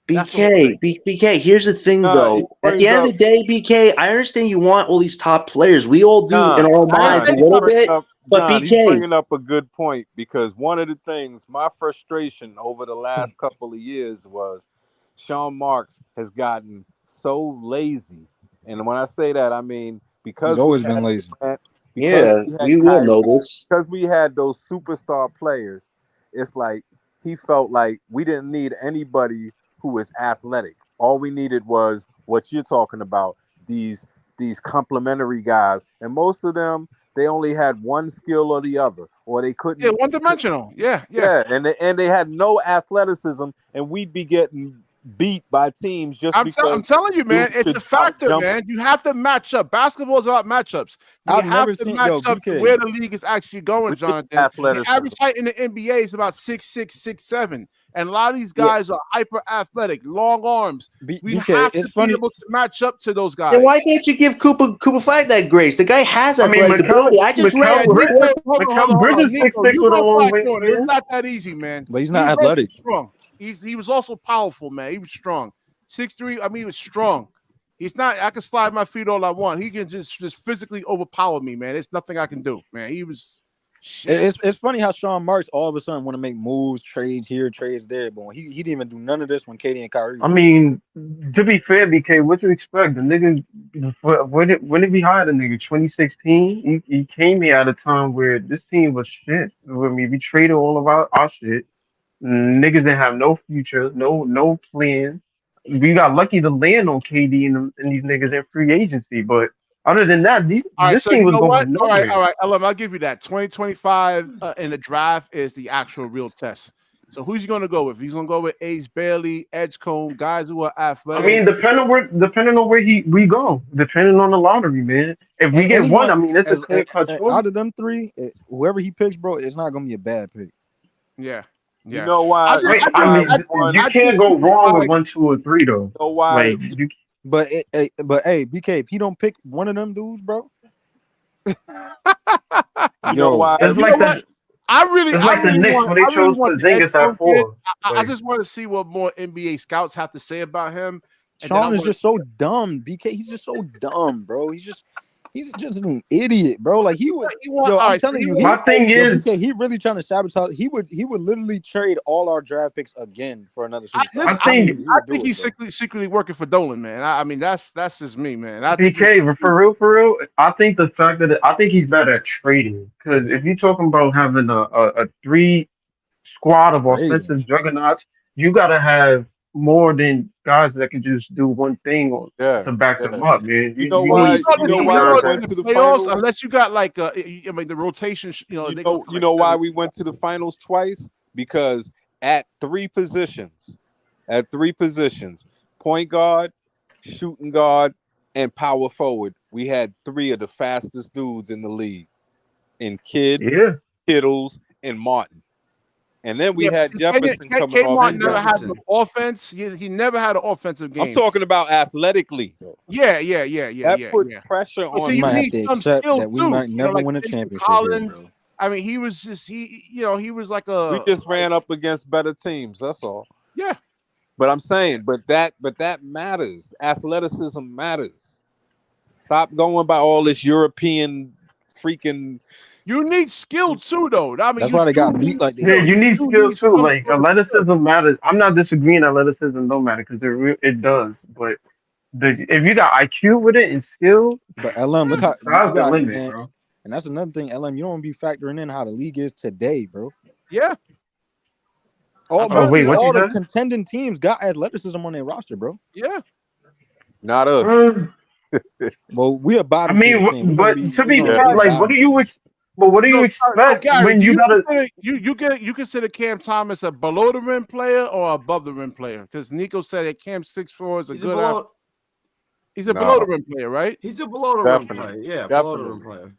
BK, here's the thing, though. At the end of the day, BK, I understand you want all these top players. We all do in our minds a little bit. But John, BK, he's bringing up a good point because one of the things, my frustration over the last couple of years was Sean Marks has gotten so lazy. And when I say that, I mean because he's always been lazy. Yeah, we all know this. Because we had those superstar players, it's like he felt like we didn't need anybody who is athletic. All we needed was what you're talking about, these complementary guys. And most of them, they only had one skill or the other, or they couldn't. Yeah, one dimensional. Yeah. And they had no athleticism, and we'd be getting beat by teams just because. I'm telling you, man, it's a factor, man. You have to match up. Basketball is about matchups. You have to match up to where the league is actually going, Jonathan. The average height in the NBA is about 6'6", 6'7", and a lot of these guys are hyper athletic, long arms. We have to be able to match up to those guys. Then why can't you give Cooper Flag that grace? The guy has athletic ability. I just read. Mikal Bridges 6'6" with a long waist. It's not that easy, man. But he's not athletic. Wrong. he was also powerful, man. He was strong. 6'3", I mean, he was strong. He's not. I can slide my feet all I want. He can just physically overpower me, man. There's nothing I can do, man. He was. Shit. It's funny how Sean Marks all of a sudden want to make moves, trades here, trades there, but he didn't even do none of this when KD and Kyrie. I mean, to be fair, BK, what you expect? The nigga, when did we hire the nigga? 2016. He came here at a time where this team was shit. I mean, we traded all of our shit. Niggas didn't have no future, no plans. We got lucky to land on KD and these niggas in free agency, but other than that, this team was going nowhere. All right, I'll give you that. 2025 in the draft is the actual real test. So who's he going to go with? He's going to go with Ace Bailey, Edgecombe, guys who are athletic. I mean, depending on where we go, depending on the lottery, man. If we get one, I mean, it's a clear-cut choice. Out of them three, whoever he picks, bro, it's not going to be a bad pick. Yeah. Yeah. You know why? You can't go wrong with 1, 2, or 3, though. You know why? Like, But hey, BK, if he don't pick one of them dudes, bro, you know why? It's like the Knicks when they chose Porzingis at 4. I just want to see what more NBA scouts have to say about him. Sean is just so dumb. BK, he's just so dumb, bro. He's just an idiot, bro. Like I'm telling you, my thing is, BK, he really trying to sabotage. He would literally trade all our draft picks again for another season. I think he's secretly working for Dolan, man. I mean, that's just me, man. BK, for real. I think the fact that I think he's better at trading, because if you're talking about having a 3 squad of offensive juggernauts, you gotta have more than guys that can just do one thing to back them up, man. You know why we went to the finals? Unless you got like the rotation. You know why we went to the finals twice? Because at three positions, point guard, shooting guard, and power forward, we had 3 of the fastest dudes in the league, in Kittles, and Martin. And then we had Jefferson coming off. Martin never had the offense. He never had an offensive game. I'm talking about athletically. Yeah. That puts pressure on. You might have to accept that we might never win a championship. Bro. I mean, he was just he was like a. We just ran up against better teams. That's all. Yeah. But I'm saying, but that matters. Athleticism matters. Stop going by all this European freaking. You need skill too, though. I mean, that's why they got beat like that. Yeah, you need skill too. Like athleticism matters. I'm not disagreeing. Athleticism don't matter because it does. But if you got IQ with it and skill, but LM, look how sky's the limit, bro. And that's another thing, LM. You don't want to be factoring in how the league is today, bro. Yeah. All the contending teams got athleticism on their roster, bro. Yeah. Not us. Well, we are bottom. I mean, but to be fair, like, what do you expect when you gotta? You consider Cam Thomas a below the rim player or above the rim player? Because Nico said that Cam 6'4" is he's a below the rim player, right? He's a below the rim player. Yeah, below the rim player.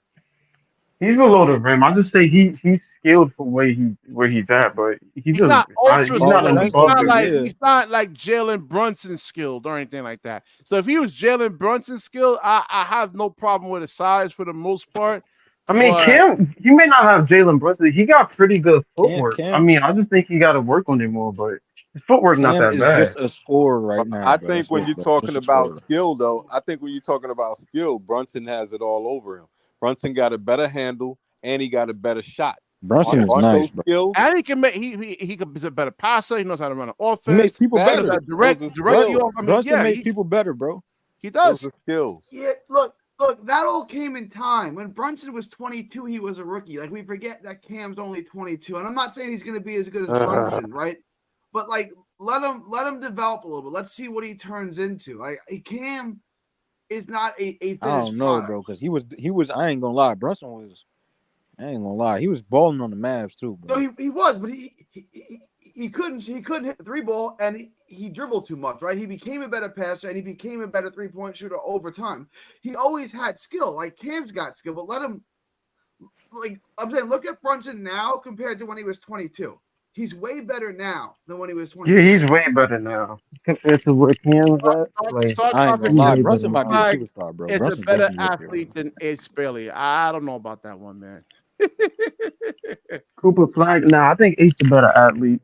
He's below the rim. I just say he's skilled for where he's at, but he's not ultra. He's not like Jalen Brunson skilled or anything like that. So if he was Jalen Brunson skilled, I have no problem with his size for the most part. I mean, Cam, he may not have Jalen Brunson. He got pretty good footwork. I mean, I just think he got to work on it more, but his footwork not that bad. Just a scorer right now. I think when you're talking about skill, though, Brunson has it all over him. Brunson got a better handle and he got a better shot. Brunson is nice, bro. And he can make he's a better passer. He knows how to run an offense. He makes people better. Brunson makes people better, bro. He does. Those are skills. Yeah, look, that all came in time. When Brunson was 22, he was a rookie. Like, we forget that Cam's only 22. And I'm not saying he's going to be as good as Brunson, right? But, like, let him develop a little bit. Let's see what he turns into. Like, Cam is not a finished I don't know, product. bro, because he was. I ain't gonna lie. Brunson was. I ain't gonna lie. He was balling on the Mavs too, bro. No, he was, but he couldn't hit the 3-ball, and he dribbled too much, right? He became a better passer, and he became a better 3-point shooter over time. He always had skill. Like, Cam's got skill, but let him. Like, I'm saying, look at Brunson now compared to when he was 22. He's way better now than when he was 22. Yeah, he's way better now compared to what Cam's at. Like, I ain't gonna lie. Brunson might be a superstar, bro. It's Brunson's a better definitely athlete than Ace Bailey. I don't know about that one, man. Cooper Flag. Nah, I think Ace a better athlete.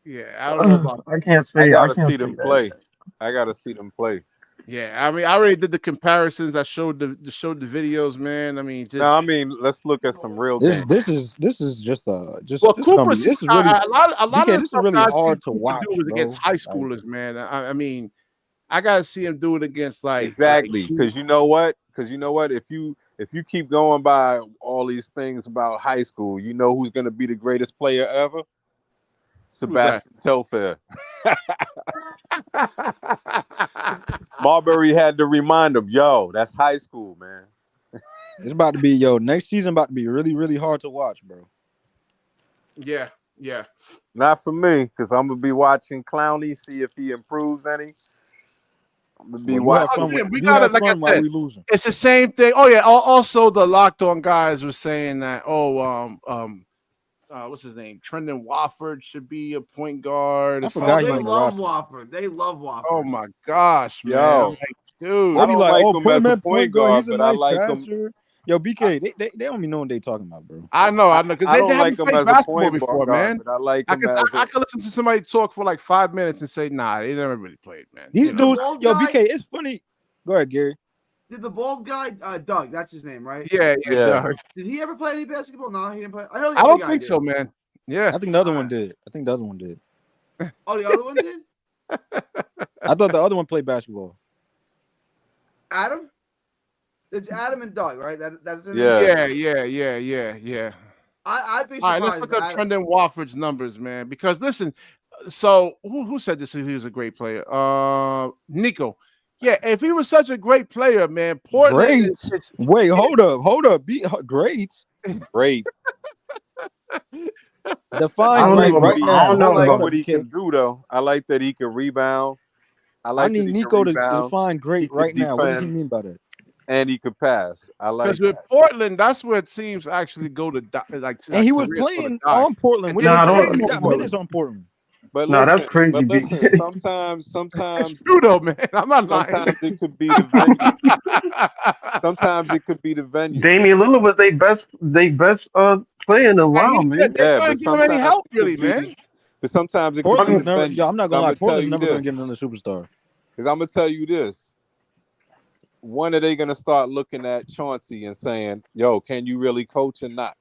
Yeah, I don't know about. I can't I say. I gotta can't see say them that. play. I gotta see them play. Yeah, I mean, I already did the comparisons. I showed the videos, man. I mean, Now, I just mean, let's look at some real This games. this is this is just well, this is gonna Cooper. be See, this is really a lot of BK. the This is stuff really that I see hard to Cooper do watch, was against bro. high Like, schoolers, man. I mean, I gotta see him do it against like Exactly, because you know what? If you keep going by all these things about high school, you know who's gonna be the greatest player ever? who's that? Sebastian Telfair. Marbury had to remind him, yo, that's high school, man. it's about to be next season about to be really really hard to watch, bro. Yeah, yeah. Not for me, because I'm gonna be watching Clowney, see if he improves any. I'm gonna be Well, you have watching. fun with Again, we you gotta, have like I fun while said, we losing. it's the same thing. Oh yeah. Also, the Locked On guys were saying that. What's his name? Trendon Wofford should be a point guard. I Or forgot Oh, he they something. on the love roster. Wofford. They love Wofford. Oh my gosh, man! I'm Yo, like, I dude. They be don't like, like oh, him put as him a at point point guard. guard, He's a but I nice like him. passer. Yo, BK, they don't even know what they talking about, bro. I know, because I they don't like haven't him played as a basketball point before, guard, man. but I like him as I could listen to somebody talk for like 5 minutes and say, nah, they never really played, man. These Did the dudes, bald yo, guy? BK, it's funny. Go ahead, Gary. Did the bald guy, Doug? That's his name, right? Yeah, Yeah. Doug. Did he ever play any basketball? No, he didn't play. I know the I other don't guy think did. so, man. Yeah. I think the other All one right. did. I think the other one did. Oh, the other one did. I thought the other one played basketball. Adam. It's Adam and Doug, right? That's the name? Yeah. Yeah. I'd be All right, surprised. let's look if up Trendon Wofford's numbers, man. Because listen, so who said this? He was a great player. Nico. Yeah, if he was such a great player, man, Portland. Great. Wait, hold up. Great. Great. Define I don't great know right about- now. I don't know I Hold like up, what he BK. can do, though. I like that he can rebound. I I like that need he Nico can to rebound define great he could right now. What does he defend. mean by that? and he could pass. I like Because with that. Portland, that's where teams actually go to die, like. And he was careers go to playing die. on Portland. What And do Nah, you don't- he got Portland. minutes on Portland? But Nah, listen, that's crazy, but B. listen, It's sometimes true though, man. I'm not lying. sometimes it could be the venue. Sometimes it could be the venue. Damian Lillard was their best player in a while, man. They Yeah, couldn't but give him any sometimes help, it could really, be man. But sometimes it could be Portland's the never. venue. Yo, I'm not gonna lie. I'm gonna tell Portland's you never gonna this. get another superstar. Because I'm gonna tell you this. When are they gonna start looking at Chauncey and saying, "Yo, can you really coach or not?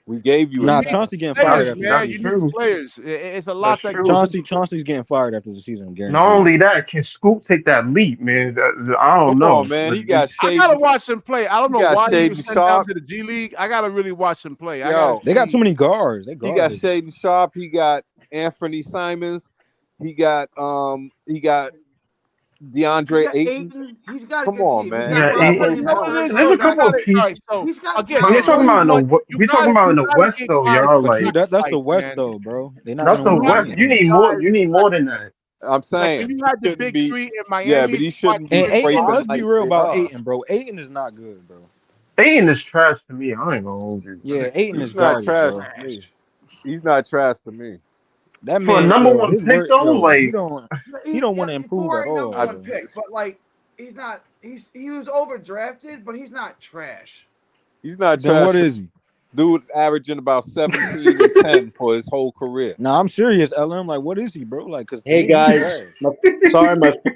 We gave you Nah, a chance." Chauncey getting fired Players, after man. the You season. need players. It's a lot That's that true. goes. Chauncey's getting fired after the season. Guaranteed. Not only that, can Scoop take that leap, man? I don't Come know. on, man. He got I Shaden. gotta watch him play. I don't He know got why he Shaden was sent down Sharp. to the G League. I gotta really watch him play. I Yo, gotta. They got see- too many guards. They He got guarded. Shaden Sharp. He got Anthony Simons. He got DeAndre Ayton. He's got a Come good on, team. man. He's Yeah, got But Rob you know what it is? There's though? a couple You of gotta- pieces. all right, so He's got again, But we're there's talking only about in one- the you we're talking gotta- about in you the gotta West get though, guys y'all. for Like shot That's the sites, West man. though, bro. They not that's the gonna West. win. You need more. You need more than that. I'm Like saying when you had the shouldn't big be. three in Miami, Yeah, but he shouldn't be And Ayton, scraping let's be like real they about are. Ayton, bro. Ayton is not good, bro. Ayton is trash to me. I ain't gonna hold you. Yeah, Ayton He's is not garbage, trash bro. to me. He's not trash to me. That For a man, number one his pick word, though, he like don't want to improve for at a all, number one bro. pick, but like he was overdrafted, but he's not trash. He's not Then trash. what is he? Dude's averaging about 17 and 10 for his whole career. Nah, I'm serious, LM. Like, what is he, bro? Like, cause to Hey me, he's guys, trash.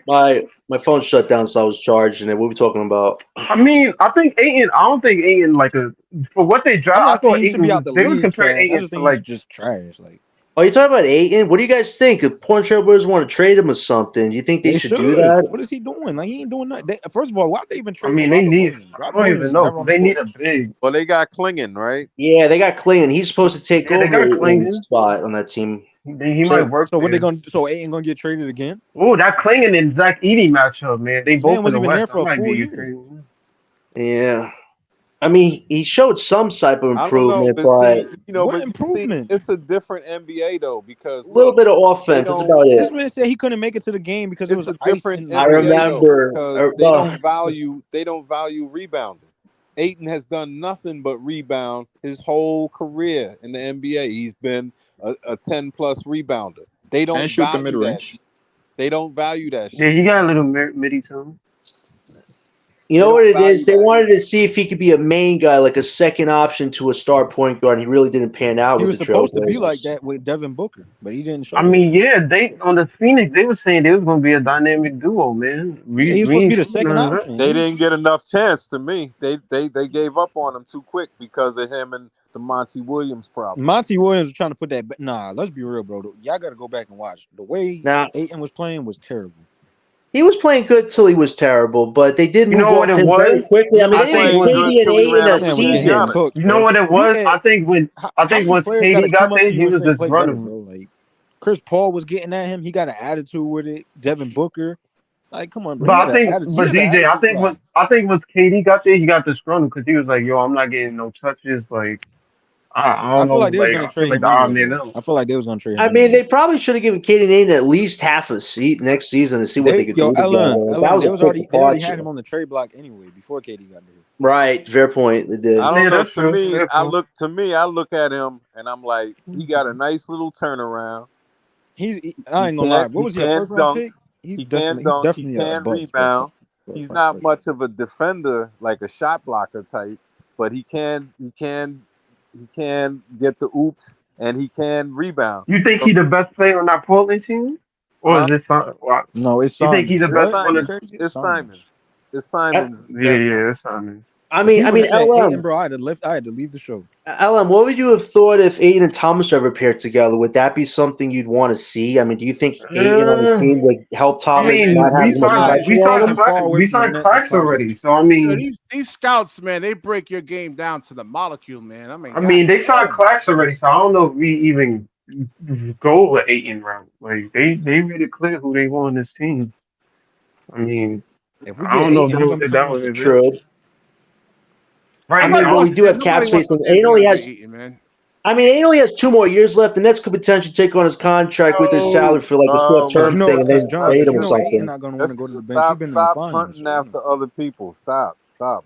sorry, my phone shut down, so I was charging it. What are we talking about? I mean, I think Ayton. I don't think Ayton for what they I'm draft. I not saying thought he should Ayton be out the they would league compare trash. I Ayton just to think he's like. just trash. Like, Oh, you talking about Ayton? What do you guys think? If Porn Trailblazers want to trade him or something, do you think they should do that? What is he doing? Like, he ain't doing nothing. First of all, why would they even I trade mean, for they Robert need. Williams? I Robert don't Williams even is know. never on the They need court. a big. Well, they got Klingon, right? Yeah, they got Klingon. He's supposed to take Yeah, they over got Klingon. Ayton's spot on that team. He might work. So what they there. gonna? So Ayton gonna get traded again? Oh, that Klingon and Zach Edey matchup, man. They both Man in was the even West. there That for a might full be year. crazy. Yeah. I mean, he showed some type of I don't know, improvement, but but see, you know, What but improvement? see, it's a different NBA though because a little look, bit of offense. That's don't- about This it. man said he couldn't make it to the game because it it's was a ice different in I NBA remember. though because they don't value rebounding. Ayton has done nothing but rebound his whole career in the NBA. He's been a 10+ rebounder. They don't And shoot the value mid that. range. They don't value that shit. Yeah, he got a little midi too. You know what it is? They wanted to see if he could be a main guy, like a second option to a star point guard. He really didn't pan out He with was the supposed to be Trailblazers. like that with Devin Booker, but he didn't show. I mean, yeah, they on the Phoenix, they were saying they was gonna be a dynamic duo, man. he was supposed to ain't be the seen second none of that. option. They didn't get enough chance to me. They gave up on him too quick because of him and the Monty Williams problem. Monty Williams was trying to put that. Nah, let's be real, bro. Y'all got to go back and watch the way Now, Ayton was playing was terrible. he was playing good till he was terrible, but they did You move know what off it him very was? quickly. I mean, I they think didn't when- KD and till he Ayton ran a out of Man was Indiana. season. getting cooked. You know bro. what it was? had- I think when players gotta KD got come up there, to he you and was say, just play better, running. bro. Like Chris Paul was getting at him. He got an attitude with it. Devin Booker, like, come on, bro. But He I got an think, attitude. but He has an DJ, attitude problem. I think once KD got there, he got the scrum because he was like, "Yo, I'm not getting no touches." Like, I I don't feel know, like they was like gonna I feel trade like him the odd anyway. man Though. out. I feel like they was gonna trade him. I mean, anyway. they probably should have given KD and Ayton at least half a seat next season to see what they could do together. That was they a was quick already they already had departure. him on the trade block anyway before KD got there. Right, fair point. They did. I don't Yeah, know. that's true. Yeah, I cool. look at him and I'm like, he got a nice little turnaround. I ain't gonna lie. What He was he, a can first round dunk. pick? He's He can definitely a can bust. rebound. For He's a not first much of a defender, like a shot blocker type, but he can get the oops and he can rebound. You think he the best player on that Portland team, or Huh? is this what? No, it's You think he's Simons. the best What? one? You Simons. crazy? It's Simons. It's I, Simons. Yeah, it's Simons. I If he mean, would have said Ayton, LM, bro, I had to leave the show. LM, what would you have thought if Ayton and Thomas ever paired together? Would that be something you'd want to see? I mean, do you think Ayton on his team would help I Thomas mean, not have as much Nah, pressure on him? far away we from the signed Nets as cracks already. possible. So I Yeah, mean, these scouts, man, they break your game down to the molecule, man. I mean, they signed cracks already. So I don't know if we even go with Ayton route. Like they made it clear who they want on this team. I mean, If we I get don't know Ayton, we're gonna if become that more was it. True. Right I mean, now, but we do have cap nobody space. wants to And pay Ayton only DeAndre has. Ayton, man. I mean, Ayton only has 2 more years left. The Nets could potentially take on his contract with their salary for like a short-term thing and then trade him or Ayton something. not gonna want to go to the bench. He's Stop, been in the stop finals. hunting after other people. Stop.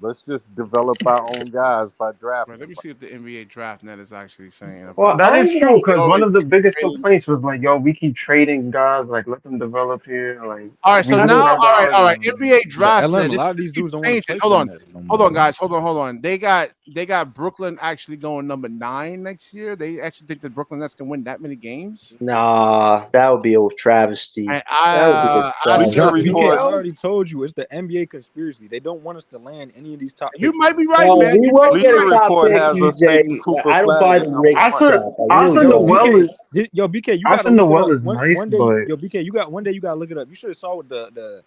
Let's just develop our own guys by drafting. Right, let me see if the NBA draft net is actually saying about. Well, that is true because Oh, one they of the keep biggest trading. complaints was like, "Yo, we keep trading guys. Like, let them develop here. Like, All right, so we now, have our all right, argument." NBA But draft LM, net. a lot of these dudes don't want to play Hold for on, the Nets no more. hold on, guys, hold on. They got Brooklyn actually going number 9 next year. They actually think that Brooklyn Nets can win that many games. Nah, that would be a travesty. And That would be a I travesty. John, BK, I report. already told you it's the NBA conspiracy. They don't want us to land any of these top you picks. might be right, Well, man. we You will might get be a right. top report pick, has us DJ. taking Cooper I don't Flag buy at the number Knicks one. crap. I really Austin don't. Noel Yo, BK, you Austin gotta look Noel it is up. nice, One day, but yo, BK, you got one day you gotta look it up. You should have saw what the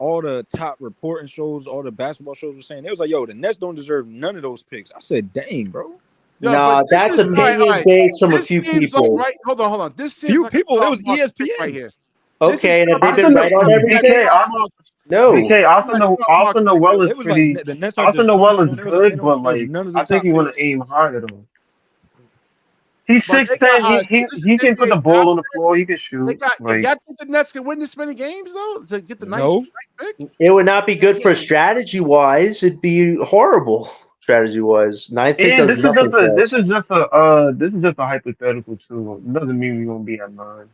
all the top reporting shows, all the basketball shows were saying. It was like, yo, the Nets don't deserve none of those picks. I said, dang, bro. Yo, Nah, but this that's is all opinion based from a This few seems like people. right. Hold on. This seems Few like people. a It was top market pick ESPN. right here. Okay, and have they Austin been right on Noel, everything? BK, No. Austin Noel is It was like pretty. the Nets are Austin Noel is dysfunctional. It was like they good, don't but deserve like none of the I think top you want picks. to aim higher though. He's But they 6'10". got this He can put NBA the ball on the floor. He can They shoot. got. Like Y'all think the Nets can win this many games though to get the No. nice pick? It would not be good for strategy wise. It'd be horrible strategy wise. Ninth pick and does nothing for us. this is just a hypothetical too. It doesn't mean we're gonna be at 9.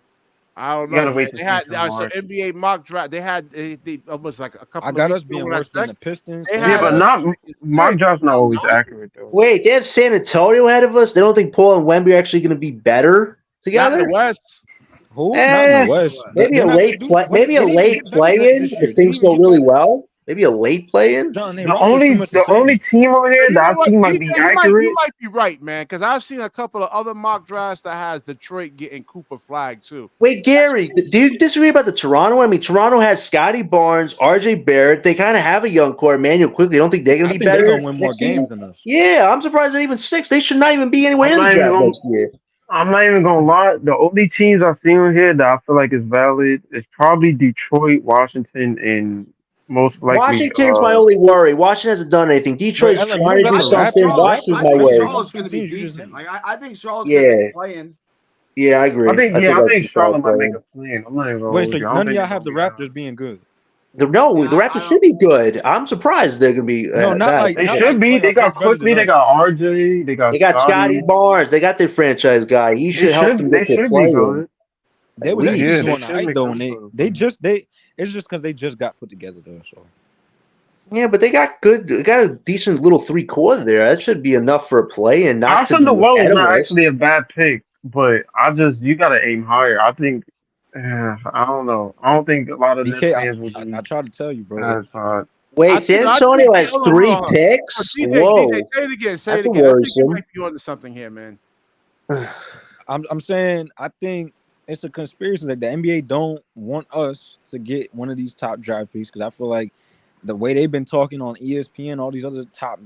I don't You gotta know, man. wait to They see had some so more. NBA mock draft. They had they almost like a couple. I got of us weeks being ago when I worse than the checked, Pistons. They Yeah, had but my draft's not always nine? accurate though. Wait, they have San Antonio ahead of us. They don't think Paul and Wemby are actually going to be better Not in together. the West. Who? Not in Eh, the West. maybe They're a not late gonna do. play. Maybe They a didn't even late get better play in this year. if They things didn't even go get really better. well. Maybe a late play in. John, they The roster pretty much the same. only team over here You that know I what? think might DJ, be you accurate. might be right, man. Because I've seen a couple of other mock drafts that has Detroit getting Cooper Flag too. Wait, Gary, do you disagree about the Toronto? I mean, Toronto has Scotty Barnes, RJ Barrett. They kind of have a young core. Emmanuel quickly. Don't think they're going I to be think they're better gonna win more next season? games than us. Yeah, I'm surprised they're even 6. They should not even be anywhere in the draft next year. I'm not even gonna lie. The only teams I've seen on here that I feel like is valid is probably Detroit, Washington, and most likely. Washington's my only worry. Washington hasn't done anything. Detroit's Wait, Ellen, trying to do something. Washington's my I think worry. Charlotte's going to be decent. Like I think Charlotte's going to be playing. Yeah, I agree. I think that's Charlotte might playing. make a plan. I'm not even gonna Wait, hold so you. I don't none of think y'all they're have the gonna be Raptors being good? The Raptors should be good. I'm surprised they're going to be. No, not that. like They not should like be. They playoffs. got Just better quickly. than They us. got RJ. They got Scotty Barnes. They got their franchise guy. He should help them They get their should play be in. good. They was actually Yeah, they doing should alright make though, some and sort of they just it's just because they just got put together though. So Yeah, but they got a decent little 3-quarter there. That should be enough for a play and not to Austin be Noel is ahead of not us. actually a bad pick, but you gotta aim higher. I think. I don't know. I don't think a lot of Nets BK, fans would I be tried to tell you, bro. satisfied. Wait, San I Antonio think has hold on, 3 hold on. Oh, picks? DJ, Whoa, say it again. Say that's it a again. I think you worrisome. might be onto something here, man. I'm saying I think it's a conspiracy that the NBA don't want us to get one of these top draft picks because I feel like the way they've been talking on ESPN, all these other top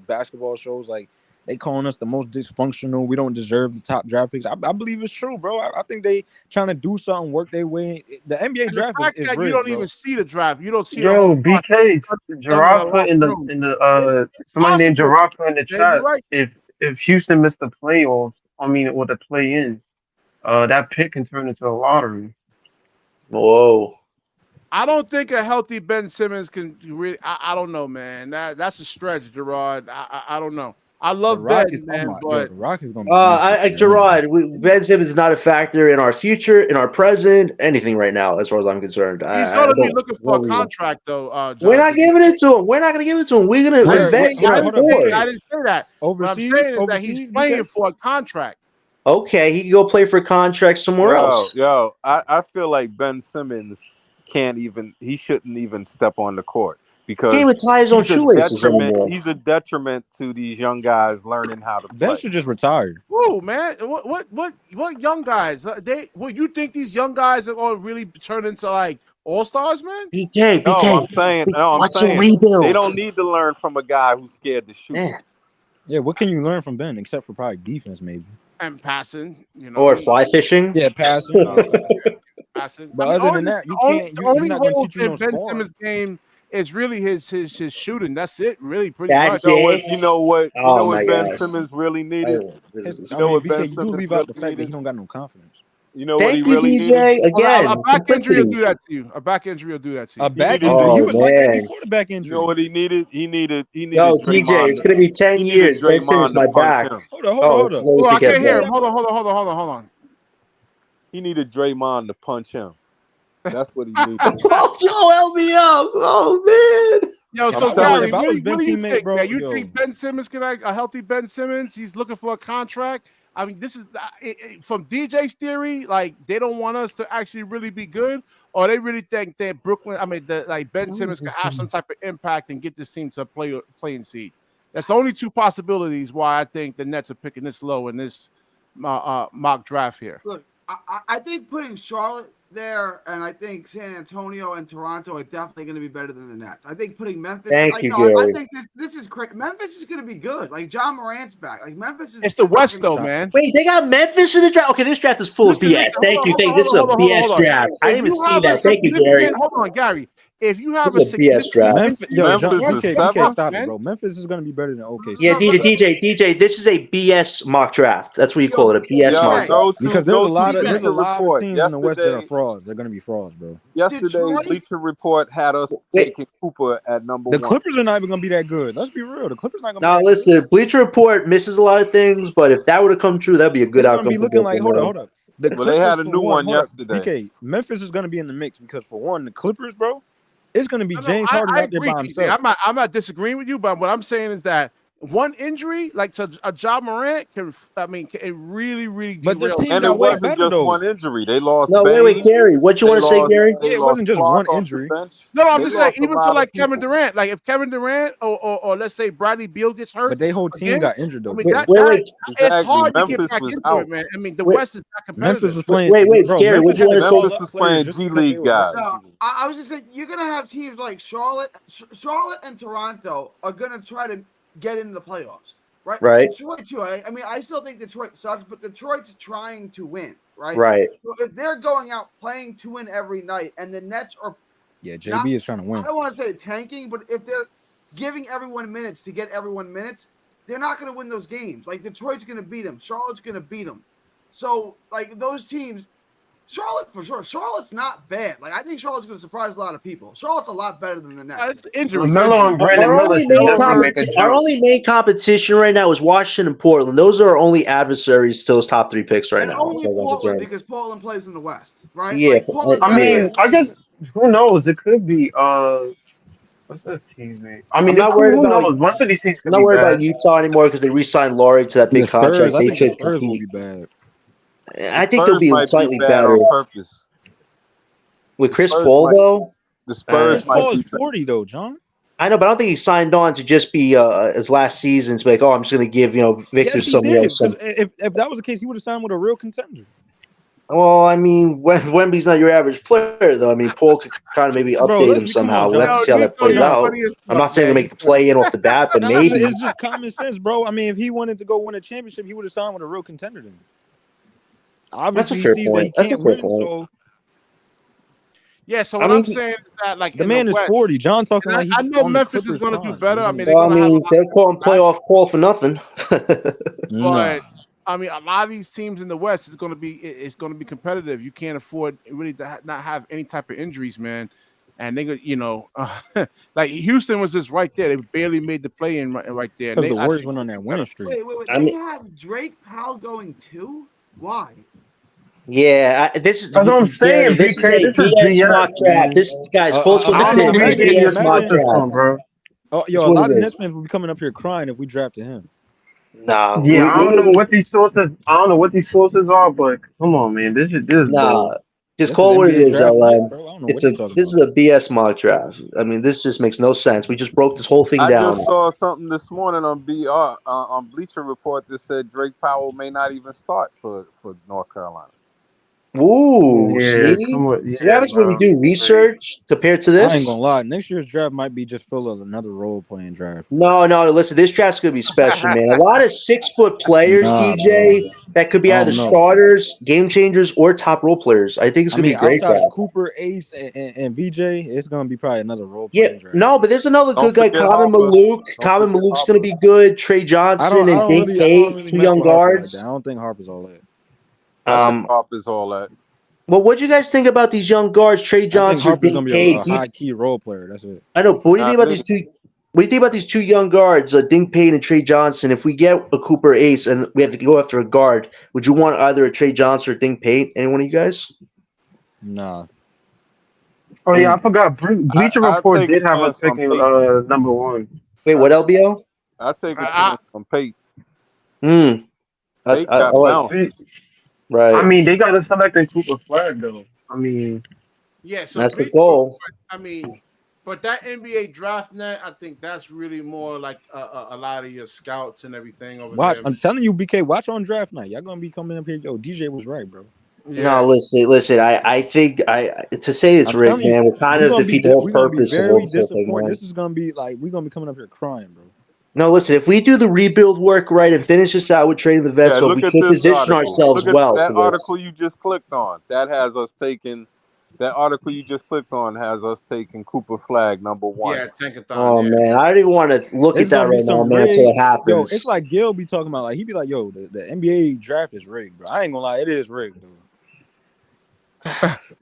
basketball shows, like they calling us the most dysfunctional. We don't deserve the top draft picks. I believe it's true, bro. I think they trying to do something, work their way. The NBA And the draft fact is that you rigged, don't bro. even see the draft, you don't see the whole Yo, process BK, done in a Gerard put locker in room. It's somebody named possible. Gerard put in the Jay, you're chat right. if Houston missed the playoffs, or the play-in, that pick can turn into a lottery. Whoa. I don't think a healthy Ben Simmons can really. I don't know, man. That's a stretch, Gerard. I don't know. I The love Ben, Rockets, oh man, my, yo, but the Rockets gonna be nice this year. Gerard, Ben Simmons is not a factor in our future, in our present, anything right now, as far as I'm concerned. he's I going to be don't. looking for a contract, though, We're not Jonathan. giving it to him. We're not going to give it to him. We're going to Where, invest in hold our up, hold up, core. BK. I didn't say that. What I'm saying is that he's playing BK? for a contract. Okay, he can go play for a contract somewhere else. I feel like Ben Simmons he shouldn't even step on the court He because can't even tie his own shoelaces anymore. he's a detriment to these young guys learning how to Ben play. should just retire. Whoa, man! What young guys? You think these young guys are going to really turn into like all stars, man? BK, I'm saying rebuild? they don't need to learn from a guy who's scared to shoot. Man. Yeah, what can you learn from Ben except for probably defense, maybe? And passing, Or fly fishing? Yeah, passing. Passing. But other than that, you can't. He's not going to teach you no Ben scoring. Simmons' game is really his shooting. That's it, really, pretty That's much. it. You know what my Ben gosh. Simmons really needed? BK, you do leave out the fact that he don't got no confidence. You know what Thank he you, really DJ. needed? Again, a back injury will simplicity. do that to you. A back injury will do that to you. A back needed- injury. He Oh, was like that man. before the back injury. You know what he needed? He needed Yo, DJ, Draymond. it's going to be 10 He years. needed Ben Simmons, Draymond my to punch back. him. Hold on. it's Hold on, I to get can't hear better. him. Hold on. He needed Draymond to punch him. That's what he needed. Oh, yo, help me out. Oh, man. Yo, I'm so telling Gary, you. If I was what Ben do you teammate, think, bro, man? You yo. think Ben Simmons can act a healthy Ben Simmons? He's looking for a contract. I mean, this is from DJ's theory. Like they don't want us to actually really be good, or they really think that Brooklyn. I mean, that Ben Simmons can have some type of impact and get this team to playing seed. That's the only two possibilities why I think the Nets are picking this low in this mock draft here. Look, I think putting Charlotte there, and I think San Antonio and Toronto are definitely going to be better than the Nets. I think putting Memphis. Thank you, Gary. I think this is great. Memphis is going to be good. Like John Morant's back. Like Memphis is. It's the West, though, man. Wait, they got Memphis in the draft? Okay, this draft is full of BS. Thank you. This is a BS draft. I didn't even see that. Thank you, Gary. Hold on, Gary. If you have This is a BS draft. Memphis, yo, John, Memphis is BK, seven, stop man. it, bro. Memphis is going to be better than OKC. Yeah, DJ, this is a BS mock draft. That's what you call it, a BS mock draft. Because there's a lot of report. teams in the West that are frauds. They're going to be frauds, bro. Yesterday, Detroit? Bleacher Report had us taking Cooper at number The one. Clippers are not even going to be that good. Let's be real. The Clippers not going to Now, be listen, Bleacher Report misses a lot of things, but if that would have come true, that'd be a good it's going outcome. to be looking like, hold up. The Well, they had a Clippers, new for one hold up, yesterday. BK, Memphis is going to be in the mix because, for one, the Clippers, bro, it's going to be No, James Harden I out there agree, by TJ. himself. I'm not disagreeing with you, but what I'm saying is that one injury, like to a Ja Morant, can really, really But the derail. team And got it way wasn't better, just though. one injury. They lost. No, wait, Gary. What you want to say, Gary? Yeah, it wasn't just one injury. No, I'm They just saying, lost a even lot to of like Kevin people. Durant, like if Kevin Durant or let's say Bradley Beal gets hurt, But their whole team again, got injured, though. I mean, Wait. it's hard to get Memphis back was into out. it, man. I mean, the Wait. West is not competitive. Memphis was playing. Wait, bro, Gary, what Memphis you want to had say? call Memphis up was players playing just G because they League were guys. hurt. No, I was just saying you're gonna have teams like Charlotte and Toronto are gonna try to get into the playoffs, right? Right. Detroit too. I mean, I still think Detroit sucks, but Detroit's trying to win, right? Right. So if they're going out playing to win every night, and the Nets are, Yeah, JB is trying to I win. don't want to say tanking, but if they're giving everyone minutes to get everyone minutes, they're not going to win those games. Like Detroit's going to beat them, Charlotte's going to beat them. So like those teams. Charlotte for sure. Charlotte's not bad. Like I think Charlotte's going to surprise a lot of people. Charlotte's a lot better than the Nets. It's injuries. LaMelo and Brandon Miller should definitely make a Our jump. only main competition right now is Washington and Portland. Those are our only adversaries to those top 3 picks right and now. only as far as I'm Portland concerned. because Portland plays in the West, right? Yeah, Like, Portland's I not mean, bad. I guess who knows? It could be What's that team name? I I'm mean, not worried who about. knows? Most of these teams I'm could not be worried about bad. Utah anymore because they re-signed Laurie to that The big contract. Spurs, I They think the should Spurs will compete. be bad. I think they'll Spurs be might be slightly bad better on purpose. with The Chris Spurs Paul might. though. The Spurs Chris I, might Paul be. is 40 though, John. I know, but I don't think he signed on to just be his last season to be like, oh, I'm just going to give Victor Yes, he some did. some. Because if that was the case, he would have signed with a real contender. Well, I mean, Wemby's not your average player, though. I mean, Paul could kind of maybe Bro, update him listen, come somehow. on, We'll John. have to see how that plays He's out. funny as I'm fuck, not saying to man. make the play in off the bat, but Nah, maybe. it's just common sense, bro. I mean, if he wanted to go win a championship, he would have signed with a real contender then. That's a Obviously, he fair sees that point. he That's a can't fair win, point. so Yeah, so I what mean, I'm saying is that, like, the in the man is West, 40. John talking and like I he's know on the Memphis is Clippers going to do prime. better. What I are you mean, they're well, I going to have a mean, lot they're calling of draft, playoff Paul for nothing. Nah. but I mean, a lot of these teams in the West is going to be competitive. You can't afford really to not have any type of injuries, man. And they, like Houston was just right there. They barely made the play in right there. And Because the they Warriors actually went on that winning streak. Wait. I They mean, have Drake Powell going too? Why? yeah, this is That's what I'm Gary. saying, This is BK. a This is BS mock BS, draft. man. This guys, full I don't know submission. where This you're is a getting your BS mock sources from, draft. bro. Oh, That's yo, a what lot of it Nets is. fans will be coming up here crying if we drafted him. Nah, Yeah, I don't know what these sources. I don't know what these sources are, but come on, man. This is bold. nah. Just This is call it what it NBA is, draft night, LM. bro. I don't know what you're talking This is about. a BS mock draft. I mean, this just makes no sense. We just broke this whole thing I down. just saw something this morning on on Bleacher Report that said Drake Powell may not even start for North Carolina. Ooh, Yeah, see? come on. See what Yeah, happens when we bro. do research compared to I ain't this? gonna lie. Next year's draft might be just full of another role playing draft. No, listen, this draft's gonna be special, man. A lot of 6-foot players, Nah, bro. DJ, that could be I either don't know. starters, game changers, or top role players. I think it's I gonna be mean, a great outside of draft. Cooper, Ace, and VJ, it's gonna be probably another role Yeah, playing draft. no, but there's another Don't good guy, forget Common Harper. Maluk. Don't Common forget Maluk's gonna Harper. be good. Trey Johnson and Dink I Tate, don't really two mess young with Harper like that. I guards. don't think Harper's all that. I think Harper's all that. Well, what do you guys think about these young guards, Trey I think Johnson or Harper's gonna Dink be Tate? a high key role player. That's it. I know, but what do you think Not about me. these two? What do you think about these two young guards, Dink Payne and Trey Johnson? If we get a Cooper Ace and we have to go after a guard, would you want either a Trey Johnson or Dink Payne? Any one of you guys? Nah. Oh yeah, I forgot. Bleacher I Report take did a have us chance on picking Peyton. number one. Wait, what, LBO? I take a I, chance on Peyton. I Peyton got like bounce. right. I mean, they got to select a Cooper Flag though. I mean, yeah, so That's the people, goal. I mean, but that NBA draft net, I think that's really more like a lot of your scouts and everything over Watch. there. I'm telling you, BK, watch on draft night. Y'all gonna be coming up here. Yo, DJ was right, bro. Yeah. No, listen. I think to say it's I'm rigged, telling you, man, will kind we're of gonna be defeat the whole we're gonna be purpose of very the whole thing, disappointed. man. This is gonna be like we're gonna be coming up here crying, bro. No, listen. If we do the rebuild work right and finish this out with trading the vets, Yeah, so if look we at should this position article. ourselves Look at well that for this. article you just clicked on. That has us taking. That article you just clicked on has us taking Cooper Flag number one. Yeah, Tankathon. Oh yeah. man, I don't even want to look It's at that gonna be right now, some man, until rigged. it happens. Yo, it's like Gil be talking about. Like he be like, yo, the NBA draft is rigged, bro. I ain't gonna lie, it is rigged, dude.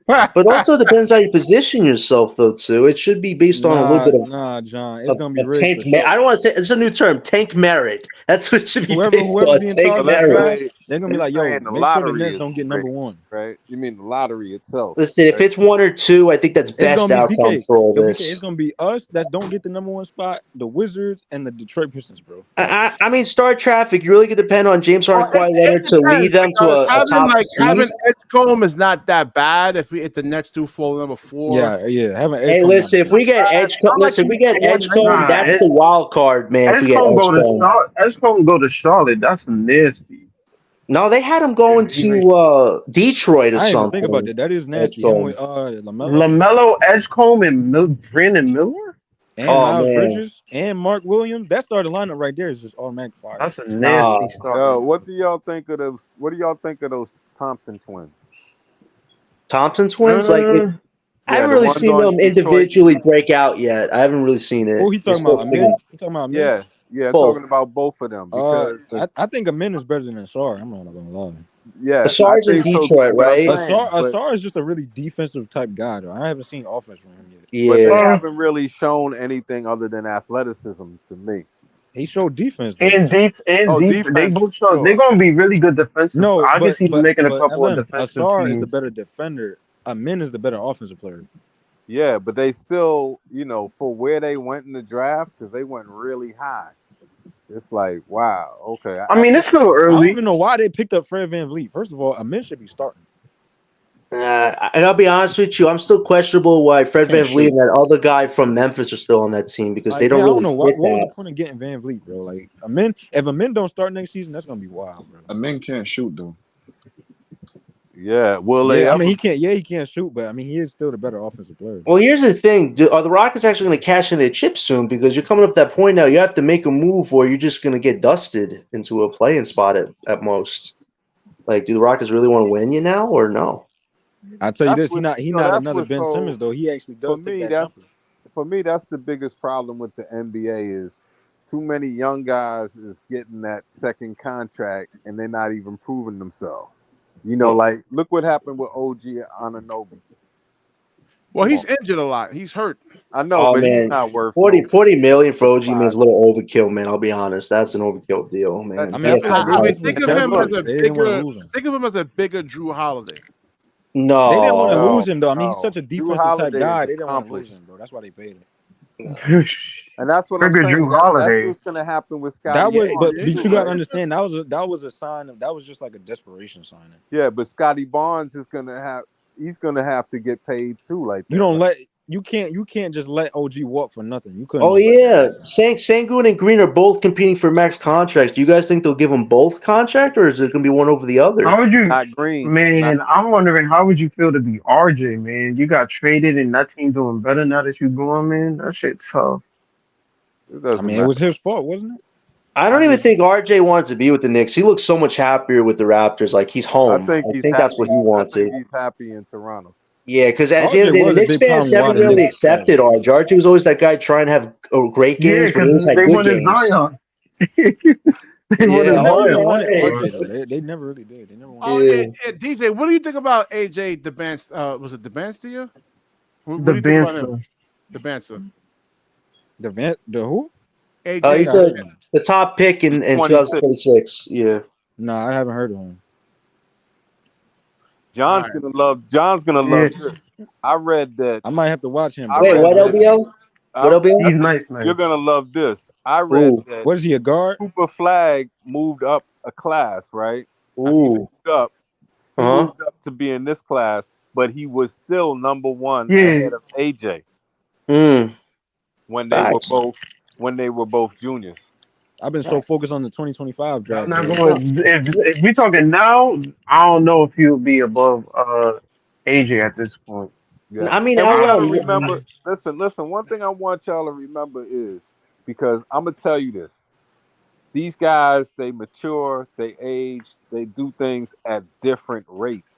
But also depends how you position yourself, though. Too, it should be based on a little bit Nah, John. It's of gonna be of rigged tank. for sure. I don't want to say it's a new term, tank merit. That's what it should be Whoever based on. be in Tank charge So of the let's merit. draft, say they're gonna be it's like, yo, saying the make sure the lottery Nets is don't get number rigged, one. right? You mean the lottery itself? Listen, if right? it's 1 or 2, I think that's It's best gonna be outcome BK. for all Yo, BK, this. it's gonna be us that don't get the number one spot, the Wizards and the Detroit Pistons, bro. I mean, star traffic. You really could depend on James Harden, Well, Kawhi Leonard to lead them to a top seed. having Edgecombe is not that bad if the Nets do fall number 4. Yeah. Having Hey, Edgecombe listen, not if we get Edgecombe, Nah, that's the wild card, man. If we get Edgecombe go to Edgecombe. Charlotte. Edgecombe go to Charlotte. That's nasty. No, they had him going to Detroit or I ain't even something. think about that. That is nasty. Him with LaMelo LaMelo, Edgecombe, and Brandon Miller. and Oh, Miles man. Bridges and Mark Williams. That starting lineup right there is just automatic fire. That's a Nah. nasty start. Yo, what do y'all think of those? What do y'all think of those Thompson twins? Thompson twins? I haven't the really ones seen on them Detroit. individually break out yet. I haven't really seen it. Who he talking They're about? still Amin? He talking about Amin? Yeah, I'm Both. talking about both of them because I think Amin is better than Asar. I'm not gonna lie. yeah, Asar's I in think so, Detroit, but I'm right? saying, Asar is just a really defensive type guy, though. I haven't seen offense from him yet. but they Yeah. haven't really shown anything other than athleticism to me. He showed defense, though. And deep, They defense, both show sure. they're gonna be really good defensive. No, I can see them making a couple of LM, defensive Asar is the teams. better defender. Amin is the better offensive player. Yeah, but they still, for where they went in the draft, because they went really high. It's like, wow, okay. I mean, it's still I don't early. even know why they picked up Fred VanVleet. First of all, Amin should be starting. And I'll be honest with you, I'm still questionable why Fred Can't VanVleet shoot. and that other guy from Memphis are still on that team because they Like, don't yeah, I don't really know fit what was the that. point of getting VanVleet, bro. Like, if Amin don't start next season, that's gonna be wild, bro. A man can't shoot though. Yeah, will they Yeah, I ever? mean he can't. Yeah, he can't shoot, but I mean he is still the better offensive player. Well, here's the thing: are the Rockets actually going to cash in their chips soon? Because you're coming up to that point now. You have to make a move, or you're just going to get dusted into a play-in spot at most. Like, do the Rockets really want to win you now, or no? I tell you That's this, what he not that's another what. Ben So Simmons though. He actually for does take me, that jumper. that's the biggest problem with the NBA is too many young guys is getting that second contract and they're not even proving themselves. Like look what happened with OG Anunoby. Well, Come he's on. injured a lot. He's hurt. I know, Oh but he's man, not worth 40 million for OG man is five. a little overkill, man. I'll be honest. That's an overkill deal, man. I mean, I That's feel like they I mean, went think for of him Desmond. as a They didn't want to bigger. lose him. Think of him as a bigger Drew Holiday. No, They didn't want to No, lose him though. I mean, he's no. such a Drew defensive type Holiday guy. is They didn't want to lose accomplished. him, bro. That's why they paid him. And that's what I'm Figure saying. Drew That's Holiday. what's gonna happen with That Scotty was, Yeah, Barnes but he you did, too, got to right? right? understand that was a sign of that was just like a desperation signing. Yeah, but Scotty Barnes is he's gonna have to get paid too, like that. Like, You can't just let OG walk for nothing. You couldn't Oh just let that yeah, happen. Sangoon and Green are both competing for max contracts. Do you guys think they'll give them both contract, or is it going to be one over the other? How would you, not Green. man? I'm wondering how would you feel to be RJ, man? You got traded and that team doing better now that you going, man. That shit's tough. It I doesn't mean, it matter. was his fault, wasn't it? I I don't even mean, think RJ wants to be with the Knicks. He looks so much happier with the Raptors. Like he's I home. think I he's think that's what happy. he I think wanted. he's happy in Toronto. Yeah, because at the end RJ of the day, the was a Knicks big fans problem never why the really Knicks was trash. accepted RJ. RJ was always that guy trying to have great Yeah, games, but because he always had they good wanted games. Zion. They Yeah, wanted They never oh, really Zion. wanted right. RJ though. They never really did. They never wanted. Oh Yeah. yeah, DJ. What do you think about AJ DeBance? Was it DeBanster? What The do you think about him? Banster. DeBanster. The who? AJ. He's the top pick in 26. 2026. Yeah. Nah, I haven't heard of him. John's All right. gonna Yeah, love this. I read that. I might have to watch him, I bro. Wait, I read what haven't that. heard of him. LBL? What he's LBL? nice, You're nice. gonna love this. I read Ooh, that What is he, a guard? Cooper Flag moved up a class, right? He ooh, He huh? moved up to be in this class, but he was still number one Yeah, ahead of AJ Mm, when they were facts. both juniors. I've been so focused on the 2025 I'm draft, not bro. No, going. If we talking now, I don't know if he'll be above AJ at this point. Yeah. I mean, And we I, gotta LL. remember, listen, one thing I want y'all to remember is, because I'm gonna tell you this. These guys, they mature, they age, they do things at different rates.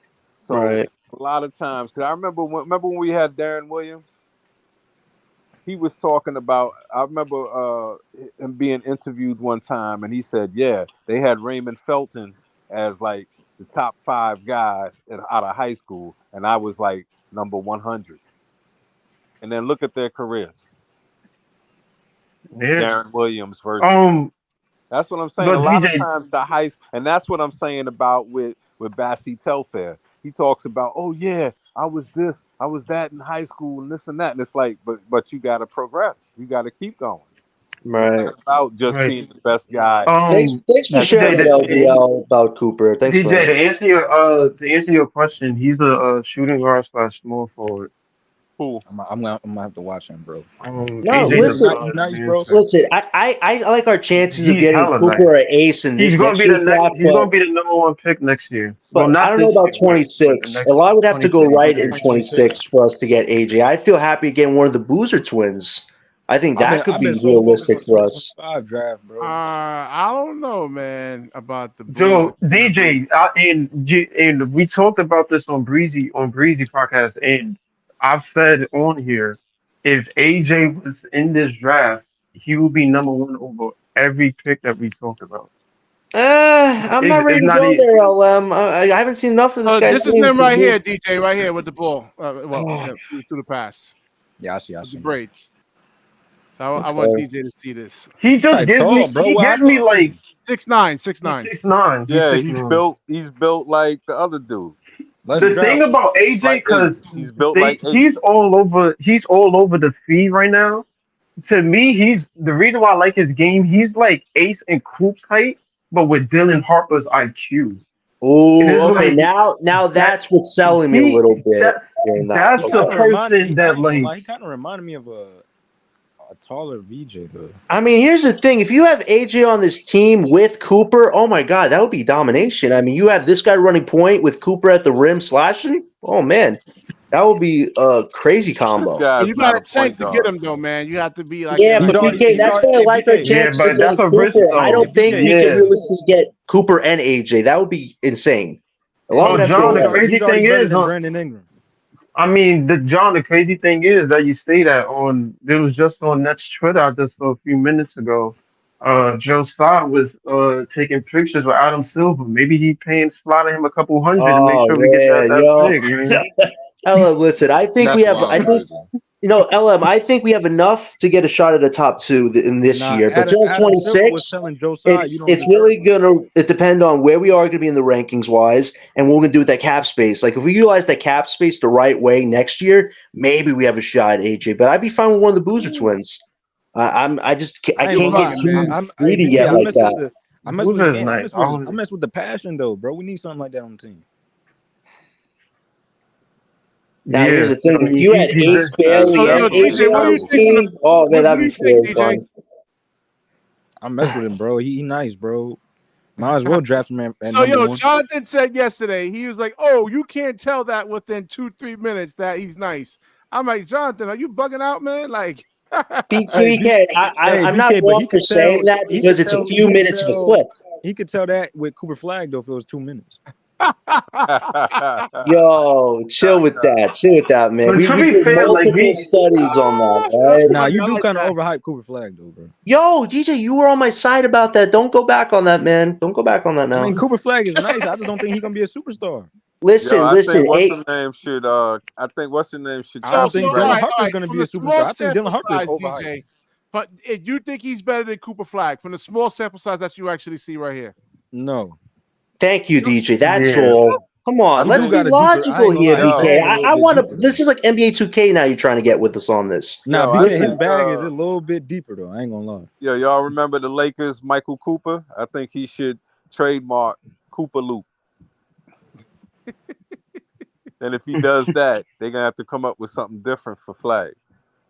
So Right. a lot of times, because I remember when we had Darren Williams, he was talking about. I remember him being interviewed one time, and he said, "Yeah, they had Raymond Felton as like the top 5 guys out of high school, and I was like number 100." And then look at their careers. yeah. Darren Williams versus. That's what I'm saying. A But lot of DJ, times and that's what I'm saying about with Bassie Telfair. He talks about, oh yeah, I was this, I was that in high school, and this and that. And it's like, but you got to progress. You got to keep going. It's Right. not about just right. being the best guy. Thanks for At the sharing DJ, that LBL about Cooper. Thanks for DJ, that. to answer your question, he's a, shooting guard slash small forward. Cool. I'm gonna have to watch him, bro. No, AJ's He's a listen, not. He's stud, nice, man. bro. listen. I like our chances of He's getting hella Cooper nice. or Ace in He's gonna next be the year's next. draft, He's gonna be the number one pick next year. Well, but I not don't know this about year, but the 26. A next lot would have to go 26. right Yeah, in 2026. 26 for us to get AJ. I feel happy getting one of the Boozer twins. I think that could I've be been so focused on realistic the for us. 2025 draft, bro. I don't know, man, about the Boozer. So DJ, and we talked about this on Breezy podcast, and I've said on here, if AJ was in this draft, he would be number one over every pick that we talked about. I'm not ready If to not, go there, LM. I haven't seen enough of this guy's This is game him to right here, be. DJ, right here with the ball. Through the pass Yeah, I see. with the braids. So I want Okay. DJ to see this. he just Like gives me tall, bro. How gives me tall is like he? 6'9", he's 6'9". 6'9". He's Yeah, 6'9". he's built like the other dude. Let's The draft. thing about AJ, Like because Ace. He's built like Ace. he's all over. He's all over the feed right now. To me, he's the reason why I like his game. He's like Ace and Coop's height, but with Dylan Harper's IQ. And Oh, it's okay. like Now that. that's what's selling me a He little bit. that Hearing that. that's He the kind of reminded person me. I that ain't gonna like. lie. He kind of reminded me of a taller VJ though. I mean, here's the thing: if you have AJ on this team with Cooper, oh my God, that would be domination. I mean, you have this guy running point with Cooper at the rim slashing. Oh man, that would be a crazy This combo. guy's You got not to a tank point to get guard. him though, man. You have to be like Yeah, a, but BK, that's why I Hey, like our BK. Yeah, chances but of that's getting a risk Cooper. I though. don't think we can Yeah. realistically get Cooper and AJ. That would be insane. A lot Well, would have to John, go the right. crazy He's already thing better is, than Brandon Ingram. I mean, the crazy thing is that you say that on. It was just on Nets Twitter. I just saw a few minutes ago. Joe Tsai was taking pictures with Adam Silver. Maybe he paying slotting him a couple hundred to make Oh sure we get man, that pick. yo. LM, listen, I think we That's have. I wild, think crazy. LM. I think we have enough to get a shot at the top two in this Nah, year. But just Adam Silver was 26, telling Joe Tsai, you don't it's deserve really it. gonna depend on where we are going to be in the rankings wise, and what we're gonna do with that cap space. Like if we utilize that cap space the right way next year, maybe we have a shot at AJ. But I'd be fine with one of the Boozer twins. I I ain't can't gonna get lie, too man. Hey, greedy BK, yet I like mess that. with I mess with the Boozer is game. nice. I mess with the passion though, bro. We need something like that on the team. Now here's Yeah, the thing: I if mean, you had he's Ace That's Bailey So and yo, definitely DJ, AJ what on do you this think of the? team, oh man, What that'd do be you think, scary DJ? fun. I mess with him, bro. He nice, bro. Might as well draft him at So number yo, one. Jonathan said yesterday he was like, "Oh, you can't tell that within 2-3 minutes that he's nice." I'm like, Jonathan, are you bugging out, man? Like, Hey, BK, I'm not BK, but wrong for saying that because it's a few minutes of a clip. he could tell that with Cooper Flag though if it was 2 minutes. Yo, chill with that, man. but We to be did fair, like multiple studies on that, that's right? Nah, funny. you I do like kind of that. overhype Cooper Flag though, bro. Yo, DJ, you were on my side about that. Don't go back on that, man. Don't go back on that I now. mean, Cooper Flag is nice. I just don't think he's gonna be a superstar. Yo, I Listen. think what's Hey, her name should I think what's her name should I don't So think all Dylan right, Harper all is right. gonna From be a the small superstar. I think Dylan sample Harper is size, overhyped. DJ, but you think he's better than Cooper Flag from the small sample size that you actually see right here? No, thank you, DJ. That's yeah. all. Come on, he let's do be got a deeper. I logical ain't gonna here, lie, his Yo. BK. bag a little I bit want deeper to. though. This is like NBA 2K now. You're trying to get with us on this. Nah, Yo, I BK, his think bag is a little bit deeper though. I ain't gonna lie. yo, y'all remember the Lakers, Michael Cooper? I think he should trademark Cooper Loop. And if he does that, they're gonna have to come up with something different for Flag.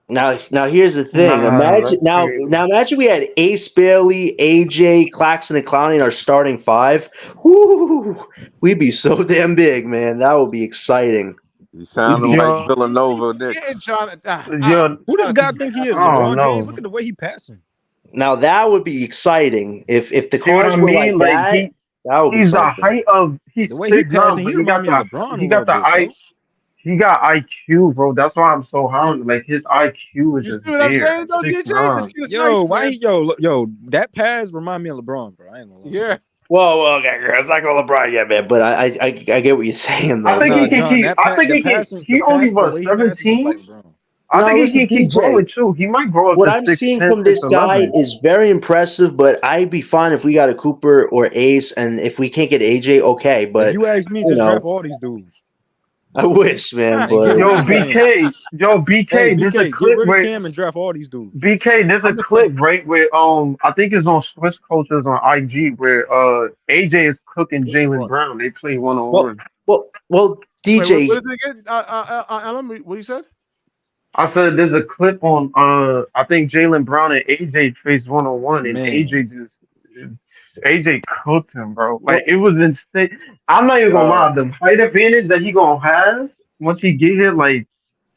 Now here's the thing. Nah, Imagine that's now crazy. now imagine we had Ace Bailey, AJ, Claxton, and Clowney in our starting five. Whoo, we'd be so damn big, man. That would be exciting. He sounded be- like Yo, Villanova Yeah, Knicks. Jonathan. yo, Who does God think he is? I don't LeBron James. Look know. at the way he passing. Now that would be exciting. If the See what I cards were like mean? Like that, that would be he's the something. height of The he's way he 6'9", passing, he but remind me of LeBron a he little got the bit, bro. he got IQ, bro. That's why I'm so high. Like his IQ is You just see what I'm there saying, at though, DJ? This 6'9". kid is Yo, nice, why man. he that pass remind me of LeBron, bro. I ain't gonna lie. Yeah. Well, okay, it's not going LeBron yet, man. But I get what you're saying, I though. think he Nah, Man. can John, keep. I think the he can. passing, He only the was way he passes just 17. like LeBron. I Now think he listen, can keep DJ. growing too. He might grow up What to I'm seeing 6'10", from this guy 6'11". is very impressive, but I'd be fine if we got a Cooper or Ace, and if we can't get AJ, okay. If But you ask me, you just know, draft all these dudes I wish, man. and get But rid Yo, of Cam. Hey, BK, there's a BK, get clip rid of where Cam and draft all these dudes. BK, there's a I'm just saying. clip right where I think it's on Swiss Coaches on IG where AJ is cooking Jalen What? Brown. They play one on well, one. well, Wait, DJ. what is it again? Alan, what you said? I said there's a clip on I think Jalen Brown and AJ faced one on one and Man, AJ cooked him, bro. Well, Like it was insane. I'm not even gonna Yo, lie, the height advantage that he gonna have once he get here like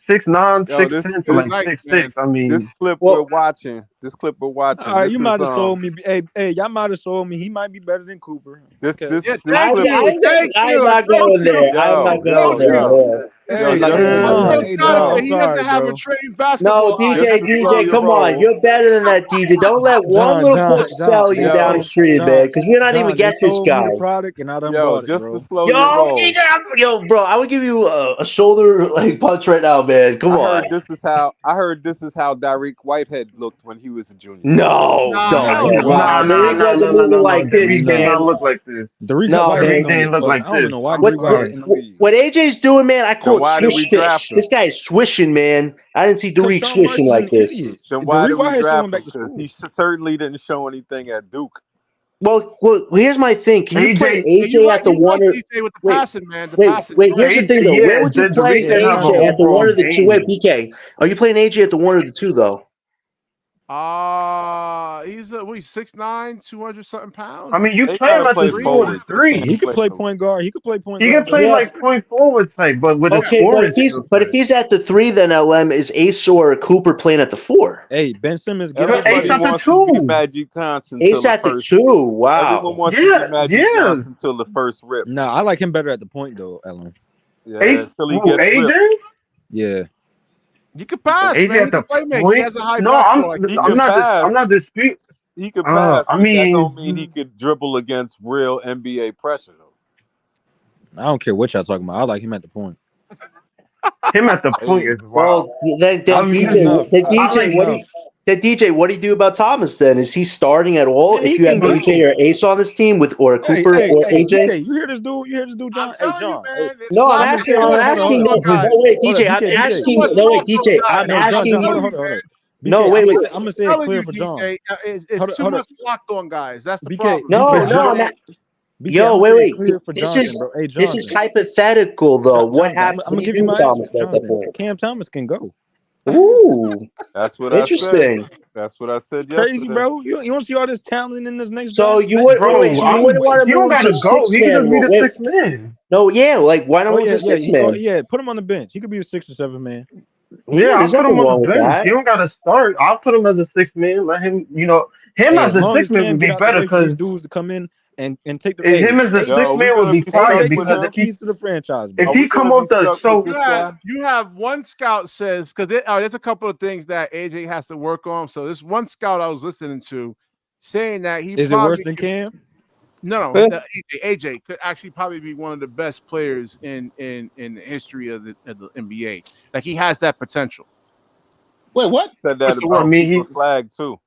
6'9", yo, 6'10" to He's like this nice, man. 6'6". I this mean, clip we're well, watching. This clip we're all watching. right, This you is might have sold me. Hey, y'all might have sold me. He might be better than Cooper. this Okay. this Yeah, this thank clip. you. Thank I'm you. I not told going you. there. I'm I Yo, not going told there. you. yo. Man. Hey, not hey, gonna John, lie. hey, John, John, I'm he sorry, doesn't have bro. a trained No, basketball eye. DJ, Just to slow DJ, your come on. roll. You're better than that, DJ. Don't let one little clip sell you down the Yo, street, man, because we not even John, they get this sold me guy. the product and I done yo, bought it, just to bro. slow your Yo, roll. yo, bro, I would give you a shoulder like punch right now, man. Come I on. heard this is how Derek Whitehead looked when he was a junior. No, Nah, no, hell man. no. Nah, Derek wasn't moving like this, Derek did man. not look like this. Derek No, Whitehead man. Derek don't didn't look look. like I don't even this. know why I'm What, Derek what, Whitehead in the league. what AJ's doing, man, I call Then it why did swish we fish. draft him? This guy is swishing, man. I didn't see Because Derek Sean swishing Marks's like an this. idiot. Then why Derek did we Whitehead draft showing him? back to Because school. he certainly didn't show anything at Duke. Well, here's my thing. Can you play AJ, Yeah, AJ at the you one like or DJ with the wait, passing, man. The passing. wait? You're right. Here's the thing, though. yeah, Where would you play Derek didn't have AJ an at the one overall or the two? Wait, game. BK, are you playing AJ at the one or the two, though? He's 6'9", 200 something pounds. I mean, you They play him gotta at play the two or the forward. three. He could play point guard. He could play point He guard. can play Yeah. like point forward type, but with a Okay, scoring skill but if set. he's at the three, then LM is Ace or Cooper playing at the four. Hey, Ben Simmons, get But out the Ace Everybody at way. the wants to be two. Magic Johnson till Ace the at the first. two. Everyone Wow. wants to be Yeah, Magic yeah. Johnson till the first rip. Nah, I like him better at the point though, Ellen. Yeah, Ace, till he who, gets AJ? ripped. Yeah. He could pass, AJ man. He at the can play make. He point? has a high No, basketball IQ. He can pass. I'm not disputing. He can pass, I but that don't mean he mean, could dribble against real NBA pressure though. I don't care what y'all talking about. I like him at the point. him at the point Hey, is wild. Well, then I mean, DJ, enough. then I DJ, like what do you? enough. Then DJ, what do you do about Thomas? Then is he starting at all? Man, If he you have can AJ go. or Ace on this team with or Hey, Cooper hey, or hey, AJ? BK, you hear this dude? You hear this dude, I'm John? Hey, telling you, John. Hey, man. It's No, I'm lots of asking. too I'm much asking. soft No, on guys. wait, Hold up, DJ. I'm BK, It's BK. too asking. much No, wait, soft on DJ. guys. I'm No, I'm John, asking hold you. up, telling hold you, up, hold man. up. BK, No, wait, wait. I'm gonna say it Telling clear you, for John. DJ, it's Hold up, too hold up. much locked on guys. That's the BK, problem. No, But BK, no. John, BK, Yo, I'm gonna say it wait. clear for This Jonathan, is bro. Hey, this is Jonathan. hypothetical, though. What Jonathan, I'm happened? What gonna do you give do you with my answer. Thomas at that Jonathan, point? Cam Thomas can go. Ooh, that's what I said. interesting. That's what I said Crazy, yesterday. bro. You want to see all this talent in this next So draft? you would wait. bro, So you wouldn't want to he don't move him to gotta go. six He could man? just be the Wait, sixth man. no, yeah. Like why not Oh move yeah, to six man? yeah. Put him on the bench. He could be a 6 or 7 man. Yeah, I'll There's put nothing him on wrong the with bench. that. He don't gotta start. I'll put him as a sixth man. Let him, him Hey, as as a long as sixth man Cam would get be out the better way for these because dudes to come in and take the. him as a Yo, are sixth we man would gonna be be fire stuck AJ with got because the him? keys to the franchise, if bro. Are he we come gonna off be the stuck with this guy? You have one scout says because there's a couple of things that AJ has to work on. So this one scout I was listening to saying that he Is it probably worse than Cam? no, AJ could actually probably be one of the best players in the history of the NBA. Like he has that potential. Wait, what? Said that What's the I about word? mean, Cooper Flag too.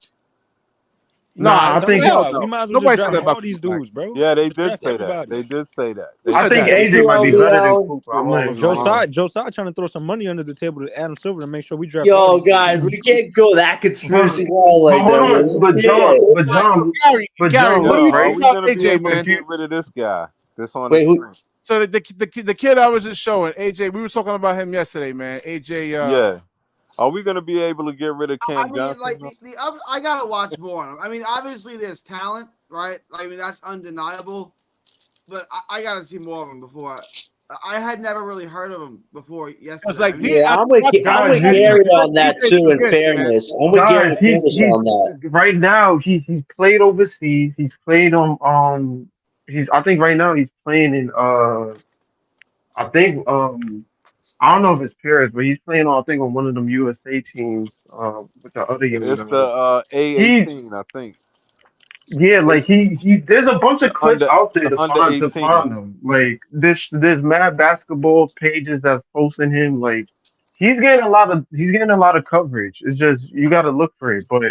Nah, I No, think hell We no. might as well Nobody just said draft that about all these Cooper. dudes, bro. Yeah, they Just did draft say that. everybody. They did say that. Who They I said think that? AJ might be better than LBL. Cooper. I'm not even gonna lie. Joe Tsai trying to throw some money under the table to Adam Silver to make sure we draft all Yo, these dudes. guys, we can't go that conspiracy But, wall but like hold that. on, Man. but John, Gary, what do look, you Yo, are think right? we about gonna be AJ, able to man? get rid of this guy that's on Wait, the who? screen? So the kid I was just showing, AJ, we were talking about him yesterday, man. AJ, Yeah. Are we gonna be able to get rid of I Cam mean, Johnson? like I gotta watch more on him. I mean, obviously there's talent, right? I mean, that's undeniable. But I gotta see more of him before. I had never really heard of him before yesterday. It's like, I mean, Yeah, I'm with Gary on that too. In fairness, I'm with Gary Guys, in fairness on that. right now he's played overseas. He's played on I think right now he's playing in I think I don't know if it's Paris, but he's playing on I think on one of them USA teams with the other young It's the guys. He's A18, I think. Yeah, like he there's a bunch of The clips out there under to 18. find him. Like there's mad basketball pages that's posting him. Like he's getting a lot of coverage. It's just you got to look for it. But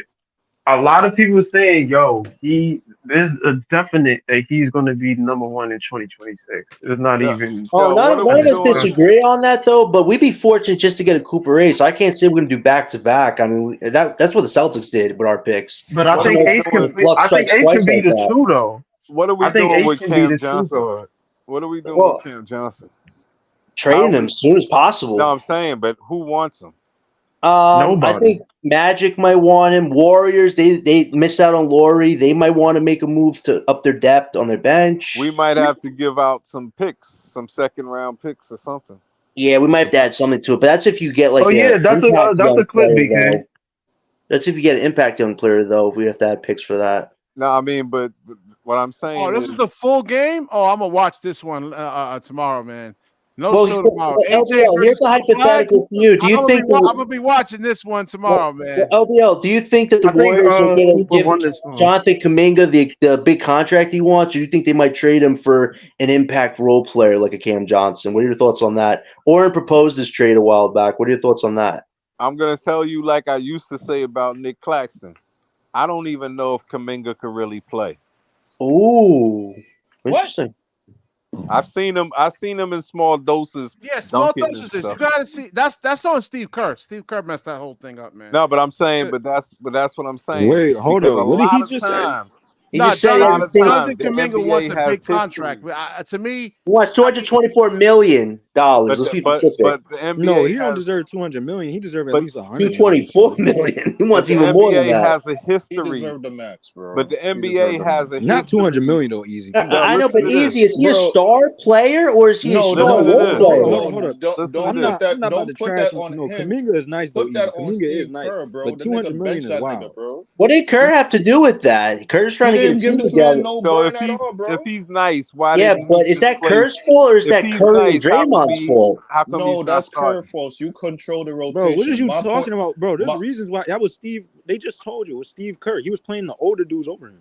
a lot of people saying, "Yo, there's a definite that he's going to be number one in 2026." It's not Yeah. even. Oh, Yo, what are none we of us doing? disagree on that though. But we'd be fortunate just to get a Cooper Ace. I can't say we're going to do back to back. I mean, that's what the Celtics did with our picks. But I What are think we Ace can. doing? Luck I think strikes Ace twice can be like the that. two though. What are we I think doing Ace with can be Cam the two Johnson? guard. What are we doing Well, with Cam Johnson? trading him as soon as No, possible. I'm saying, but who wants him? I Nobody. think Magic might want him. Warriors, they missed out on Laurie. They might want to make a move to up their depth on their bench. We might have to give out some picks, some second round picks or something. Yeah, we might have to add something to it. But that's if you get like that's a clip, player, BK. though. That's if you get an impact young player, though. We have to add picks for that. No, I mean, but what I'm saying Oh, this is the full game. Oh, I'm gonna watch this one tomorrow, man. No Well, show tomorrow. LBL, here's a hypothetical for you. Do you think I'm gonna be watching this one tomorrow, man? LBL, do you think that the I think Warriors are going to Cooper give won this one. Jonathan Kaminga the big contract he wants, or do you think they might trade him for an impact role player like a Cam Johnson? What are your thoughts on that? Oren proposed this trade a while back. What are your thoughts on that? I'm gonna tell you like I used to say about Nick Claxton. I don't even know if Kaminga could really play. Ooh, interesting. I've seen him in small doses. Yeah, small dunking and doses. You stuff. gotta see. That's on Steve Kerr. Steve Kerr messed that whole thing up, man. No, but I'm saying, but that's what I'm saying. Wait, hold Because up. a What did lot he of just say? times, He Nah, just said Jonathan the Kaminga NBA wants a has big contract. history. To me, he wants $224 million. Let's be specific. But the NBA No, he don't has, deserve 200 million. He deserves at but least 100 $224 million. He but wants the even more than NBA that. has a He history. deserved the max, bro. But the He NBA deserved the has max. a Not 200 history. million though, easy. Come on. I know, listen but to this. Easy, is he a Bro. star player or is he a No, star listen to role this. player? Hold up. Don't Listen I'm to not this. about don't to put trash that on no, him. Kaminga is nice though, Put easy. that on Kaminga Steve is nice. Kerr, bro. But The 200 nigga million bench is that wild. nigga, bro. What did Kerr have to do with that? Kerr's trying He to get a didn't give team this together. man no So burn at all, bro. if he's nice, why Yeah, did he but is that displace? Kerr's fault or is If that he's Curry and nice, how come Draymond's fault? how come he's No, not that's Kerr starting? fault. You control the Bro, what is rotation. you My talking point, about? Bro, there's my, reasons why that was Steve. They just told you it was Steve Kerr. He was playing the older dudes over him.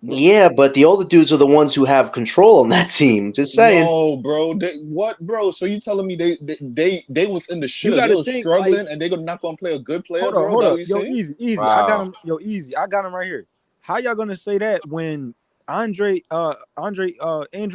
Yeah, but the older dudes are the ones who have control on that team. Just saying. no, bro. What, bro? So you telling me they was in the You shitter, they gotta was think struggling, like, and they not gonna play a good player, bro? hold That up. what you Yo, saying? easy. I got him. Yo, easy. I got him right here. How y'all gonna say that when Andrew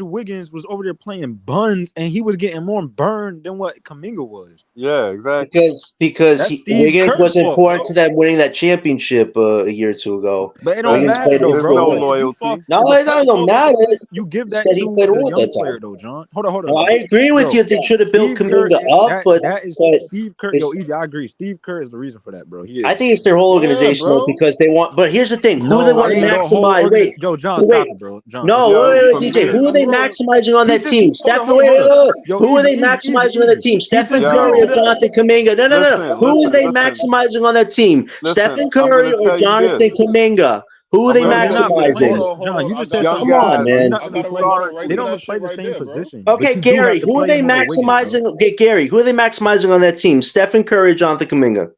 Wiggins was over there playing buns and he was getting more burned than what Kaminga was? Yeah, exactly. Because That's Steve Wiggins Kerr's was fault, important bro. to them winning that championship a year or two ago. But it don't Man, Wiggins matter played a though, big there's bro. no role. Like if you fall, loyalty. No, if a it player don't falls off matter. the court, you give that Said he played a to the role at young that time. player though, John. Hold on, No, John. I agree with Bro, you. They should have built Steve Kerr, Kaminga up, but that is Steve Kerr. it's, Yo, easy. I agree. Steve Kerr is the reason for that, bro. He is. I think it's their whole Yeah, organization though, bro. because they want. But here's the thing: who do they No, want it to ain't the whole maximize? organization. Yo, John, Wait. stop it, bro. John, No, Yo, wait, for DJ. me, Who are they Bro, maximizing on he that just team? hold up. Yo, Who are they easy, maximizing on that team? He just Stephen did it Curry to or the. Jonathan Kaminga? No. Who are they listen, maximizing on that team? listen. Stephen I'm Curry gonna or tell you Jonathan this. Kaminga? Who are I'm they gonna Bro, they're tell not you this. maximizing? playing. John, you I just said got Young you. something Come on, wrong, bro. You're man. not I really got a playing. rebuttal right They to don't that play shit the right same there, bro. position. Okay, But you do have Gary. to Who are play they him over Wiggins, bro. maximizing? Okay, Gary. Who are they maximizing on that team? Stephen Curry or Jonathan Kaminga?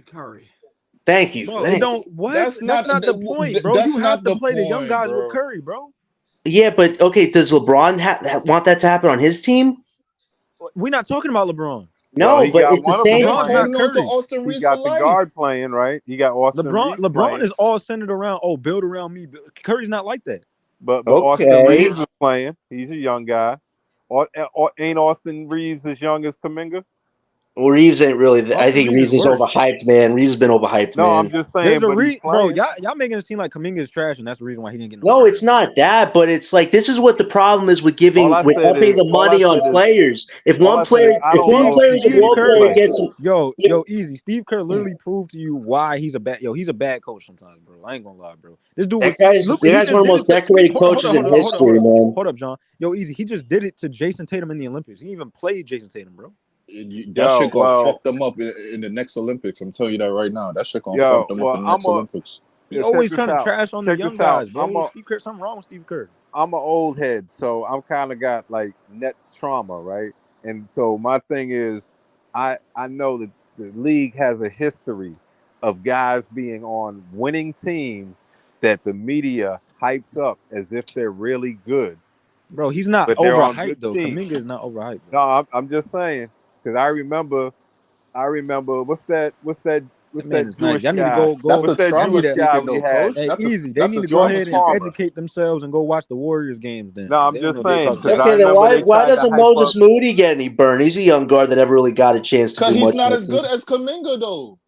Curry. Thank you. Bro, it don't what? That's That's not not the point, bro. that's You have not to the play the young point, guys with bro. Curry, bro. Yeah, but okay. Does LeBron want that to happen on his team? We're not talking about LeBron. Yo, No, he but got it's the one of them same. They're LeBron's not playing. holding on to Curry. Austin He Reeves for got the life. guard playing, right? He got Austin Reeves LeBron playing, is all centered around build around me. Curry's not like that. but Austin Okay. Reeves is playing. He's a young guy. Or ain't Austin Reeves as young as Kaminga? Well, Reeves ain't really. I Austin think Reeves is Reeves is worse. overhyped, man. Reeves has been overhyped, No, I'm man. just saying, There's a but he's bro. playing. Y'all making it seem like Kaminga is trash, and that's the reason why he didn't get no. No, time. it's not that, but it's like this is what the problem is with All I with said upping is, the money on players. If all I one said is, player, I if don't one know player if is he a can role even player play. gets him. Yo, easy. Steve Kerr literally proved to you why he's a bad. Yo, he's a bad coach sometimes, bro. I ain't gonna lie, bro. This dude was That he guy's just one of the did most it to. decorated coaches in history, man. Hold up, John. Yo, easy. He just did it to Jason Tatum in the Olympics. He even played Jason Tatum, bro. That shit gonna fuck them up in the next Olympics. I'm telling you that right now. That shit gonna fuck them up in the next Olympics. He always trying to trash on the young guys, bro. I'm Steve Kerr, something wrong with Steve Kerr. I'm an old head, so I'm kind of got like Nets trauma, right? And so my thing is, I know that the league has a history of guys being on winning teams that the media hypes up as if they're really good. Bro, he's not But they're on overhyped good though. teams. Kaminga is not overhyped. No, I'm just saying because I remember what's that Man, Jewish y'all need to guy? That's What's the that trauma Jewish guy speaking, we though, had? coach. Hey, easy. They That's need the to go trauma ahead and speaking. educate themselves and go watch the Warriors games. Then No, I'm they don't just know what they're saying talking because about. I Okay, then remember they why tried to doesn't hype Moses up. Moody get any burn? He's a young guard that never really got a chance to Cause do he's much. not as good as Kaminga, though.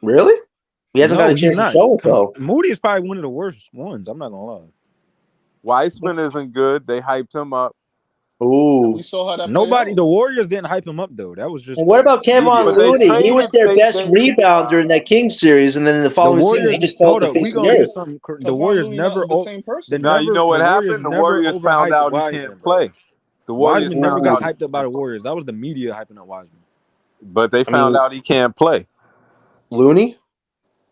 Really? He hasn't got a He's chance to not. show it though. Moody is probably one of the worst ones. I'm not gonna lie. Weissman isn't good. They hyped him up. Ooh. We saw how that Nobody, played the out. Warriors didn't hype him up though. That was just And what about media. Kevon But they Looney? He was traded. their best rebounder in that Kings series, and then in the The following season, he Warriors, just fell hold to the up, we face of the gonna get earth. some. The Kevon Warriors Looney never, not the same person. Now you know what the Warriors happened. The never Warriors found overhyped out he Wiseman, can't bro. play. The Warriors Wiseman never found got out, hyped up by the Warriors. That was the media hyping up Wiseman. but they I found mean, out he can't play. Looney?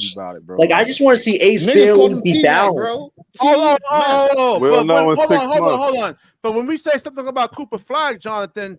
bench. about it, bro. Like I just want to see Ace Niggas called Bailey him be T-Mac, balanced. bro. Oh. We'll But know in hold 6 on. months. But when we say something about Cooper Flag, Jonathan,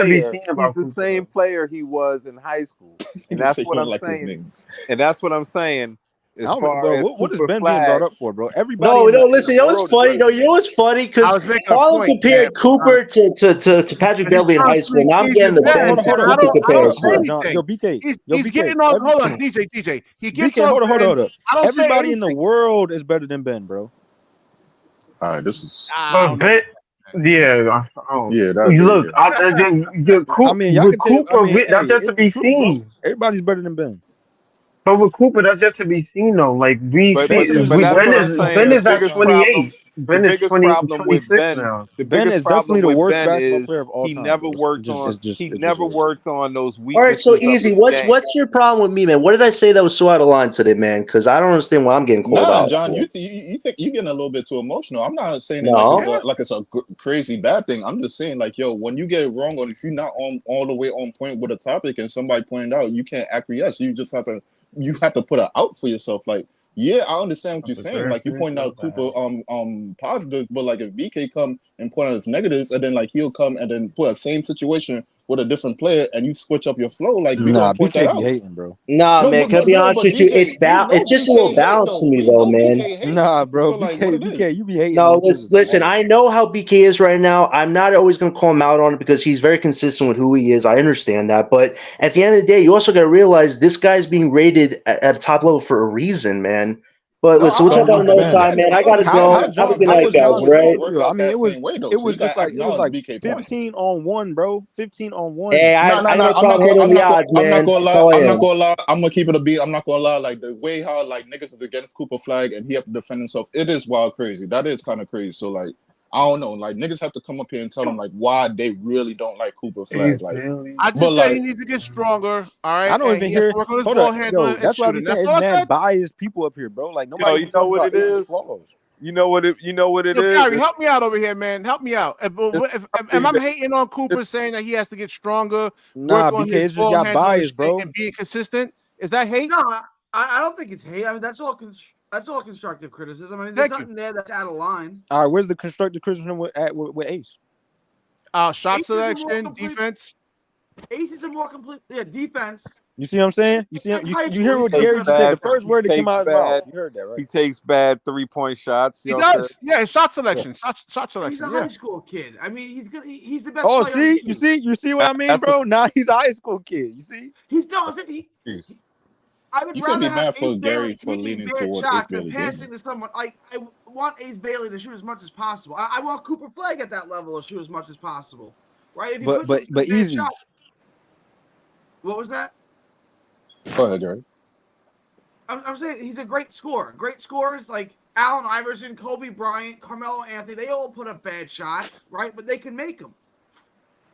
to be player. seen He's about the Kucha, same though. player he was in high school, and Nigga that's say he what don't I'm like his saying. name. And that's what I'm saying. as don't, far bro, as what is Cooper Ben being brought Flag, up for, bro? Everybody No, in no, the listen, you know what's world is funny? better No, than you know Ben. what's funny? I Because was making a Harlem point, compared man. Cooper to Patrick And he's Beverly in trying high to school. plead Now I'm easy getting the bet. Hold on, Ben hold to on, hold I on, Cooper don't hold on, say hold on, comparison. John. Yo, anything. BK, He's getting on. Hold on, DJ. He gets BK, on Ben. hold up. I don't say Everybody in the anything. world is better than Ben, bro. All right, this is I don't know. Ben, yeah, yeah, that you day, look, yeah. I mean, y'all With can tell. I Cooper, mean, that's hey, just to it's the be truth, bro. seen. Everybody's better than Ben. But with Cooper, that's yet to be seen, though. Like but Ben is but that's Ben what I'm is saying. Ben The is at biggest problem, 28. the Ben is biggest 20, problem with 26 Ben, now. the Ben biggest is definitely problem the with worst Ben basketball is player of all he time, never bro. worked on It just never is. worked on those All right, so weaknesses of easy. his game. What's your problem with me, man? What did I say that was so out of line today, man? Because I don't understand why I'm getting called Nah, out John, for. you think you're getting a little bit too emotional. I'm not saying it No. like it's a crazy bad thing. I'm just saying like, yo, when you get it wrong or if you're not on all the way on point with a topic and somebody pointed out, you can't acquiesce. You have to put it out for yourself. Like, yeah, I understand what you're That's a saying. very Like you fair pointed thing out to Cooper have. positives, but like if BK come and point out his negatives, and then like he'll come and then put a same situation with a different player, and you switch up your flow, like we gonna Nah, point that BK be out. hating, bro. Nah, No, man. Can I be honest but with you? BK, we know It's just a BK little hate balance to though. me, We though, know man. BK hate. Nah, bro. So like, what it is? BK, you be hating No, on Cooper, bro. listen. I know how BK is right now. I'm not always going to call him out on it because he's very consistent with who he is. I understand that, but at the end of the day, you also got to realize this guy's being rated at a top level for a reason, man. But No, listen, we'll talk about it another I time, man. I gotta understand How go. that, Have a John? John. good How But night, was it's guys. not John always supposed gonna Right? to work feel? I out mean, that same way though. it So you was just gotta like acknowledge BK points. 15 on 1, bro. 15 on 1. Hey, I No, no, have no. no problem handling the odds, I'm not man. gonna That's lie. how I I'm not am. gonna lie. I'm gonna keep it a beat. I'm not gonna lie. Like the way how like niggas is against Cooper Flag and he have to defend himself. It is wild crazy. That is kind of crazy. So like, I don't know. Like niggas have to come up here and tell them like why they really don't like Cooper Ace Flag. Like, Bailey. I but just say he like, needs to get stronger. All I right, don't and even he has hear. to work on his Hold up, ball handling yo. and That's why I be shooting. saying That's it's all I mad said. biased people up here, bro. Like Yo, nobody even talks about Ace's flaws. You know what it Yo, is? Gary, help me out over here, man. Help me out. It's Am something I that hating on Cooper saying that he has to get stronger, Nah, work on BK, his it's just ball got handling biased, and, bro. and being consistent? Is that hate? No, I don't think it's hate. I mean, that's all constructive criticism. I mean, there's Thank you. nothing there that's out of line. All right, where's the constructive criticism with Ace? Shot Ace is a more selection, complete. defense. Ace is a more complete. Yeah, defense. You see what I'm saying? You see? It's high You school. hear He's what gonna Gary put up just said? The bad first shots. word that came out of his mouth. You heard that, right? he takes bad 3-point shots. He does. Yeah, shot selection. Shot He's selection. a Yeah. high school kid. I mean, he's the best Oh, player on the see, team. you see what I mean, That's bro? Now he's a high school kid. You see? He's no. I would you can rather be have mad for Ace Gary Bailey for taking leaning bad toward Ace shots than Bailey passing gaming. to someone. I want Ace Bailey to shoot as much as possible. I want Cooper Flag at that level to shoot as much as possible. Right? If he puts up some bad easy. shot. What was that? Go ahead, Gary. I'm saying he's a great scorer. Great scorers like Allen Iverson, Kobe Bryant, Carmelo Anthony. They all put up bad shots, right? But they can make them.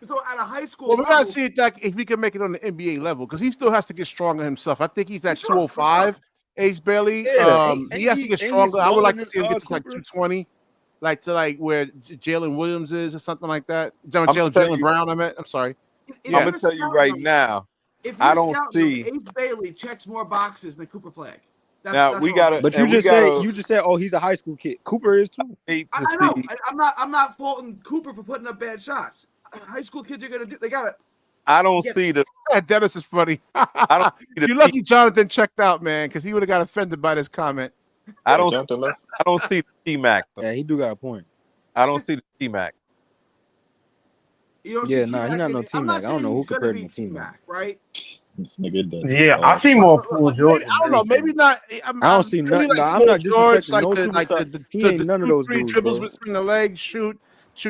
So at a high school Well, we gotta level, see if we can make it on the NBA level because he still has to get stronger himself. I think he's at for sure, 205. Ace Bailey. Yeah, He has to get stronger. I would like to see him get to like 220, like where Jalen Williams is or something like that. Jalen Brown. I'm sorry. if I'm you're gonna tell you scouting right him, now. if I you're don't scouting him, see. Ace Bailey checks more boxes than Cooper Flag. Now That's we what I'm gotta, saying. But and we gotta you just said, oh, he's a high school kid. Cooper is too. hate to I know. see. I'm not faulting Cooper for putting up bad shots. High school kids are gonna do. They gotta. I don't see the. Dennis is funny. I don't see the. You're lucky Jonathan checked out, man, because he would have got offended by this comment. I don't. Jonathan left. I don't see the T-Mac though. Yeah, he do got a point. I don't see the T-Mac. You don't Yeah, see nah, he not no I'm T-Mac. not I don't saying know who he's gonna compared be him to T-Mac. T-Mac, right? This nigga done. Yeah, I see more Paul George. I don't know. Maybe not. I don't see maybe nothing. like No, I'm Paul not George, disrespecting like no superstar. He ain't the none of 2, those 3 dudes, dribbles bro. between the legs, shoot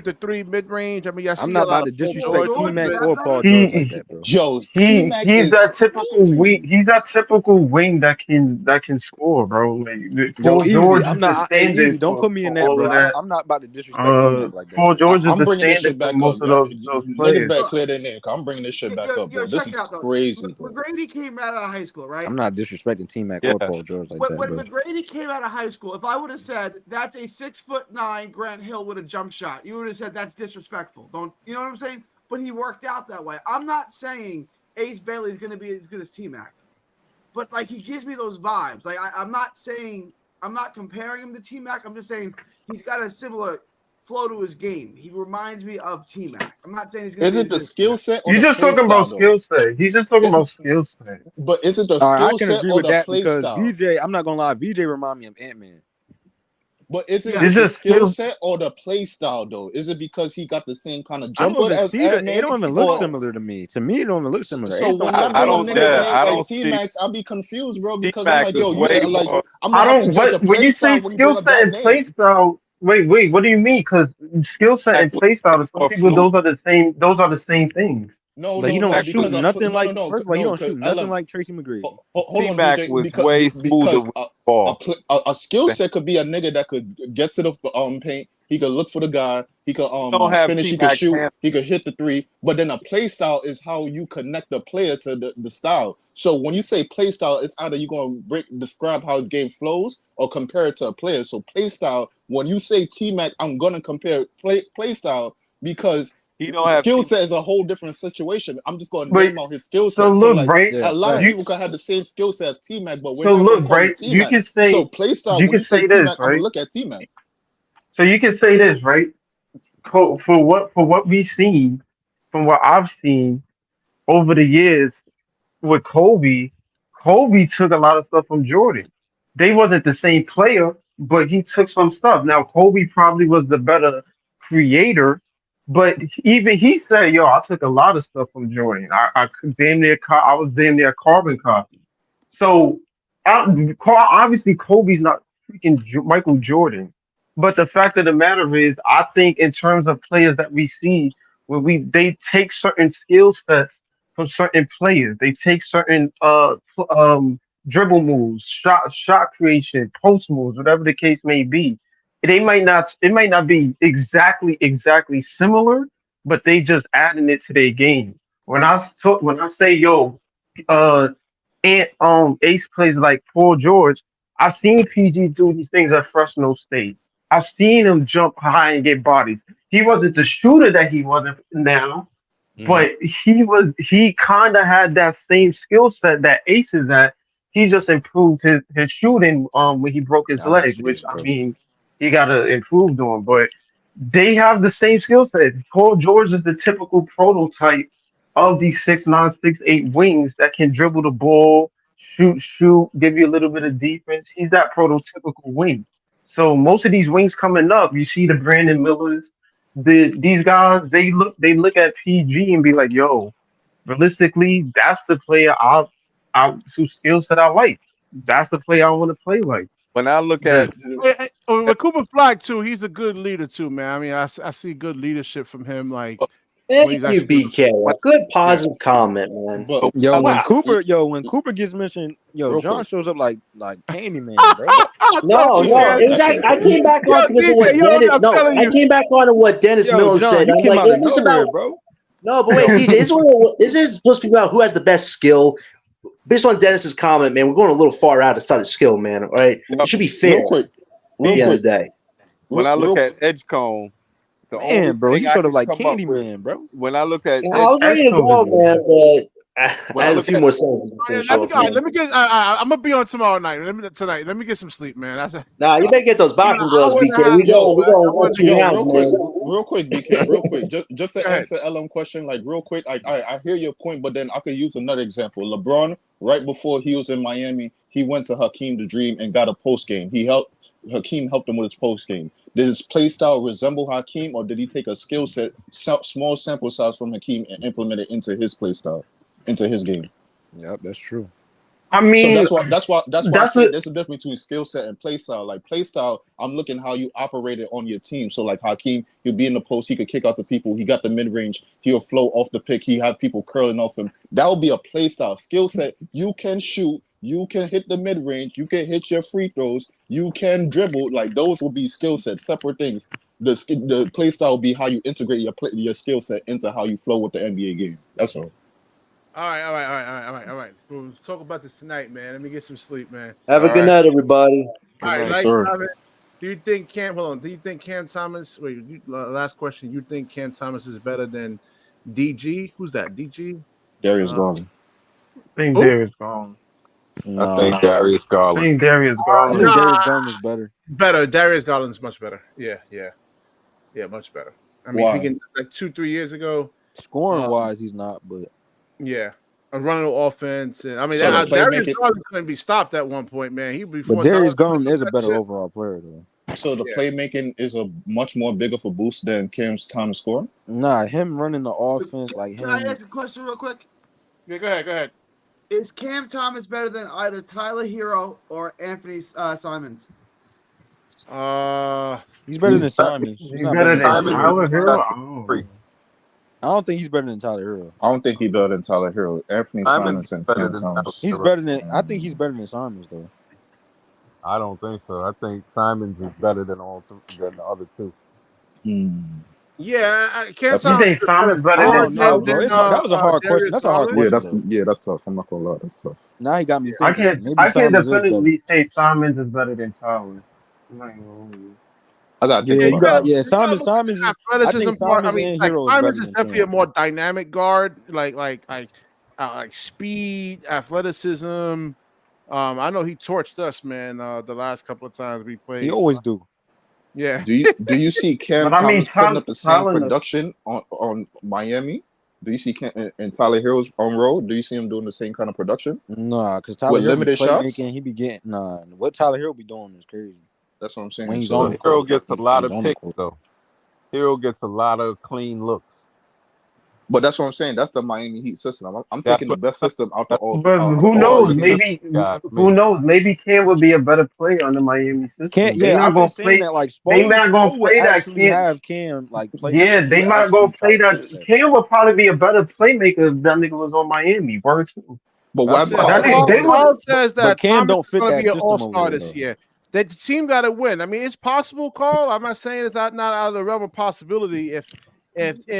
the 3 mid range. I mean, I I'm see a not lot about to of Paul Paul disrespect George. George is T-Mac that or better? Paul George like that, bro. Yo, T-Mac He's is that typical wing. crazy. He's that typical wing that can score, bro. Like Yo, Paul easy. George I'm is the not. Hey, easy. standard Don't put me for in that, all of bro. that. I'm not about to disrespect T-Mac like that, Paul bro. George is I'm the bringing this standard shit for back up. most of those Niggas players. better clear their name. I'm bringing this shit back up, bro. This Check it is out though. crazy, bro. McGrady came right out of high school, right? I'm not disrespecting T-Mac Yeah. or Paul George like that, When bro. McGrady came out of high school, if I would have said that's a 6'9" Grant Hill with a jump shot, you would have said that's disrespectful. Don't you know what I'm saying? But he worked out that way. I'm not saying Ace Bailey is going to be as good as T-Mac, but like he gives me those vibes. Like I'm not comparing him to T-Mac. I'm just saying he's got a similar flow to his game. He reminds me of T-Mac. I'm not saying he's going to Is it the skill set or He's the just play talking style, about though? skill set. He's just talking about skill set. But is it the All right, I skill can set agree or with the that play because style? VJ, I'm not gonna lie, VJ remind me of Ant-Man. But is it Yeah. with It's the just skill skill. set or the play style, though? Is it because he got the same kind of I don't jumper even as see that. It Ant-Man? don't even look Or similar to me. To me, it don't even look similar. so Ace don't when look y'all like I bring up don't. niggas Yeah, names I like don't see. T-Max, I'll be confused, bro, because I'm T-Mac like, is yo, you way like, more. I'm I gonna have to don't. judge the What when play you say style when you bring skill up set that and play name. style? Wait. What do you mean? Because skill set T-Mac and was play style to some more people, fluid. those are the same. Those are the same things. No, But he no, don't no, T-Mac shoot because was nothing like. no, First of all, he don't because shoot nothing LM, like Tracy McGrady. hold on, T-Mac BJ, was way smoother because with the ball. a skill set could be a nigga that could get to the paint. He could look for the guy. He could You don't have finish. He could T-Mac's shoot. hand. He could hit the three. But then a play style is how you connect the player to the style. So when you say play style, it's either you're gonna describe how his game flows or compare it to a player. So play style. When you say T-Mac, I'm gonna compare play style because He don't have skill T-Mac. set is a whole different situation. I'm just gonna But name out his skill so set. So look, like right? Yeah, a lot of You people can have the same skill set as T-Mac, but we're so not gonna look, call him right? You T-Mac. can So say play style, you when can you say say this, T-Mac, I'm gonna right? look at T-Mac. So you can say this, right? For what we've seen, from what I've seen over the years with Kobe, Kobe took a lot of stuff from Jordan. They wasn't the same player, but he took some stuff. Now Kobe probably was the better creator, but even he said, "Yo, I took a lot of stuff from Jordan. I could damn near, I was damn near a carbon copy." So obviously Kobe's not freaking Michael Jordan, but the fact of the matter is, I think in terms of players that we see, where they take certain skill sets from certain players, they take certain dribble moves, shot creation, post moves, whatever the case may be. It might not be exactly similar, but they just adding it to their game. When I say yo, uh and Ace plays like Paul George. I've seen PG do these things at Fresno State. I've seen him jump high and get bodies. He wasn't the shooter that he wasn't now, Mhm. but he kind of had that same skill set that Ace is at. He just improved his shooting when he broke his Nah, leg, which shit, I bro. mean he gotta improve on. But they have the same skill set. Paul George is the typical prototype of these 6'9", 6'8" wings that can dribble the ball, shoot, give you a little bit of defense. He's that prototypical wing. So most of these wings coming up, you see the Brandon Millers, these guys, they look at PG and be like, yo, realistically, that's the player whose skill set I like. That's the player I want to play like. When I look The, at With Cooper Flag too, he's a good leader too, man. I mean, I see good leadership from him. Like when he's Thank you, actually doing, BK. when, A good yeah. positive comment, man. But Yo, when wow. Cooper gets mentioned, yo, real John quick, shows up like Candyman, bro. Talk No, you, no, man. it was that shit I crazy. came back Yo, on because of what DJ, yo, Dennis. I'm No, telling I you. came back on to what Dennis Yo, Miller John, said. you I'm came like, out of is this nowhere, about? bro. No, but wait, DJ, this is supposed to be about who has the best skill. Based on Dennis's comment, man, we're going a little far outside of skill, man. All right, no, it should be fair Real quick, at real the end of quick, the day. when I look real. at Edgecombe, the only Man, bro, thing he I showed up can like come up with Candyman, bro. when I look at Yeah, I was ready to Excellent go, man, vision. but I when I had a look few at more sentences to finish Let me off, go. man. Let me get. I'm gonna be on tomorrow night. Tonight. Let me get some sleep, man. Nah, you better get those You got an boxing gloves, hour and a BK. half. Yo, We going one, two yo, rounds, man. real quick, BK, real quick. Just to Go ahead. answer LM question, like real quick. I hear your point, but then I could use another example. LeBron, right before he was in Miami, he went to Hakeem the Dream and got a post game. Hakeem helped him with his post game. Did his play style resemble Hakeem, or did he take a skill set, small sample size from Hakeem, and implement it into his play style, into his game? Yep, that's true. I So mean, that's why I that's say a there's a difference between skill set and play style. Like play style, I'm looking how you operate it on your team. So like Hakeem, he'll be in the post, he could kick out to people, he got the mid range, he'll flow off the pick, he have people curling off him. That would be a play style. Skill set, you can shoot, you can hit the mid range, you can hit your free throws, you can dribble. Like those will be skill sets, separate things. The play style will be how you integrate your skill set into how you flow with the NBA game. That's all. All right. We'll talk about this tonight, man. Let me get some sleep, man. Have a all good right, night, everybody. All good right, night. Yes, night, sir. Thomas. Do you think Cam? Hold on. Do you think Cam Thomas? Wait. Last question. You think Cam Thomas is better than DG? Who's that? DG? Darius Garland. think Who? Darius Garland. I think No, Darius I Garland. think Darius I think Garland. Nah, Darius Garland is better. better. Darius Garland's much better. Yeah. Yeah, much better. I mean, if he Why? can, like 2-3 years ago, Scoring wise, he's not, but yeah, a running offense, and I mean, So the Darius playmaking, Garland couldn't be stopped at one point, man. He but before Darius Garland Garland is a that better shit. overall player though. so the Yeah. playmaking is a much more bigger for boost than Cam's Thomas scoring. Nah, him running the offense like Can I him. ask a question real quick? Yeah, go ahead. Is Cam Thomas better than either Tyler Hero or Anthony Simons? He's better than Simons. He's He's not better than Simon Tyler is Hero. best Oh. free. I don't think he's better than Tyler Hero. I don't think he better than Tyler Hero. Anthony Simon's Simons and better Cam than Thomas. He's Hero. better than. I think he's better than Simons though. I don't think so. I think Simons is better than than the other two. Yeah, Cam That's You Thomas. think Simon's better I than don't know, bro. Tyler? That was a hard question. That's a hard Yeah, question. Though. that's tough. I'm not gonna lie, that's tough. Now he got me I thinking. can't. Maybe I can't Simons is better. definitively say Simons is better than Tyler. I'm not gonna hold you. I gotta think Yeah, you about got that. Simons. Simons is. I Athleticism think part. I Simons mean, and like Hero Simons is is better than definitely a Cam. more dynamic guard, like speed, athleticism. I know he torched us, man. The last couple of times we played. He always do. Yeah. Do you see Cam But I mean, Thomas putting up the same Tyler- production on Miami? Do you see Cam and Tyler Hero's on road? Do you see him doing the same kind of production? Nah, because Tyler With Hero be limited shots? playmaking. He be getting what Tyler Hero be doing is crazy. That's what I'm saying. When he's So- on the Hero court. gets a lot of He's on the picks court. though. Hero gets a lot of clean looks. but that's what I'm saying. That's the Miami Heat system. I'm That's taking the what- best system out the all. But out of who all knows? the Maybe got who me. knows? Maybe Cam would be a better player on the Miami system. Can't. They Yeah, not I've been gonna saying play. that. Like They not gonna Spo would play that actually Cam. have Cam like play. Yeah, they he not gonna actually play try to that. fix that. Cam would probably be a better playmaker if that nigga was on Miami. Word too. But That's why? it. That nigga- they Carl says that But Cam Thomas don't is fit going to that be an system over all-star there, this though. year. The team got to win. I mean, it's possible, Carl. I'm not saying it's not out of the realm of possibility. If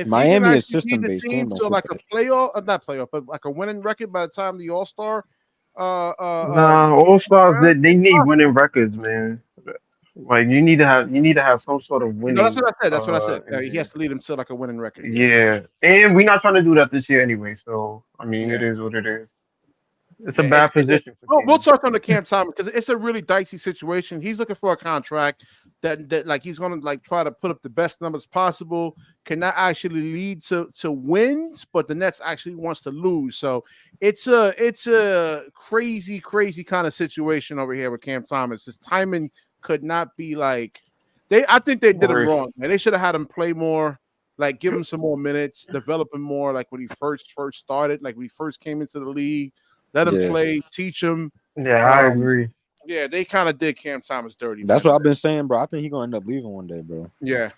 Miami he is can actually lead the system-based. team Cam don't to fit like a that. playoff, not playoff, but like a winning record by the time the All-Star. Nah, All Stars they need winning records, man. Like you need to have some sort of winning. No, that's what I said. That's what I said. in He there. has to lead them to like a winning record. Yeah, and we're not trying to do that this year anyway. So I mean, it Yeah. is what it is. It's a Yeah, bad position for We'll Cam. touch on the Cam Thomas because it's a really dicey situation. He's looking for a contract that like he's going to like try to put up the best numbers possible. Cannot actually lead to wins, but the Nets actually wants to lose. So it's a crazy kind of situation over here with Cam Thomas. His timing could not be like I think they did him Word. wrong, man. They should have had him play more. Like give him some more minutes, develop him more. Like when he first started, like when he first came into the league, let him play, teach him. Yeah, I agree. Yeah, they kind of did Cam Thomas dirty. That's man. what I've been saying, bro. I think he's gonna end up leaving one day, bro. Yeah,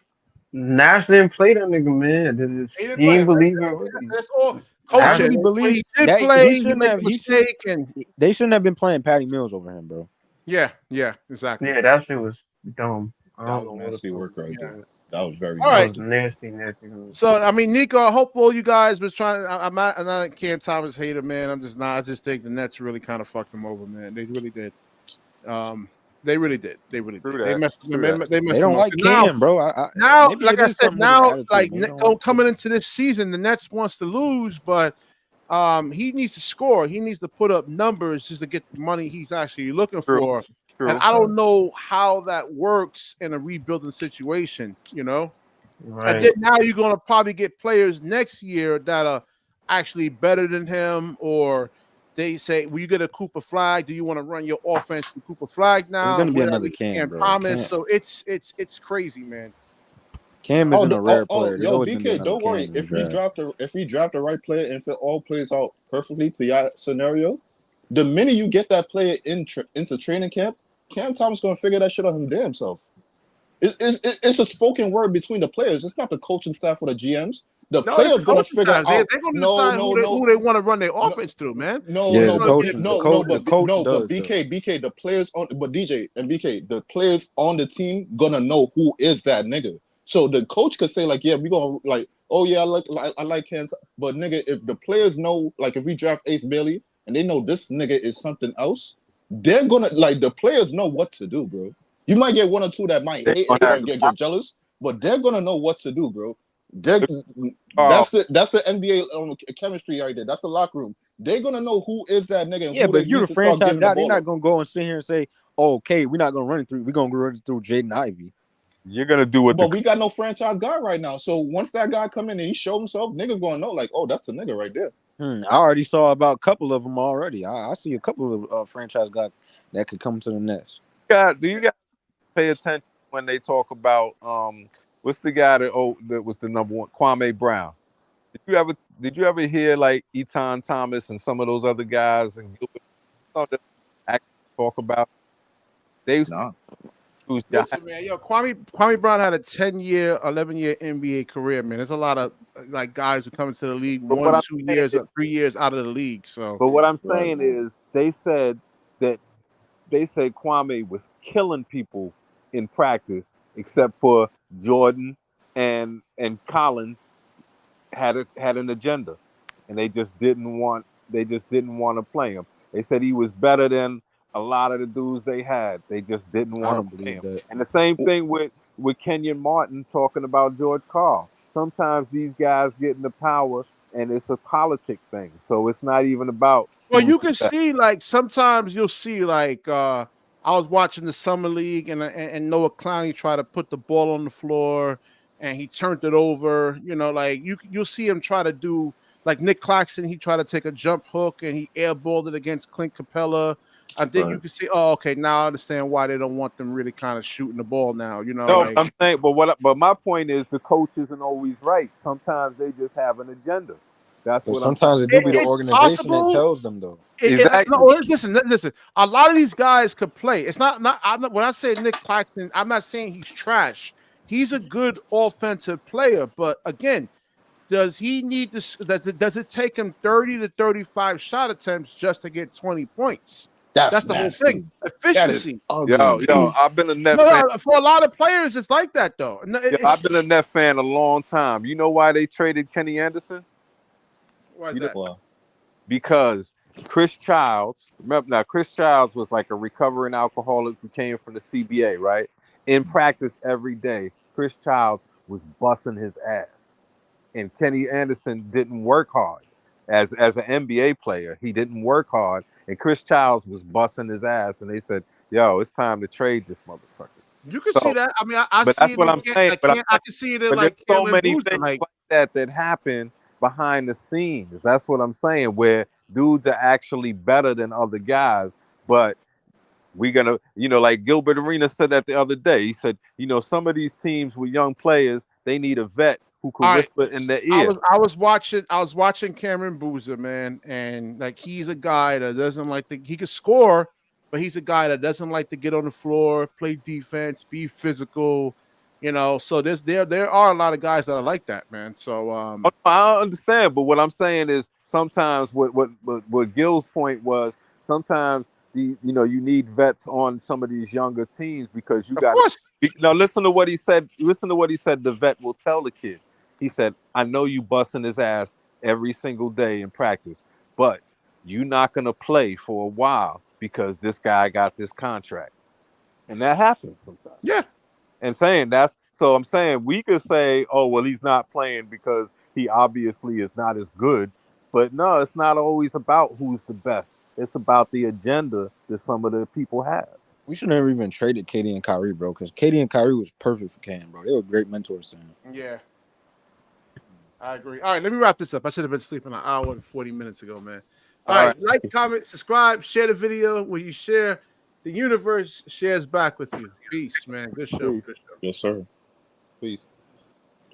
Nash didn't play that nigga, man. He didn't He play, didn't believe right? it. That's all. I Coach really when believe he did that play. he He shouldn't made a have. mistake, and They shouldn't have been playing Patty Mills over him, bro. yeah, exactly. Yeah, that shit was dumb. I That don't was know what nasty the work fuck. right there. That was very All That right. nasty. was nasty. So I mean, Nico, I hope all you guys was trying. I'm not a Cam Thomas hater, man. I'm just not. I just think the Nets really kind of fucked them over, man. They really did. They really did. They really did. They messed They him don't up. like Now- Cam, bro. Now, maybe like it I is said, something with now the attitude, like man. They don't like coming into this season, the Nets wants to lose, but he needs to score. He needs to put up numbers just to get the money he's actually looking for. True. And I don't know how that works in a rebuilding situation, you know. Right. And then now you're gonna probably get players next year that are actually better than him, or they say, "Will you get a Cooper Flag? Do you want to run your offense with Cooper Flag now?" It's gonna be Where another we Cam, bro. Thomas. Cam- So it's crazy, man. Cam isn't a rare player. There's Yo, always gonna be BK, another don't Cam worry. in the If we draft the right player and if it all plays out perfectly to your scenario, the minute you get that player into training camp, Cam Thomas gonna figure that shit out him damn self. It's a spoken word between the players. It's not the coaching staff or the GMs. The players gonna figure out. They're gonna decide who they want to run their offense through, man. the coach does, but BK, the players on, but DJ and BK, the players on the team gonna know who is that nigga. So the coach could say like, yeah, we gonna like, oh yeah, I like Cam, but nigga, if the players know, like, if we draft Ace Bailey and they know this nigga is something else, they're gonna like the players know what to do, bro. You might get one or two that might hate and get jealous, but they're gonna know what to do, bro. That's the NBA chemistry right there. That's the locker room. They're gonna know who is that nigga. And Yeah, who but they if you're need a to start franchise giving the guy, they're ball not up. gonna go and sit here and say, "Oh, okay, we're not gonna run it through. We're gonna run it through Jaden Ivey." You're gonna do what But we got no franchise guy right now. So once that guy come in and he show himself, niggas gonna know like, oh, that's the nigga right there. I already saw about a couple of them already. I see a couple of franchise guys that could come to the Nets. do you guys pay attention when they talk about what's the guy that was the number one, Kwame Brown? Did you ever hear like Eton Thomas and some of those other guys and Gilbert actually talk about they Nah. Listen, man, Kwame Brown had a 10-year, 11-year NBA career, man. There's a lot of like guys who come into the league 1, 2 years, or 3 years out of the league. So, but what I'm saying is, they said Kwame was killing people in practice, except for Jordan and Collins had an agenda, and they just didn't want to play him. They said he was better than a lot of the dudes they had. They just didn't want to play him. That. And the same thing with Kenyon Martin talking about George Karl. Sometimes these guys get into power, and it's a politic thing. So it's not even about. Well, you can see like sometimes you'll see like I was watching the summer league and Noah Clowney try to put the ball on the floor and he turned it over. You know, like you'll see him try to do like Nick Claxton. He tried to take a jump hook and he airballed it against Clint Capella. And then you can see, oh, okay, now I understand why they don't want them really kind of shooting the ball now. You know, no, like, I'm saying, but my point is the coach isn't always right. Sometimes they just have an agenda. That's what sometimes it do be the organization that tells them though. Exactly. No, listen. A lot of these guys could play. It's not. When I say Nick Claxton, I'm not saying he's trash. He's a good offensive player, but again, does he need to? Does it take him 30 to 35 shot attempts just to get 20 points? That's the whole thing. Efficiency. Yo, I've been a Net fan. For a lot of players, it's like that though. I've been a Net fan a long time. You know why they traded Kenny Anderson? Why is that? Because Chris Childs, remember now, Chris Childs was like a recovering alcoholic who came from the CBA, right? In practice every day, Chris Childs was busting his ass. And Kenny Anderson didn't work hard. As an NBA player, he didn't work hard. And Chris Childs was busting his ass. And they said, yo, it's time to trade this motherfucker. You can see that. I mean, I but see that's it. What I'm saying. I can see it in like so many Boozer, things like that happen behind the scenes. That's what I'm saying, where dudes are actually better than other guys, but we're gonna, like Gilbert Arenas said that the other day. He said, some of these teams with young players, they need a vet who can whisper in their ear. I was watching Cameron Boozer, man, and like he's a guy that doesn't like he can score, but he's a guy that doesn't like to get on the floor, play defense, be physical. So there are a lot of guys that are like that, man. So I understand, but what I'm saying is sometimes what Gil's point was, sometimes you need vets on some of these younger teams because you got. Now listen to what he said. Listen to what he said. The vet will tell the kid. He said, "I know you busting his ass every single day in practice, but you're not gonna play for a while because this guy got this contract," and that happens sometimes. Yeah. And I'm saying we could say, oh, well, he's not playing because he obviously is not as good. But no, it's not always about who's the best. It's about the agenda that some of the people have. We should never even traded KD and Kyrie, bro, because KD and Kyrie was perfect for Cam, bro. They were great mentors to him. Yeah. I agree. All right, let me wrap this up. I should have been sleeping an hour and 40 minutes ago, man. All right. Like, comment, subscribe, share the video. When you share, the universe shares back with you. Peace, man. Good show. Yes, sir. Peace.